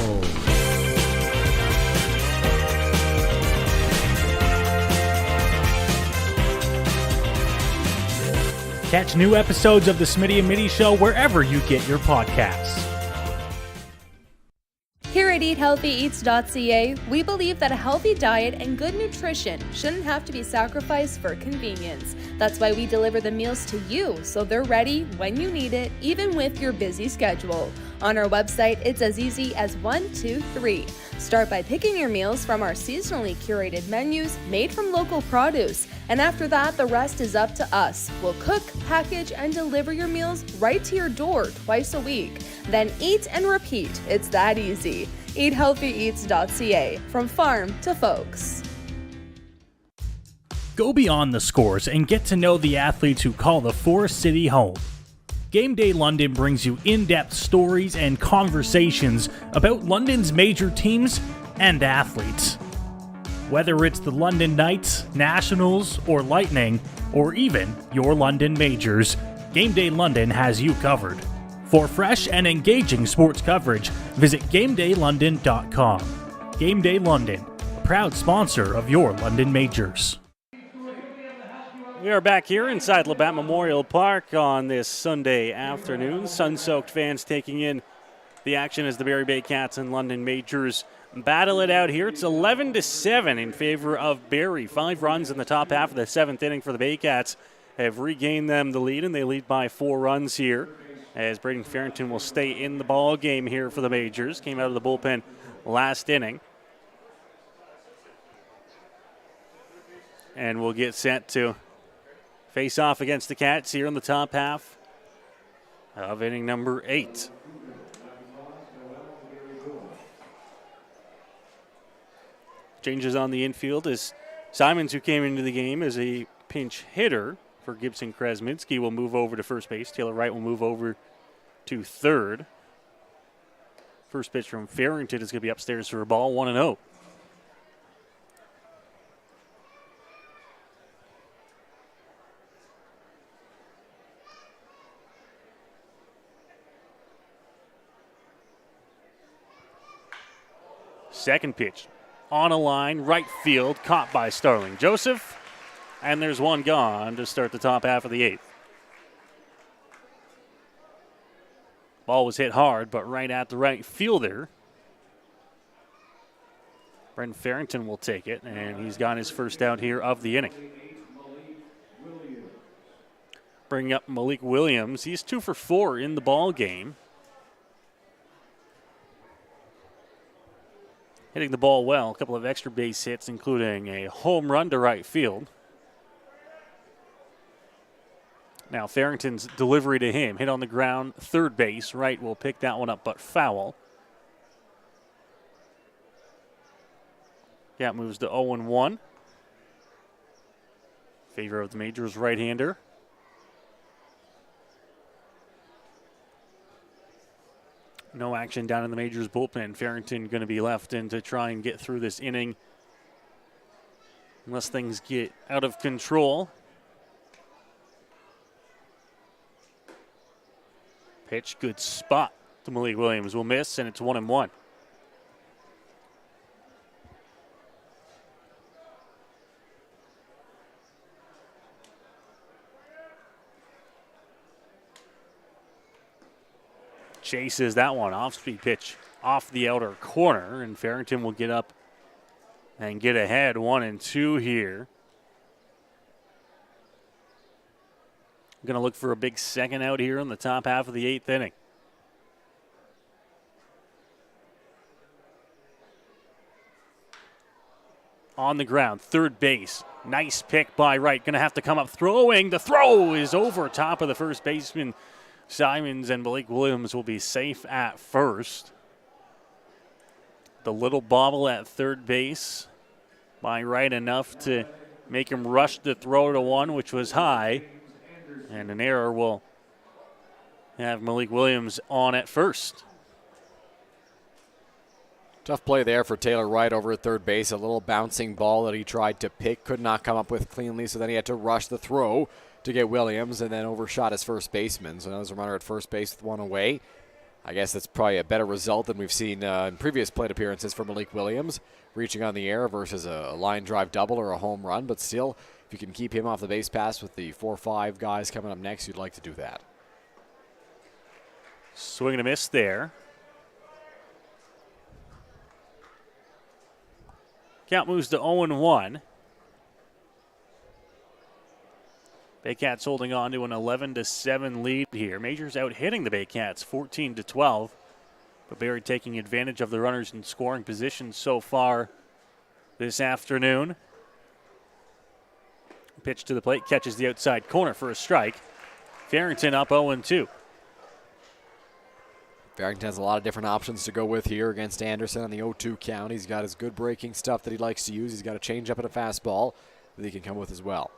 Catch new episodes of the Smitty and Mitty Show wherever you get your podcasts. Here at EatHealthyEats.ca, we believe that a healthy diet and good nutrition shouldn't have to be sacrificed for convenience. That's why we deliver the meals to you, so they're ready when you need it, even with your busy schedule. On our website, it's as easy as 1, 2, 3. Start by picking your meals from our seasonally curated menus made from local produce. And after that, the rest is up to us. We'll cook, package, and deliver your meals right to your door twice a week. Then eat and repeat. It's that easy. EatHealthyEats.ca, from farm to folks. Go beyond the scores and get to know the athletes who call the Forest City home. Game Day London brings you in-depth stories and conversations about London's major teams and athletes. Whether it's the London Knights, Nationals, or Lightning, or even your London Majors, Game Day London has you covered. For fresh and engaging sports coverage, visit GameDayLondon.com. Game Day London, proud sponsor of your London Majors. We are back here inside Labatt Memorial Park on this Sunday afternoon. Sun-soaked fans taking in the action as the Barrie Baycats and London Majors battle it out here. It's 11-7 in favor of Barrie. 5 runs in the top half of the 7th inning for the Baycats have regained them the lead, and they lead by 4 runs here, as Braden Farrington will stay in the ball game here for the Majors. Came out of the bullpen last inning. And we'll get set to face off against the Cats here in the top half of inning number 8. Changes on the infield is Simons, who came into the game as a pinch hitter for Gibson Kresminski, will move over to first base. Taylor Wright will move over to third. First pitch from Farrington is going to be upstairs for a ball, 1-0. Second pitch on a line, right field, caught by Starling Joseph. And there's one gone to start the top half of the 8th. Ball was hit hard, but right at the right fielder. Brendan Farrington will take it, and he's got his first out here of the inning. bring up Malik Williams. He's 2 for 4 in the ball game. Hitting the ball well, a couple of extra base hits, including a home run to right field. Now Farrington's delivery to him, hit on the ground, third base. Right will pick that one up, but foul. Gap moves to 0-1. Favor of the Majors right-hander. No action down in the Majors bullpen. Farrington going to be left in to try and get through this inning unless things get out of control. Pitch, good spot to Malik Williams. Will miss, and it's 1-1. Chases that one, off-speed pitch off the outer corner, and Farrington will get up and get ahead 1-2 here. Going to look for a big second out here in the top half of the 8th inning. On the ground, third base. Nice pick by Wright. Going to have to come up throwing. The throw is over top of the first baseman, Simons, and Blake Williams will be safe at first. The little bobble at third base by Wright enough to make him rush the throw to one, which was high. And an error will have Malik Williams on at first. Tough play there for Taylor Wright over at third base. A little bouncing ball that he tried to pick, could not come up with cleanly, so then he had to rush the throw to get Williams and then overshot his first baseman. So now there's a runner at first base with one away. I guess that's probably a better result than we've seen in previous plate appearances for Malik Williams, reaching on the air versus a line drive double or a home run. But still, if you can keep him off the base pass with the 4-5 guys coming up next, you'd like to do that. Swing and a miss there. Count moves to 0-1. Baycats holding on to an 11-7 lead here. Majors out hitting the Baycats 14-12. But Barrie taking advantage of the runners in scoring position so far this afternoon. Pitch to the plate, catches the outside corner for a strike. Farrington up 0-2. Farrington has a lot of different options to go with here against Anderson on the 0-2 count. He's got his good breaking stuff that he likes to use. He's got a changeup and a fastball that he can come with as well.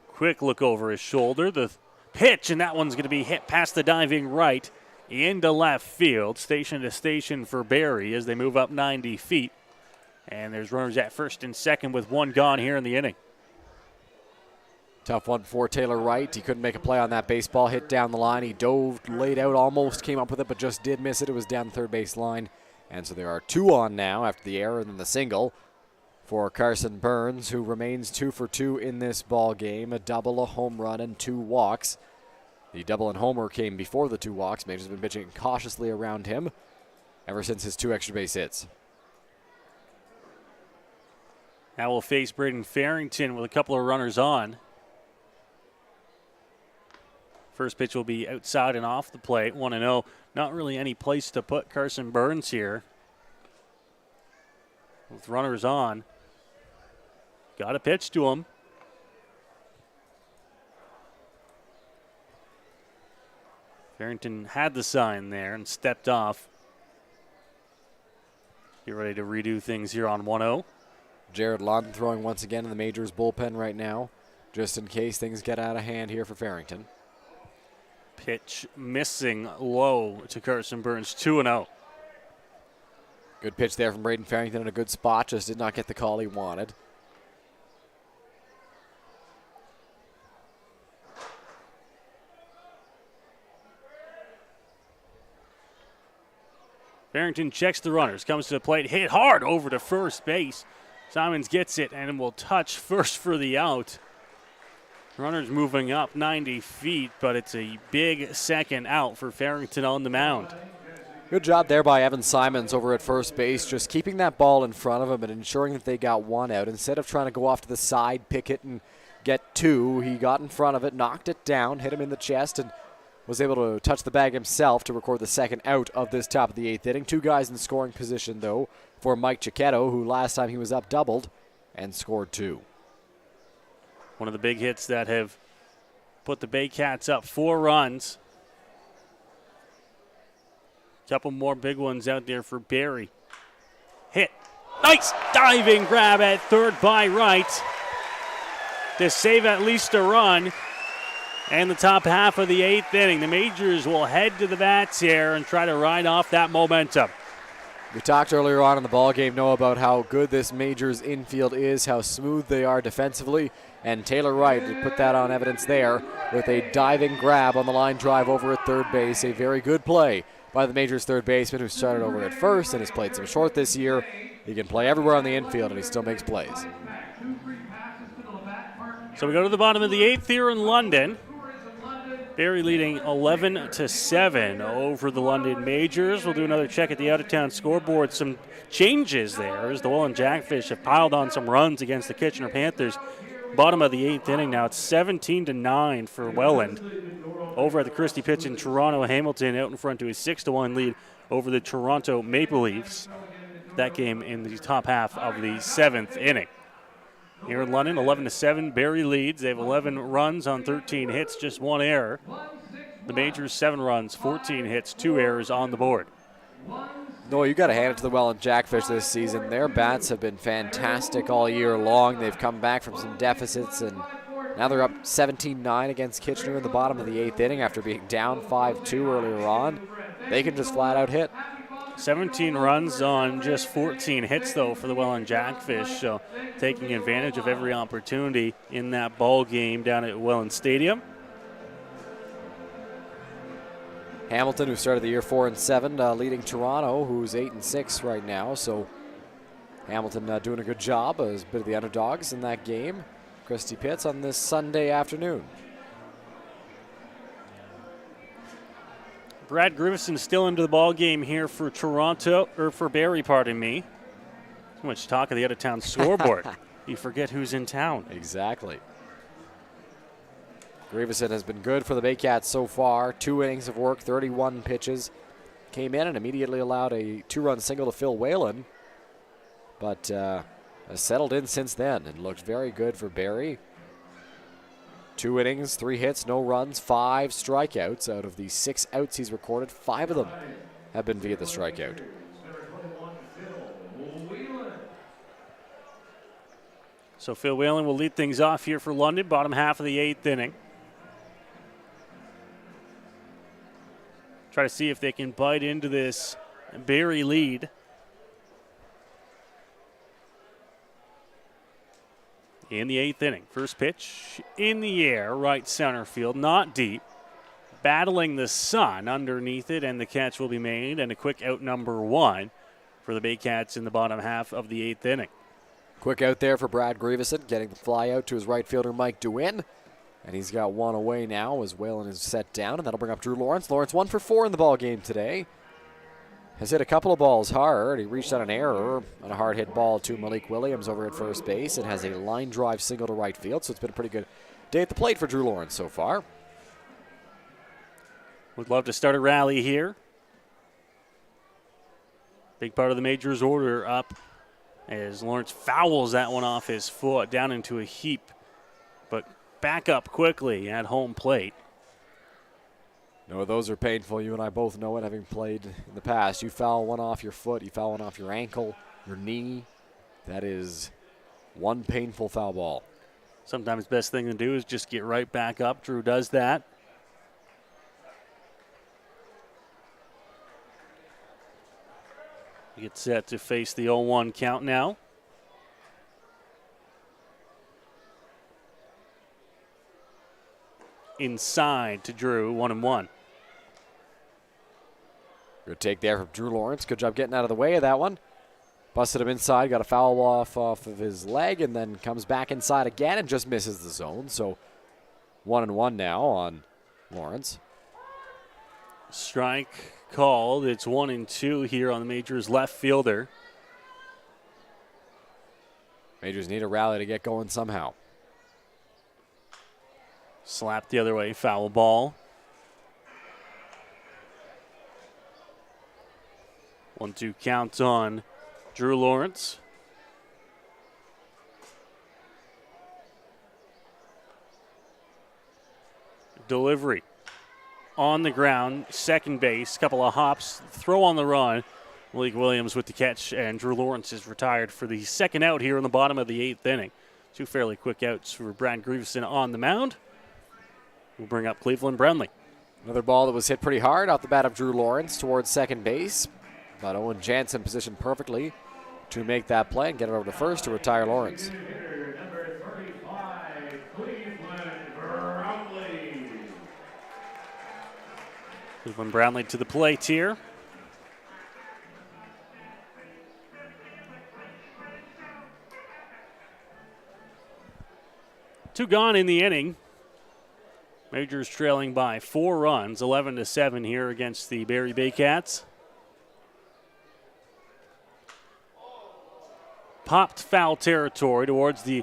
Quick look over his shoulder. The pitch, and that one's going to be hit past the diving right into left field. Station to station for Barrie as they move up 90 feet. And there's runners at first and second with one gone here in the inning. Tough one for Taylor Wright. He couldn't make a play on that baseball. Hit down the line. He dove, laid out, almost came up with it, but just did miss it. It was down the third base line. And so there are two on now after the error and then the single for Carson Burns, who remains 2 for 2 in this ball game. A double, a home run, and 2 walks. The double and homer came before the 2 walks. Major's been pitching cautiously around him ever since his 2 extra base hits. Now we'll face Braden Farrington with a couple of runners on. First pitch will be outside and off the plate, 1-0. Not really any place to put Carson Burns here. With runners on. Got a pitch to him. Farrington had the sign there and stepped off. Get ready to redo things here on 1-0. Jared Lund throwing once again in the Majors bullpen right now, just in case things get out of hand here for Farrington. Pitch missing low to Carson Burns, 2-0. Good pitch there from Braden Farrington in a good spot, just did not get the call he wanted. Farrington checks the runners, comes to the plate, hit hard over to first base. Simons gets it and will touch first for the out. Runners moving up 90 feet, but it's a big second out for Farrington on the mound. Good job there by Evan Simons over at first base, just keeping that ball in front of him and ensuring that they got one out. Instead of trying to go off to the side, pick it, and get two, he got in front of it, knocked it down, hit him in the chest, and was able to touch the bag himself to record the second out of this top of the 8th inning. Two guys in scoring position, though, for Mike Cicchetto, who last time he was up doubled and scored 2. One of the big hits that have put the Baycats up 4 runs. Couple more big ones out there for Barrie. Hit. Nice diving grab at third by Wright to save at least a run. And the top half of the 8th inning. The Majors will head to the bats here and try to ride off that momentum. We talked earlier on in the ballgame, Noah, about how good this Majors infield is, how smooth they are defensively, and Taylor Wright put that on evidence there with a diving grab on the line drive over at third base. A very good play by the Majors third baseman, who started over at first and has played some short this year. He can play everywhere on the infield, and he still makes plays. So we go to the bottom of the 8th here in London. Barrie leading 11-7 over the London Majors. We'll do another check at the out-of-town scoreboard. Some changes there as the Welland Jackfish have piled on some runs against the Kitchener Panthers. Bottom of the 8th inning now. It's 17-9 for Welland. Over at the Christie pitch in Toronto, Hamilton out in front to a 6-1 lead over the Toronto Maple Leafs. That game in the top half of the 7th inning. Here in London, 11-7, Barrie leads. They have 11 runs on 13 hits, just 1 error. The Majors, 7 runs, 14 hits, 2 errors on the board. Noah, you got to hand it to the Welland Jackfish this season. Their bats have been fantastic all year long. They've come back from some deficits, and now they're up 17-9 against Kitchener in the bottom of the 8th inning after being down 5-2 earlier on. They can just flat out hit. 17 runs on just 14 hits, though, for the Welland Jackfish. So taking advantage of every opportunity in that ball game down at Welland Stadium. Hamilton, who started the year 4-7, leading Toronto, who's 8-6 right now. So Hamilton doing a good job as a bit of the underdogs in that game. Christie Pitts on this Sunday afternoon. Brad Grivison still into the ball game here for Toronto, or for Barrie, pardon me. Too much talk of the out-of-town scoreboard. You forget who's in town. Exactly. Grivison has been good for the Baycats so far. 2 innings of work, 31 pitches. Came in and immediately allowed a 2-run single to Phil Whalen. But has settled in since then and looked very good for Barrie. 2 innings, 3 hits, no runs, 5 strikeouts. Out of the 6 outs he's recorded, 5 of them have been via the strikeout. So Phil Whalen will lead things off here for London, bottom half of the 8th inning. Try to see if they can bite into this Barrie lead. In the 8th inning, first pitch in the air, right center field, not deep. Battling the sun underneath it, and the catch will be made, and a quick out number 1 for the Baycats in the bottom half of the 8th inning. Quick out there for Brad Grivison, getting the fly out to his right fielder, Mike DeWin. And he's got 1 away now as Whalen is set down, and that'll bring up Drew Lawrence. Lawrence 1 for 4 in the ball game today. Has hit a couple of balls hard. He reached on an error on a hard hit ball to Malik Williams over at first base and has a line drive single to right field. So it's been a pretty good day at the plate for Drew Lawrence so far. Would love to start a rally here. Big part of the Majors order up as Lawrence fouls that one off his foot down into a heap, but back up quickly at home plate. No, those are painful. You and I both know it, having played in the past. You foul one off your foot, you foul one off your ankle, your knee. That is one painful foul ball. Sometimes the best thing to do is just get right back up. Drew does that. He gets set to face the 0-1 count now. Inside to Drew, 1-1. Good take there from Drew Lawrence. Good job getting out of the way of that one. Busted him inside, got a foul off of his leg, and then comes back inside again and just misses the zone. So 1-1 now on Lawrence. Strike called. It's 1-2 here on the Majors left fielder. Majors need a rally to get going somehow. Slapped the other way, foul ball. 1-2 count on Drew Lawrence. Delivery on the ground, second base, couple of hops, throw on the run. Malik Williams with the catch, and Drew Lawrence is retired for the second out here in the bottom of the 8th inning. 2 fairly quick outs for Brad Grieveson on the mound. We'll bring up Cleveland Brownlee. Another ball that was hit pretty hard off the bat of Drew Lawrence towards second base. But Owen Jansen positioned perfectly to make that play and get it over to first to retire Lawrence. Cleveland Brownlee to the plate here. Two gone in the inning. Majors trailing by 4 runs, 11-7 here against the Barrie Baycats. Popped foul territory towards the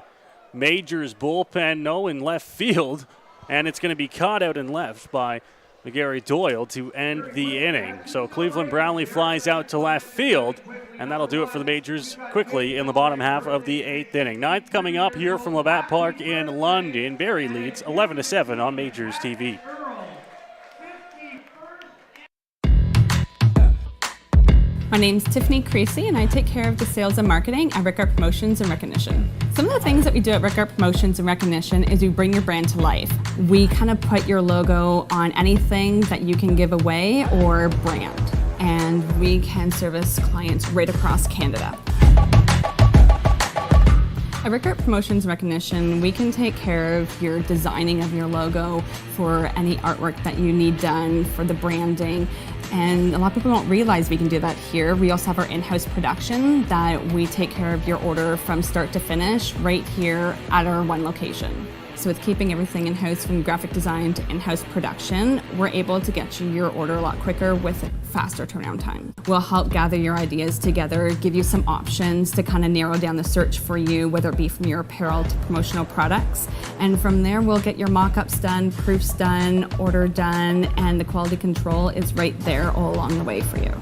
Majors bullpen, no, in left field, and it's going to be caught out and left by McGarry Doyle to end the inning. So Cleveland Brownlee flies out to left field, and that'll do it for the Majors quickly in the bottom half of the 8th inning. 9th coming up here from Labatt Park in London. Barrie leads 11-7 on Majors TV. My name's Tiffany Creasy, and I take care of the sales and marketing at Rickard Promotions and Recognition. Some of the things that we do at Rickard Promotions and Recognition is we bring your brand to life. We kind of put your logo on anything that you can give away or brand, and we can service clients right across Canada. At Rickard Promotions and Recognition, we can take care of your designing of your logo, for any artwork that you need done, for the branding. And a lot of people don't realize we can do that here. We also have our in-house production that we take care of your order from start to finish right here at our one location. So with keeping everything in-house from graphic design to in-house production, we're able to get you your order a lot quicker with a faster turnaround time. We'll help gather your ideas together, give you some options to kind of narrow down the search for you, whether it be from your apparel to promotional products. And from there, we'll get your mock-ups done, proofs done, order done, and the quality control is right there all along the way for you.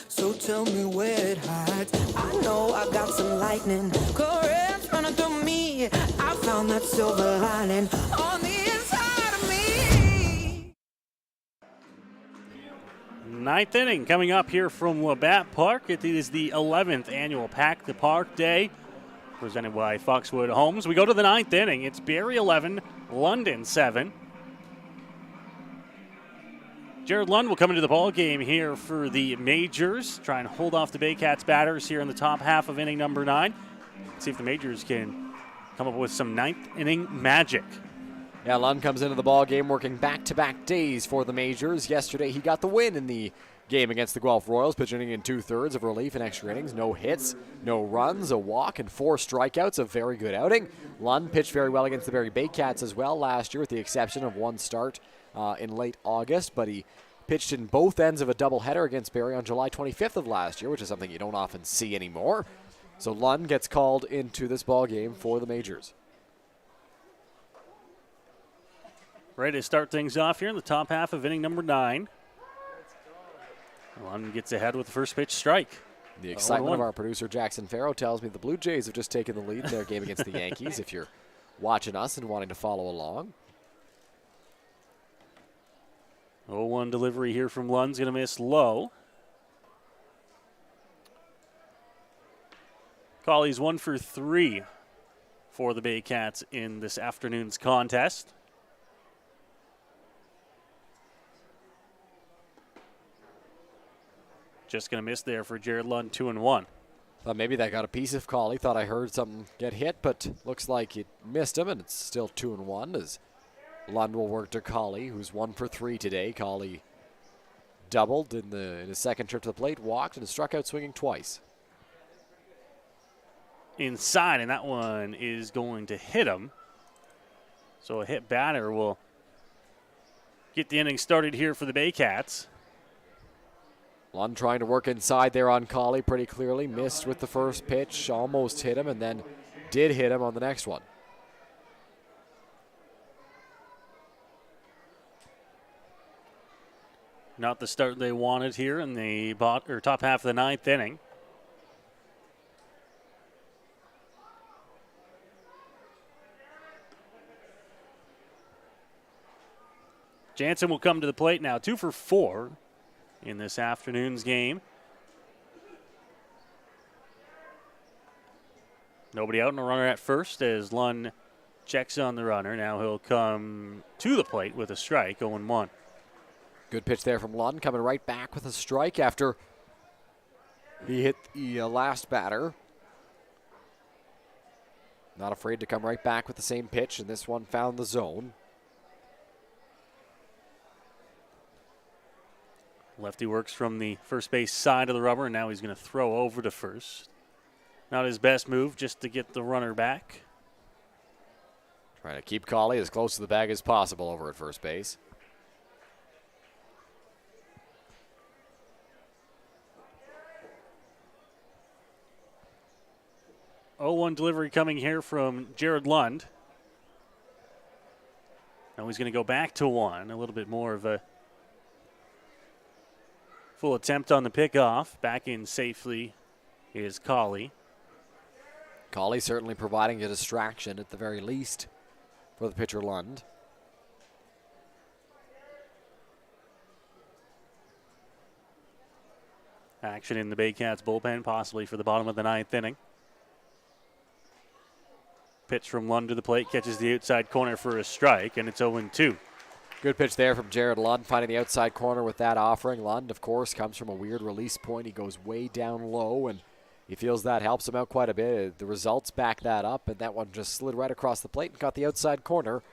So tell me where it hides. I know I got some lightning, currents running through me. I found that silver lining on the inside of me. 9th inning coming up here from Labatt Park. It is the 11th annual Pack the Park Day, presented by Foxwood Homes. We go to the 9th inning. It's Barrie 11, London 7. Jared Lund will come into the ball game here for the Majors. Try and hold off the Baycats batters here in the top half of inning number 9. See if the Majors can come up with some 9th inning magic. Yeah, Lund comes into the ball game working back-to-back days for the Majors. Yesterday he got the win in the game against the Guelph Royals, pitching in 2/3 of relief in extra innings. No hits, no runs, a walk, and 4 strikeouts. A very good outing. Lund pitched very well against the Barrie Baycats as well last year, with the exception of one start in late August, but he pitched in both ends of a doubleheader against Barrie on July 25th of last year, which is something you don't often see anymore. So Lund gets called into this ball game for the Majors. Ready to start things off here in the top half of inning number 9. Lund gets ahead with the first pitch strike. The excitement of our producer Jackson Farrow tells me the Blue Jays have just taken the lead in their game against the Yankees, if you're watching us and wanting to follow along. 0-1 delivery here from Lund's going to miss low. Colley's 1 for 3 for the Baycats in this afternoon's contest. Just going to miss there for Jared Lund, 2-1. Thought maybe that got a piece of Colley. Thought I heard something get hit, but looks like it missed him, and it's still 2-1 as Lund will work to Colley, who's 1 for 3 today. Colley doubled in his second trip to the plate, walked, and struck out swinging twice. inside, and that one is going to hit him. So a hit batter will get the inning started here for the Baycats. Lund trying to work inside there on Colley pretty clearly. Missed with the first pitch, almost hit him, and then did hit him on the next one. Not the start they wanted here in the top half of the ninth inning. Jansen will come to the plate now, 2 for 4 in this afternoon's game. Nobody out and a runner at first as Lund checks on the runner. Now he'll come to the plate with a strike, 0-1. Good pitch there from Lund, coming right back with a strike after he hit the last batter. Not afraid to come right back with the same pitch, and this one found the zone. Lefty works from the first base side of the rubber, and now he's going to throw over to first. Not his best move, just to get the runner back. Trying to keep Colley as close to the bag as possible over at first base. Oh, 0-1 delivery coming here from Jared Lund. Now he's going to go back to 1. A little bit more of a full attempt on the pickoff. Back in safely is Colley. Colley certainly providing a distraction at the very least for the pitcher Lund. Action in the Baycats bullpen, possibly for the bottom of the ninth inning. Pitch from Lund to the plate, catches the outside corner for a strike, and it's 0-2. Good pitch there from Jared Lund, finding the outside corner with that offering. Lund, of course, comes from a weird release point. He goes way down low, and he feels that helps him out quite a bit. The results back that up, and that one just slid right across the plate and got the outside corner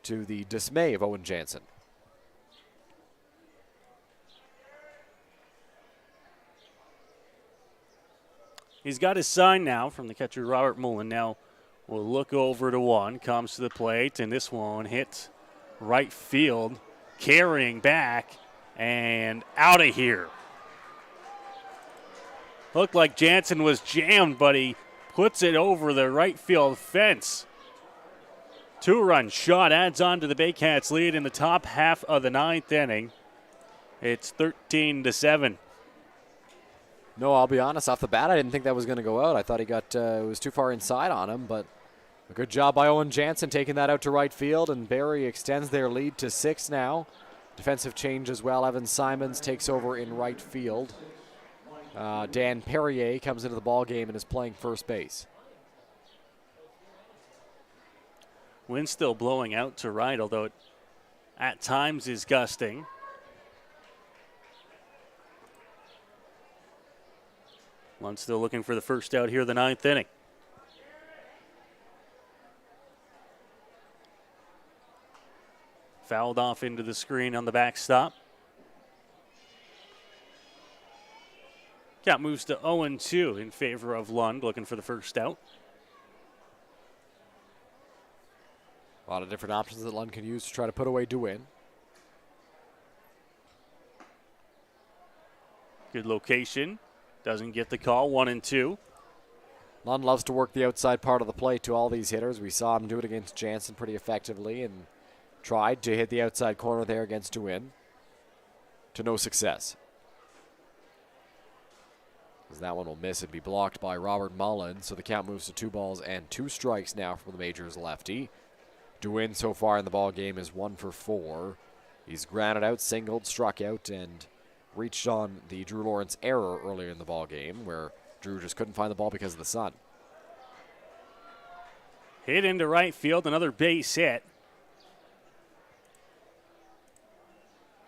to the dismay of Owen Jansen. He's got his sign now from the catcher Robert Mullen. Now we'll look over to 1, comes to the plate, and this one hits right field, carrying back and out of here. Looked like Jansen was jammed, but he puts it over the right field fence. 2-run shot adds on to the Baycats' lead in the top half of the ninth inning. It's 13-7. No, I'll be honest, off the bat, I didn't think that was going to go out. I thought he got it was too far inside on him, but a good job by Owen Jansen taking that out to right field, and Barrie extends their lead to 6 now. Defensive change as well. Evan Simons takes over in right field. Dan Perrier comes into the ball game and is playing first base. Wind still blowing out to right, although it at times is gusting. Lund still looking for the first out here in the ninth inning. Fouled off into the screen on the backstop. Count moves to 0-2 in favor of Lund, looking for the first out. A lot of different options that Lund can use to try to put away DeWin. Good location. Doesn't get the call, 1-2. Lund loves to work the outside part of the plate to all these hitters. We saw him do it against Jansen pretty effectively and tried to hit the outside corner there against DeWin to no success. As that one will miss and be blocked by Robert Mullen, so the count moves to 2 balls and 2 strikes now from the Majors lefty. DeWin so far in the ball game is 1 for 4. He's grounded out, singled, struck out, and reached on the Drew Lawrence error earlier in the ball game where Drew just couldn't find the ball because of the sun. Hit into right field, another base hit.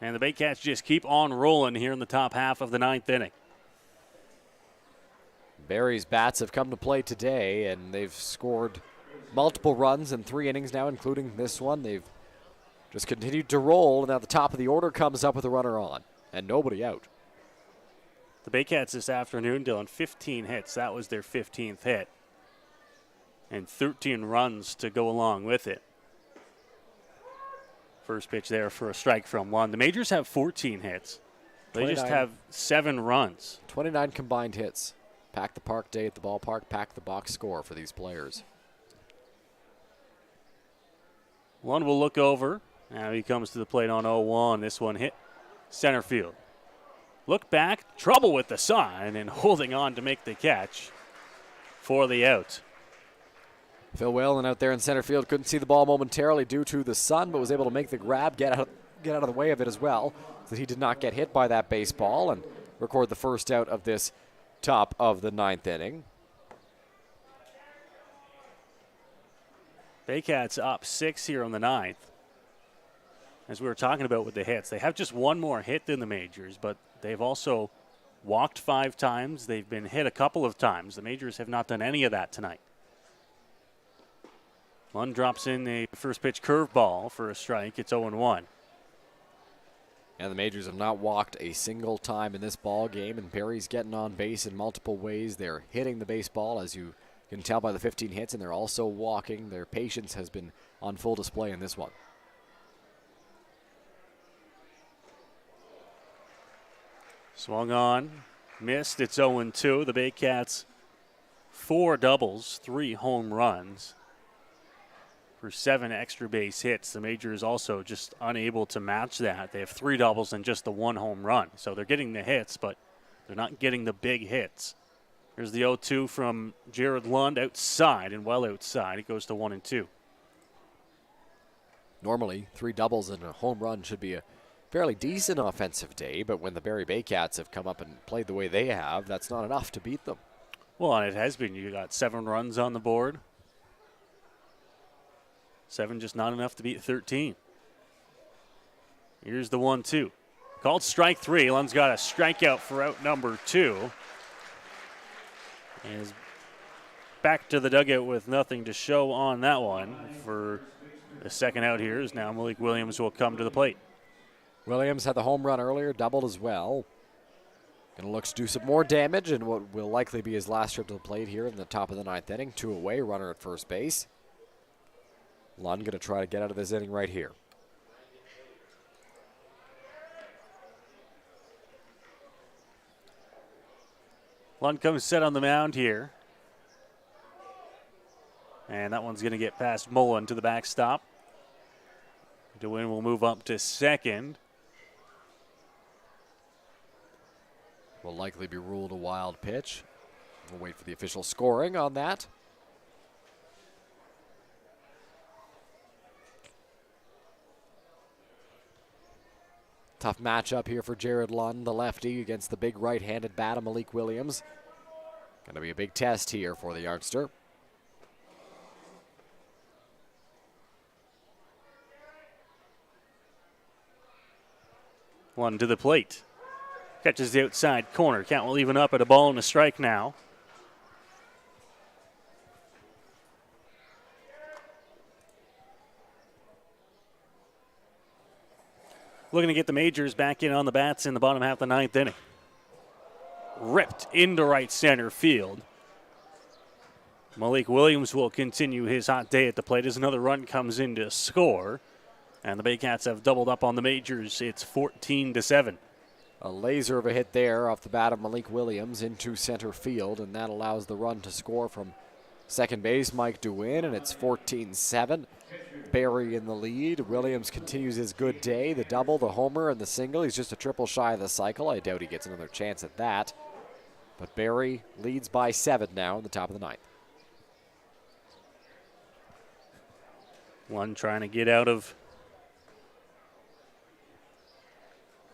And the Baycats just keep on rolling here in the top half of the ninth inning. Barrie's bats have come to play today, and they've scored multiple runs in 3 innings now, including this one. They've just continued to roll, and now the top of the order comes up with a runner on, and nobody out. The Baycats this afternoon, Dylan, 15 hits. That was their 15th hit. and 13 runs to go along with it. First pitch there for a strike from Lund. The Majors have 14 hits. They just have 7 runs. 29 combined hits. Pack the park day at the ballpark, pack the box score for these players. Lund will look over. Now he comes to the plate on 0-1. This one hit center field. Look back, trouble with the sign, and holding on to make the catch for the out. Phil Whalen out there in center field couldn't see the ball momentarily due to the sun, but was able to make the grab, get out of the way of it as well, so that he did not get hit by that baseball and record the first out of this top of the 9th inning. Baycats up 6 here on the 9th. As we were talking about with the hits, they have just one more hit than the Majors, but they've also walked 5 times. They've been hit a couple of times. The Majors have not done any of that tonight. Lund drops in a first pitch curveball for a strike. It's 0-1. And the Majors have not walked a single time in this ball game, and Barrie's getting on base in multiple ways. They're hitting the baseball, as you can tell by the 15 hits, and they're also walking. Their patience has been on full display in this one. Swung on, missed. It's 0-2. The Baycats 4 doubles, 3 home runs for 7 extra base hits. The Majors also just unable to match that. They have 3 doubles and just the 1 home run. So they're getting the hits, but they're not getting the big hits. Here's the 0-2 from Jared Lund outside and well outside. It goes to 1-2. Normally, 3 doubles and a home run should be a fairly decent offensive day, but when the Barrie Baycats have come up and played the way they have, that's not enough to beat them. Well, and it has been. You got 7 runs on the board. 7 just not enough to beat 13. Here's the 1-2. Called strike 3. Lund's got a strikeout for out number 2. And is back to the dugout with nothing to show on that one. For the second out here is now Malik Williams will come to the plate. Williams had the home run earlier, doubled as well. Going to look to do some more damage in what will likely be his last trip to the plate here in the top of the 9th inning. 2 away, runner at first base. Lund going to try to get out of this inning right here. Lund comes set on the mound here. And that one's going to get past Mullen to the backstop. DeWin will move up to second. Will likely be ruled a wild pitch. We'll wait for the official scoring on that. Tough matchup here for Jared Lund, the lefty, against the big right-handed bat of Malik Williams. Going to be a big test here for the youngster. Lund to the plate. Catches the outside corner. Count will even up at a ball and a strike now. Looking to get the Majors back in on the bats in the bottom half of the 9th inning. Ripped into right center field. Malik Williams will continue his hot day at the plate as another run comes in to score. And the Baycats have doubled up on the Majors. It's 14-7. A laser of a hit there off the bat of Malik Williams into center field, and that allows the run to score from second base, Mike DeWin, and it's 14-7. Barrie in the lead. Williams continues his good day. The double, the homer, and the single. He's just a triple shy of the cycle. I doubt he gets another chance at that. But Barrie leads by 7 now in the top of the 9th. One trying to get out of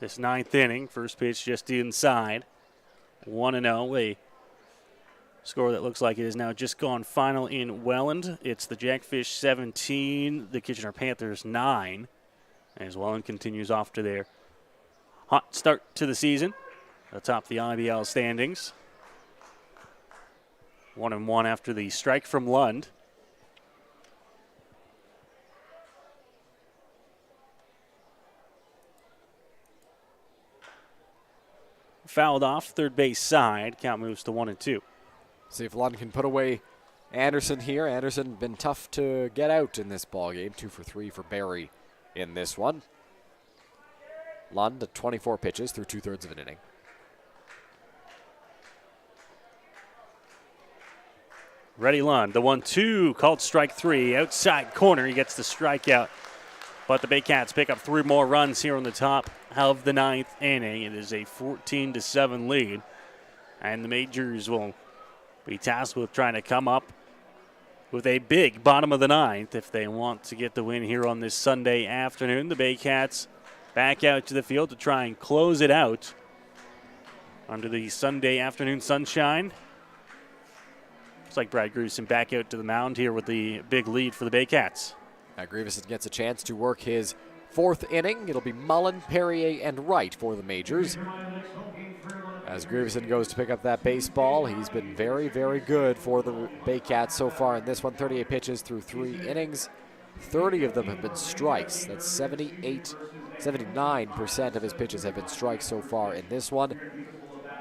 this 9th inning. First pitch just inside. 1-0. A score that looks like it is now just gone final in Welland. It's the Jackfish 17, the Kitchener Panthers 9. As Welland continues off to their hot start to the season atop the IBL standings. 1-1 after the strike from Lund. Fouled off, third base side. Count moves to 1-2. See if Lund can put away Anderson here. Anderson been tough to get out in this ball game. 2 for 3 for Barrie in this one. Lund at 24 pitches through 2/3 of an inning. Ready Lund, the 1-2 called strike 3. Outside corner, he gets the strikeout. But the Baycats pick up 3 more runs here on the top of the 9th inning. It is a 14-7 lead. And the Majors will be tasked with trying to come up with a big bottom of the 9th if they want to get the win here on this Sunday afternoon. The Baycats back out to the field to try and close it out under the Sunday afternoon sunshine. Looks like Brad Grierson back out to the mound here with the big lead for the Baycats. Now Grierson gets a chance to work his 4th inning. It'll be Mullen, Perrier, and Wright for the Majors. As Grierson goes to pick up that baseball, he's been very, very good for the Baycats so far in this one. 38 pitches through 3 innings. 30 of them have been strikes. That's 79% of his pitches have been strikes so far in this one.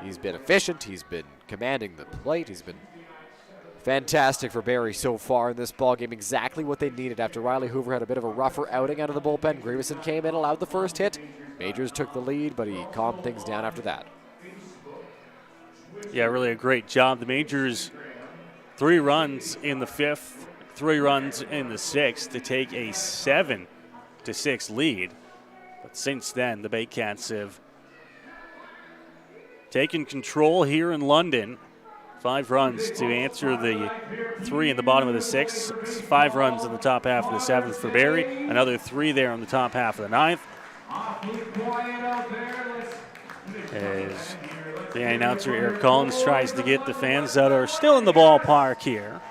He's been efficient. He's been commanding the plate. He's been fantastic for Barrie so far in this ballgame. Exactly what they needed after Riley Hoover had a bit of a rougher outing out of the bullpen. Grierson came in, allowed the first hit. Majors took the lead, but he calmed things down after that. Yeah, really a great job. The Majors, 3 runs in the 5th, 3 runs in the 6th to take a 7-6 lead. But since then, the Baycats have taken control here in London. 5 runs to answer the 3 in the bottom of the 6th. 5 runs in the top half of the 7th for Barrie. Another 3 there in the top half of the 9th. As the announcer Eric Collins tries to get the fans that are still in the ballpark here.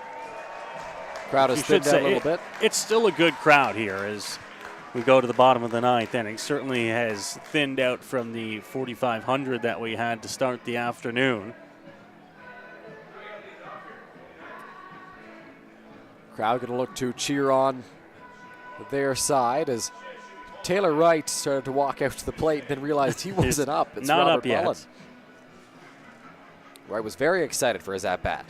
Crowd has thinned out a little bit. It's still a good crowd here as we go to the bottom of the 9th inning. Certainly has thinned out from the 4,500 that we had to start the afternoon. Crowd going to look to cheer on their side as Taylor Wright started to walk out to the plate and then realized he wasn't up. It's not Robert up yet. Mullen. Wright was very excited for his at-bat.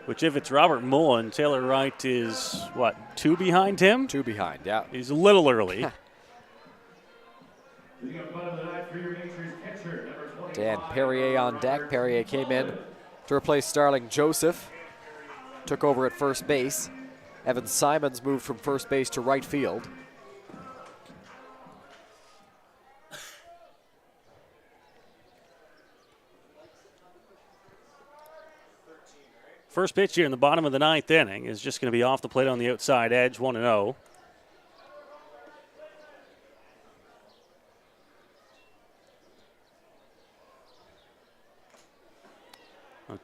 Which if it's Robert Mullen, Taylor Wright is, 2 behind him? 2 behind, yeah. He's a little early. Dan Perrier on deck. Perrier came in to replace Starling Joseph. Took over at first base. Evan Simons moved from first base to right field. First pitch here in the bottom of the 9th inning is just going to be off the plate on the outside edge, 1-0.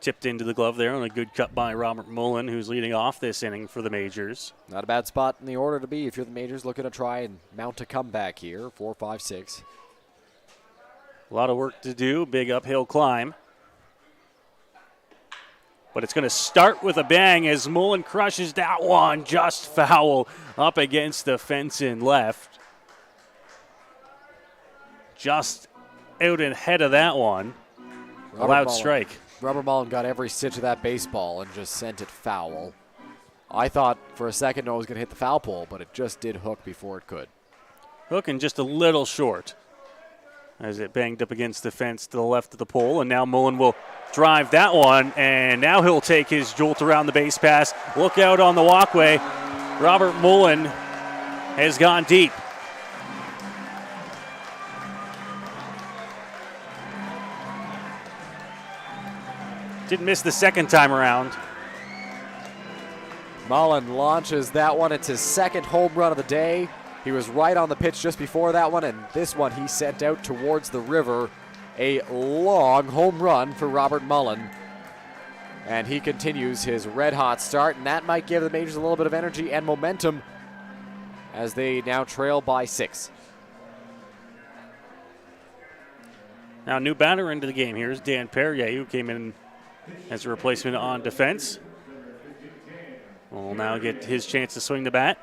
Tipped into the glove there on a good cut by Robert Mullen, who's leading off this inning for the Majors. Not a bad spot in the order to be if you're the Majors looking to try and mount a comeback here. 4, 5, 6. A lot of work to do, big uphill climb. But it's going to start with a bang as Mullen crushes that one just foul up against the fence in left. Just out ahead of that one. Allowed strike. Robert Mullen got every stitch of that baseball and just sent it foul. I thought for a second it was going to hit the foul pole, but it just did hook before it could. Hooking just a little short as it banged up against the fence to the left of the pole, and now Mullen will drive that one, and now he'll take his jolt around the base pass. Look out on the walkway. Robert Mullen has gone deep. Didn't miss the second time around. Mullen launches that one. It's his 2nd home run of the day. He was right on the pitch just before that one, and this one he sent out towards the river. A long home run for Robert Mullen. And he continues his red-hot start, and that might give the Majors a little bit of energy and momentum as they now trail by 6. Now, new batter into the game. Here's Dan Perrier, who came in as a replacement on defense. Will now get his chance to swing the bat.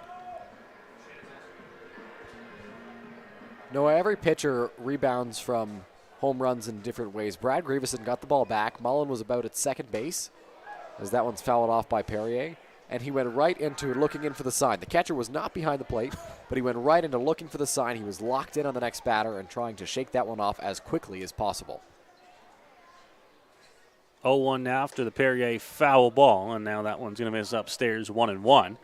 Noah, every pitcher rebounds from home runs in different ways. Brad Grierson got the ball back. Mullen was about at second base. as that one's fouled off by Perrier. And he went right into looking in for the sign. The catcher was not behind the plate, but he went right into looking for the sign. He was locked in on the next batter and trying to shake that one off as quickly as possible. 0-1 now after the Perrier foul ball, and now that one's going to miss upstairs 1-1.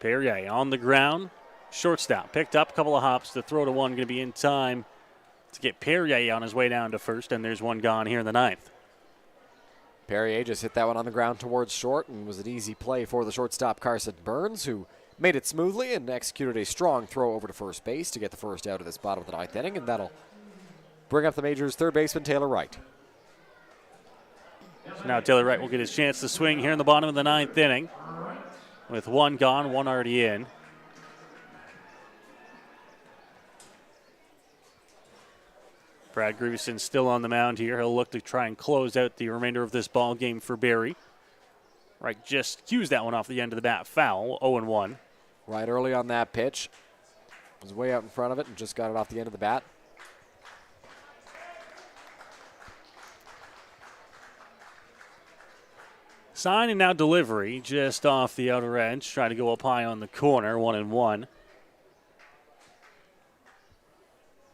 Perrier on the ground, shortstop, picked up a couple of hops. The throw to one going to be in time to get Perrier on his way down to first, and there's one gone here in the ninth. Perrier just hit that one on the ground towards short, and was an easy play for the shortstop Carson Burns, who made it smoothly and executed a strong throw over to first base to get the first out of this bottom of the ninth inning, and that'll bring up the Majors' third baseman, Taylor Wright. So now Taylor Wright will get his chance to swing here in the bottom of the ninth inning with one gone, one already in. Brad Grieveson still on the mound here. He'll look to try and close out the remainder of this ball game for Barrie. Wright just cues that one off the end of the bat. Foul, 0-1. Right early on that pitch. Was way out in front of it and just got it off the end of the bat. Sign and now delivery just off the outer edge. Trying to go up high on the corner, 1-1.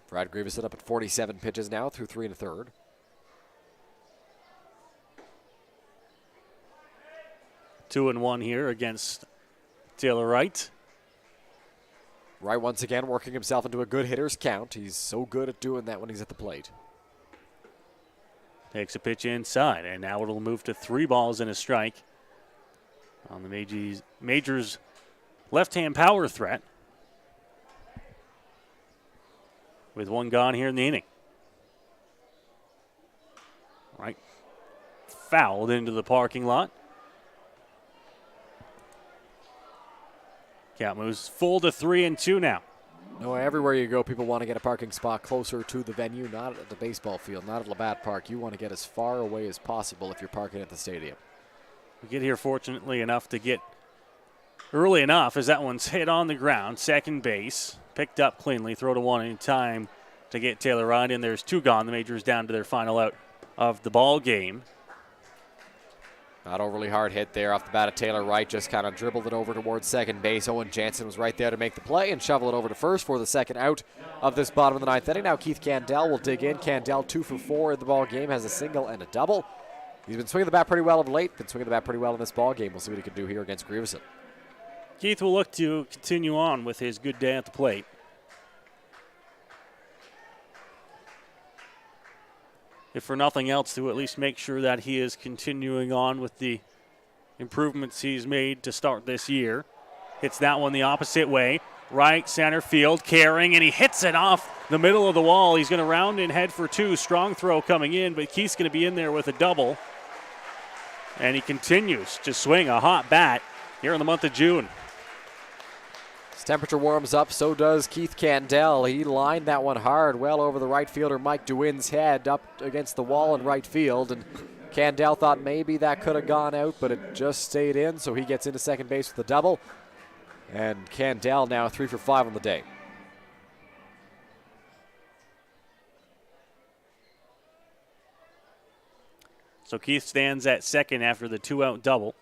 Brad Grieveson up at 47 pitches now through 3 1/3. Two and one here against Taylor Wright. Wright once again working himself into a good hitter's count. He's so good at doing that when he's at the plate. Takes a pitch inside, and now it'll move to 3 balls and a strike on the Majors' left-hand power threat, with one gone here in the inning. Right, fouled into the parking lot. Count moves full to 3-2 now. No, everywhere you go, people want to get a parking spot closer to the venue, not at the baseball field, not at Labatt Park. You want to get as far away as possible if you're parking at the stadium. We get here fortunately enough to get early enough as that one's hit on the ground. Second base, picked up cleanly, throw to one in time to get Taylor Wright in. There's 2 gone. The Majors down to their final out of the ball game. Not overly hard hit there off the bat of Taylor Wright. Just kind of dribbled it over towards second base. Owen Jansen was right there to make the play and shovel it over to first for the second out of this bottom of the ninth inning. Now Keith Candell will dig in. Candell 2 for 4 in the ball game, has a single and a double. He's been swinging the bat pretty well of late. Been swinging the bat pretty well in this ball game. We'll see what he can do here against Grieveson. Keith will look to continue on with his good day at the plate. If for nothing else, to at least make sure that he is continuing on with the improvements he's made to start this year. Hits that one the opposite way. Right center field, carrying, and he hits it off the middle of the wall. He's going to round in head for 2. Strong throw coming in, but Keith's going to be in there with a double. And he continues to swing a hot bat here in the month of June. As temperature warms up, so does Keith Candell. He lined that one hard, well over the right fielder Mike DeWinn's head, up against the wall in right field. And Candell thought maybe that could have gone out, but it just stayed in, so he gets into second base with a double. And Candell now 3 for 5 on the day. So Keith stands at second after the 2-out double.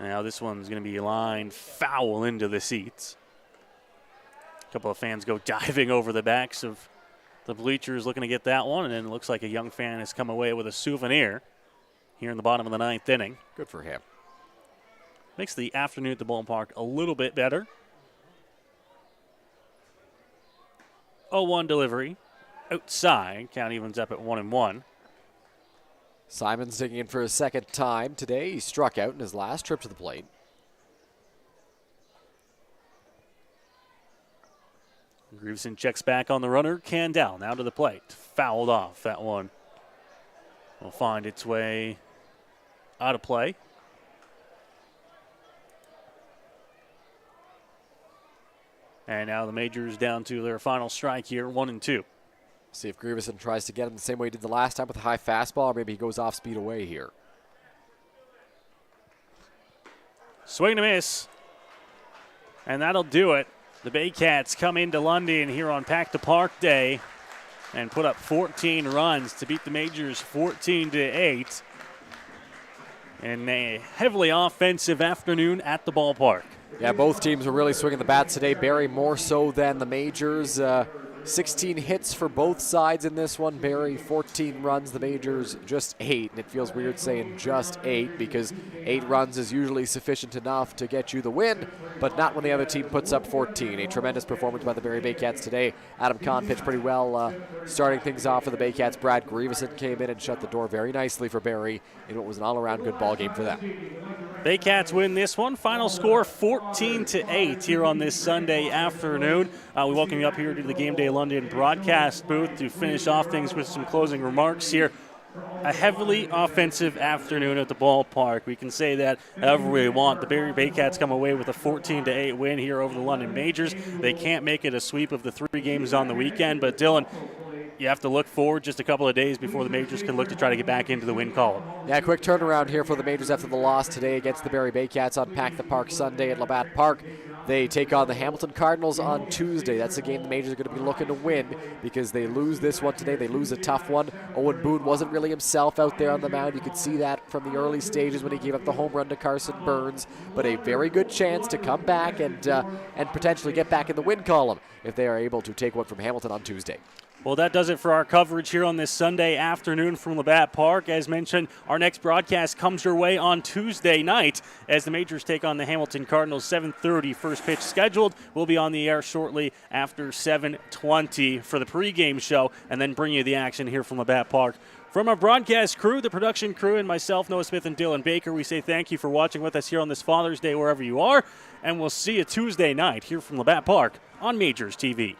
Now this one's going to be lined foul into the seats. A couple of fans go diving over the backs of the bleachers looking to get that one, and then it looks like a young fan has come away with a souvenir here in the bottom of the ninth inning. Good for him. Makes the afternoon at the ballpark a little bit better. 0-1 delivery. Outside. Count evens up at 1-1. Simon's digging in for his second time today. He struck out in his last trip to the plate. Grieveson checks back on the runner. Candell now to the plate. Fouled off. That one will find its way out of play. And now the Majors down to their final strike here, 1-2. See if Grieveson tries to get him the same way he did the last time with a high fastball, or maybe he goes off speed away here. Swing and a miss. And that'll do it. The Baycats come into London here on Pack the Park Day and put up 14 runs to beat the Majors 14-8 in a heavily offensive afternoon at the ballpark. Yeah, both teams were really swinging the bats today. Barrie more so than the Majors. 16 hits for both sides in this one. Barrie 14 runs, the Majors just 8. And it feels weird saying just 8 because 8 runs is usually sufficient enough to get you the win, but not when the other team puts up 14. A tremendous performance by the Barrie Baycats today. Adam Kahn pitched pretty well, starting things off for the Baycats. Brad Grieveson came in and shut the door very nicely for Barrie in what was an all-around good ball game for them. Baycats win this one. Final score 14-8 here on this Sunday afternoon. We welcome you up here to the Game Day London broadcast booth to finish off things with some closing remarks here. A heavily offensive afternoon at the ballpark. We can say that however we want. The Barrie Baycats come away with a 14-8 win here over the London Majors. They can't make it a sweep of the 3 games on the weekend, but Dylan, you have to look forward just a couple of days before the Majors can look to try to get back into the win column. Yeah, quick turnaround here for the Majors after the loss today against the Barrie Baycats on Pack the Park Sunday at Labatt Park. They take on the Hamilton Cardinals on Tuesday. That's a game the Majors are going to be looking to win because they lose this one today. They lose a tough one. Owen Boone wasn't really himself out there on the mound. You could see that from the early stages when he gave up the home run to Carson Burns. But a very good chance to come back and potentially get back in the win column if they are able to take one from Hamilton on Tuesday. Well, that does it for our coverage here on this Sunday afternoon from Labatt Park. As mentioned, our next broadcast comes your way on Tuesday night as the Majors take on the Hamilton Cardinals. 7:30 first pitch scheduled. We'll be on the air shortly after 7:20 for the pregame show and then bring you the action here from Labatt Park. From our broadcast crew, the production crew, and myself, Noah Smith and Dylan Baker, we say thank you for watching with us here on this Father's Day wherever you are, and we'll see you Tuesday night here from Labatt Park on Majors TV.